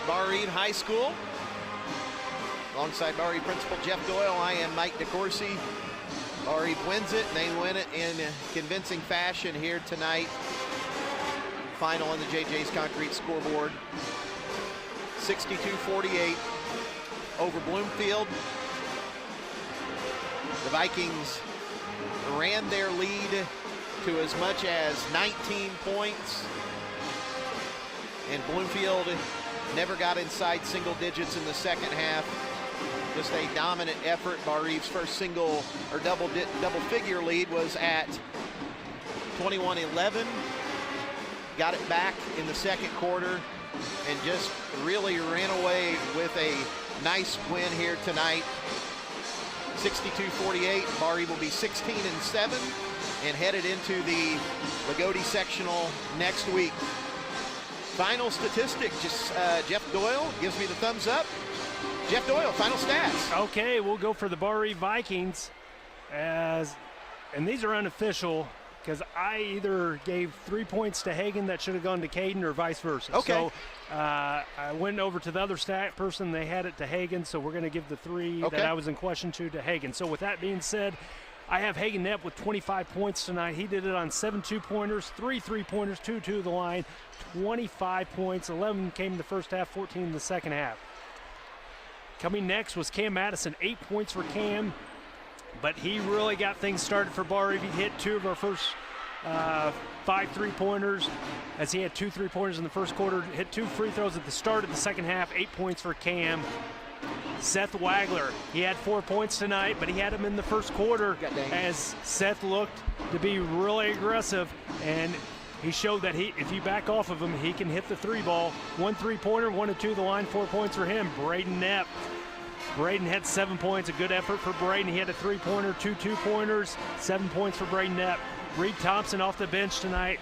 Barr-Reeve High School. Alongside Barr-Reeve Principal Jeff Doyle, I am Mike DeCourcy. Barr-Reeve wins it, and they win it in convincing fashion here tonight. Final on the JJ's Concrete scoreboard. 62-48 over Bloomfield. The Vikings ran their lead to as much as 19 points. And Bloomfield never got inside single digits in the second half. Just a dominant effort. Barr-Reeve's first single or double figure lead was at 21-11. Got it back in the second quarter and just really ran away with a nice win here tonight. 62-48. Barr-Reeve will be 16-7 and headed into the Lagodi sectional next week. Final statistic, just Jeff Doyle gives me the thumbs up. Jeff Doyle, final stats. Okay, we'll go for the Barr-Reeve Vikings, and these are unofficial because I either gave 3 points to Hagan that should have gone to Caden or vice versa. Okay. So I went over to the other stat person. They had it to Hagan, so we're going to give the 3 that I was in question to Hagan. So with that being said, I have Hagan Knapp with 25 points tonight. He did it on 7 2-pointers, 3 3-pointers, 2 to the line, 25 points. 11 came in the first half, 14 in the second half. Coming next was Cam Madison, 8 points for Cam, but he really got things started for Barr-Reeve. He hit 2 of our first 5 3-pointers, as he had 2 3-pointers in the first quarter, hit 2 free throws at the start of the second half, 8 points for Cam. Seth Wagler, he had 4 points tonight, but he had them in the first quarter as Seth looked to be really aggressive, and he showed that if you back off of him, he can hit the 3 ball. 1 3-pointer, 1 to the line, 4 points for him. Braden Knapp. Braden had 7 points, a good effort for Braden. He had a 3-pointer, 2 2-pointers, 7 points for Braden Knapp. Reed Thompson off the bench tonight.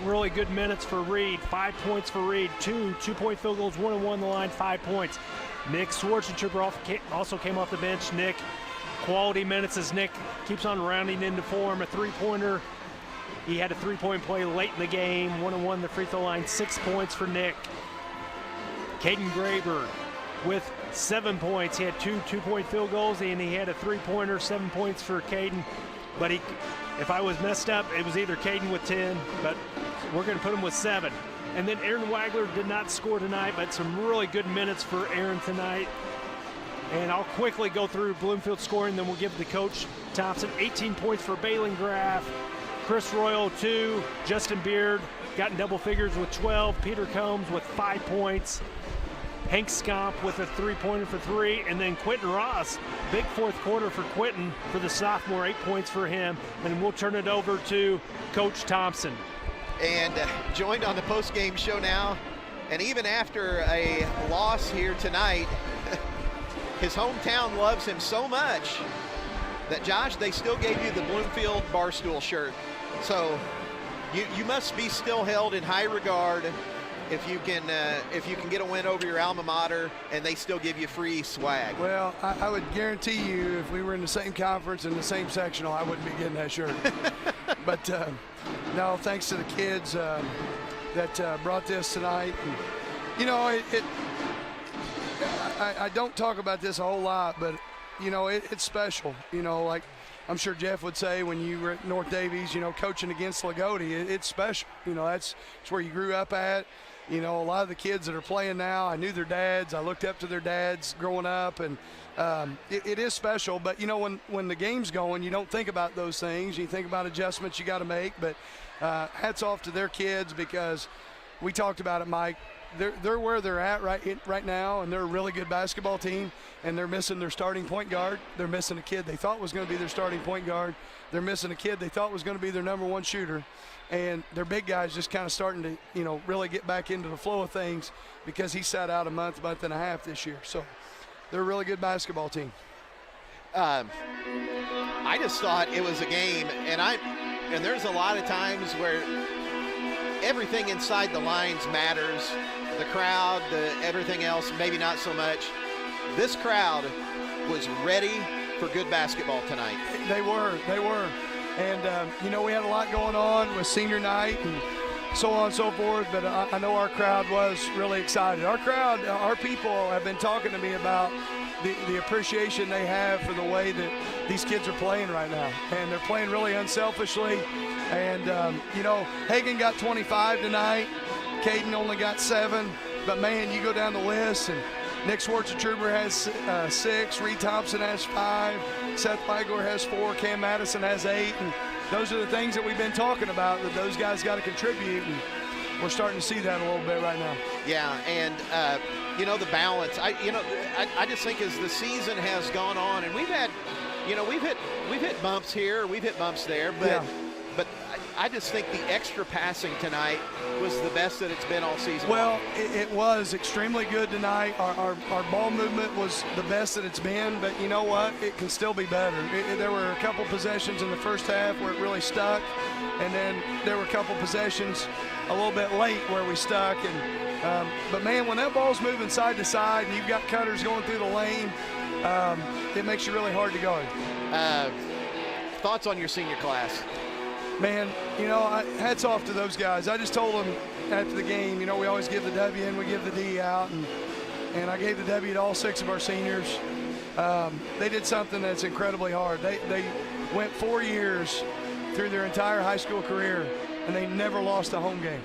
Really good minutes for Reed. 5 points for Reed. 2 2-point field goals, 1 and 1 on the line, 5 points. Nick Schwarzentrooper also came off the bench. Nick, quality minutes as Nick keeps on rounding into form. A 3-pointer. He had a 3-point play late in the game. 1 and 1 the free throw line. 6 points for Nick. Caden Graber with 7 points. He had 2 2-point field goals, and he had a 3-pointer. 7 points for Caden. But if I was messed up, it was either Caden with 10, but we're going to put him with 7. And then Aaron Wagler did not score tonight, but some really good minutes for Aaron tonight. And I'll quickly go through Bloomfield scoring, then we'll give the coach Thompson. 18 points for Balin Graff. Chris Royal, 2. Justin Beard got in double figures with 12. Peter Combs with 5 points. Hank Scomp with a 3-pointer for 3. And then Quentin Ross, big fourth quarter for Quentin for the sophomore, 8 points for him. And we'll turn it over to Coach Thompson. And joined on the post-game show now. And even after a loss here tonight, his hometown loves him so much that, Josh, they still gave you the Bloomfield Barstool shirt. So you must be still held in high regard if you can get a win over your alma mater and they still give you free swag. Well, I would guarantee you if we were in the same conference in the same sectional, I wouldn't be getting that shirt. But no, thanks to the kids that brought this tonight. And, you know, I don't talk about this a whole lot, but, you know, it's special. You know, like I'm sure Jeff would say when you were at North Davies, you know, coaching against Lagodi, it's special. You know, that's where you grew up at. You know, a lot of the kids that are playing now, I knew their dads. I looked up to their dads growing up, and it is special. But, you know, when the game's going, you don't think about those things. You think about adjustments you got to make. But hats off to their kids, because we talked about it, Mike. They're where they're at right now, and they're a really good basketball team, and they're missing their starting point guard. They're missing a kid they thought was going to be their starting point guard. They're missing a kid they thought was going to be their number 1 shooter. And their big guy's just kind of starting to, you know, really get back into the flow of things because he sat out a month and a half this year. So they're a really good basketball team. I just thought it was a game, and there's a lot of times where everything inside the lines matters. The crowd, everything else, maybe not so much. This crowd was ready for good basketball tonight. They were. And, you know, we had a lot going on with senior night. And, so on and so forth, but I know our crowd was really excited. Our crowd, our people have been talking to me about the appreciation they have for the way that these kids are playing right now. And they're playing really unselfishly. And, Hagen got 25 tonight. Caden only got 7. But, man, you go down the list, and Nick Schwarzentroober has 6. Reed Thompson has 5. Seth Weigler has 4. Cam Madison has 8. And those are the things that we've been talking about, that those guys got to contribute. And we're starting to see that a little bit right now. Yeah, and the balance. I just think as the season has gone on, and we've hit bumps here, we've hit bumps there, but Yeah. but I just think the extra passing tonight was the best that it's been all season. Well, it was extremely good tonight. Our ball movement was the best that it's been, but you know what? It can still be better. There were a couple possessions in the first half where it really stuck, and then there were a couple possessions a little bit late where we stuck. But man, when that ball's moving side to side and you've got cutters going through the lane, it makes you really hard to guard. Thoughts on your senior class? Man, hats off to those guys. I just told them after the game, we always give the W and we give the D out, and I gave the W to all 6 of our seniors. They did something that's incredibly hard. They went 4 years through their entire high school career, and they never lost a home game.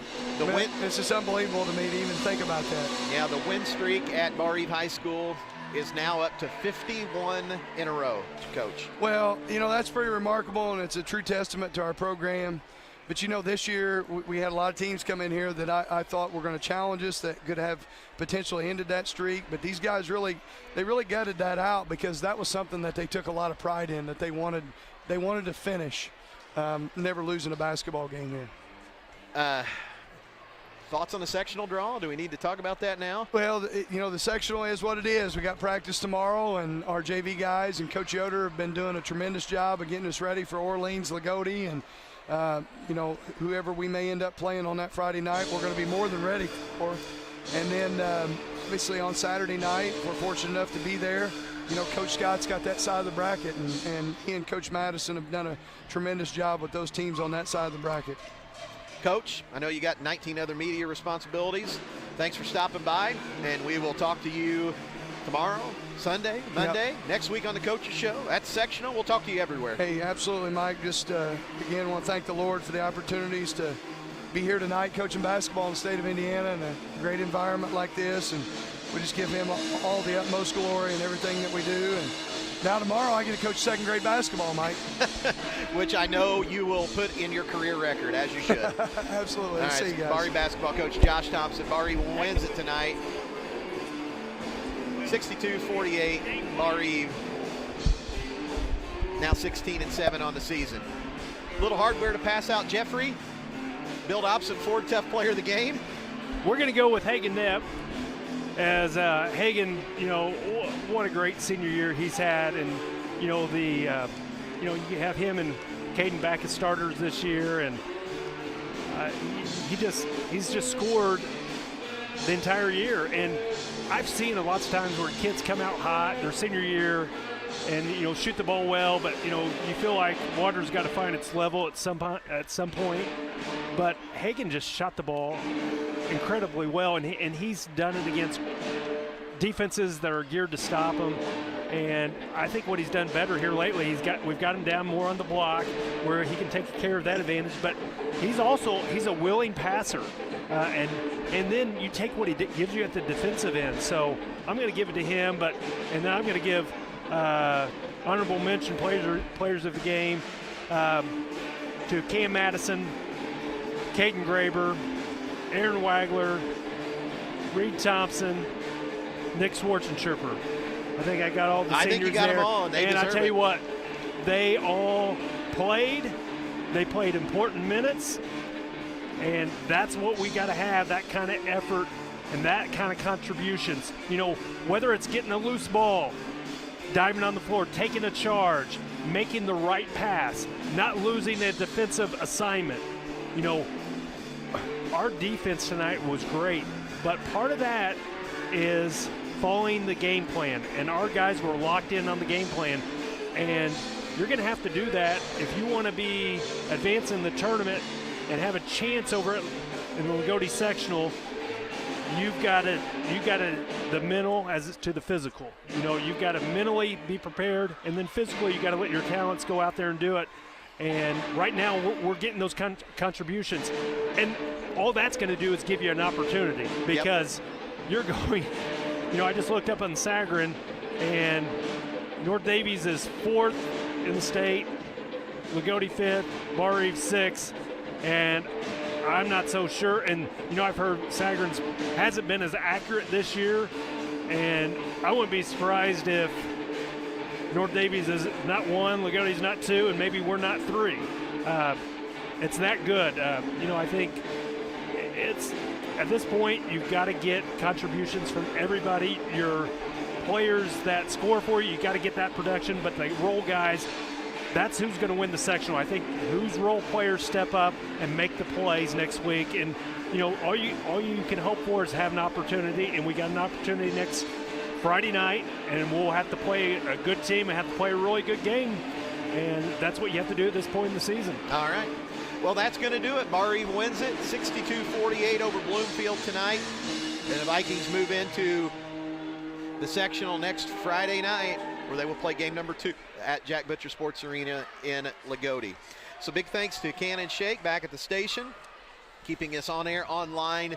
It's just unbelievable to me to even think about that. Yeah, the win streak at Barr-Reeve High School is now up to 51 in a row, Coach. Well, that's pretty remarkable, and it's a true testament to our program. But, this year we had a lot of teams come in here that I thought were going to challenge us, that could have potentially ended that streak. But these guys really gutted that out, because that was something that they took a lot of pride in, that they wanted to finish, never losing a basketball game here. Thoughts on the sectional draw? Do we need to talk about that now? Well, the sectional is what it is. We got practice tomorrow, and our JV guys and Coach Yoder have been doing a tremendous job of getting us ready for Orleans, Lagodi, and whoever we may end up playing on that Friday night, we're going to be more than ready for. And then obviously on Saturday night, we're fortunate enough to be there. Coach Scott's got that side of the bracket, and he and Coach Madison have done a tremendous job with those teams on that side of the bracket. Coach, I know you got 19 other media responsibilities. Thanks for stopping by, and we will talk to you tomorrow, Sunday, Monday, next week on the Coaches Show. That's sectional. We'll talk to you everywhere. Hey, absolutely, Mike. Just, again, want to thank the Lord for the opportunities to be here tonight coaching basketball in the state of Indiana in a great environment like this, and we just give him all the utmost glory in everything that we do. And now tomorrow I get to coach second grade basketball, Mike. Which I know you will put in your career record, as you should. Absolutely. All right, see you guys. Barr-Reeve basketball coach Josh Thompson. Barr-Reeve wins it tonight. 62-48, Barr-Reeve. Now 16-7 on the season. A little hardware to pass out, Jeffrey. Bill Dobson, Ford Tough Player of the Game. We're going to go with Hagen Knepp. As Hagen, what a great senior year he's had, and you have him and Caden back as starters this year, and he's just scored the entire year. And I've seen lots of times where kids come out hot their senior year and shoot the ball well, but you feel like water's got to find its level at some point. But Hagen just shot the ball incredibly well, and he's done it against defenses that are geared to stop him. And I think what he's done better here lately, we've got him down more on the block where he can take care of that advantage. But he's a willing passer, and then you take what he gives you at the defensive end. So I'm going to give it to him, and then I'm going to give honorable mention players of the game to Cam Madison, Caden Graber, Aaron Wagler, Reed Thompson, Nick Schwarzentrooper. I think I got all the seniors there. I think you got them all, and I tell you what, they all played. They played important minutes, and that's what we got to have, that kind of effort and that kind of contributions. Whether it's getting a loose ball, diving on the floor, taking a charge, making the right pass, not losing a defensive assignment. Our defense tonight was great, but part of that is following the game plan, and our guys were locked in on the game plan, and you're going to have to do that if you want to be advancing the tournament and have a chance over in the Lagodi sectional, you've got the mental as to the physical. You know, you've got to mentally be prepared, and then physically you got to let your talents go out there and do it. And right now we're getting those contributions, and all that's going to do is give you an opportunity, because you're going. You know, I just looked up on Sagarin, and North Davies is 4th in the state, Lagodi 5th, Barr-Reeve 6th, and I'm not so sure. And, you know, I've heard Sagarin's hasn't been as accurate this year, and I wouldn't be surprised if North Davies is not 1, Lagodi's not 2, and maybe we're not 3. It's that good. You know, I think it's at this point you've got to get contributions from everybody. Your players that score for you, got to get that production, but the role guys, that's who's going to win the sectional. I think whose role players step up and make the plays next week. And, you know, all you can hope for is have an opportunity, and we got an opportunity next Friday night, and we'll have to play a good team and have to play a really good game, and that's what you have to do at this point in the season. All right. Well, that's going to do it. Barr-Reeve wins it 62-48 over Bloomfield tonight, and the Vikings move into the sectional next Friday night, where they will play game number 2 at Jack Butcher Sports Arena in Lagodi. So big thanks to Cannon Shake back at the station, keeping us on air, online,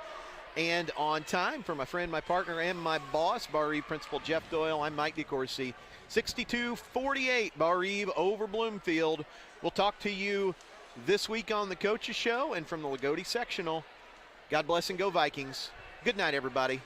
and on time. For my friend, my partner, and my boss, Barr-Reeve Principal Jeff Doyle, I'm Mike DeCourcy. 62-48, Barr-Reeve over Bloomfield. We'll talk to you this week on the Coaches Show and from the Lagodi Sectional. God bless and go Vikings. Good night, everybody.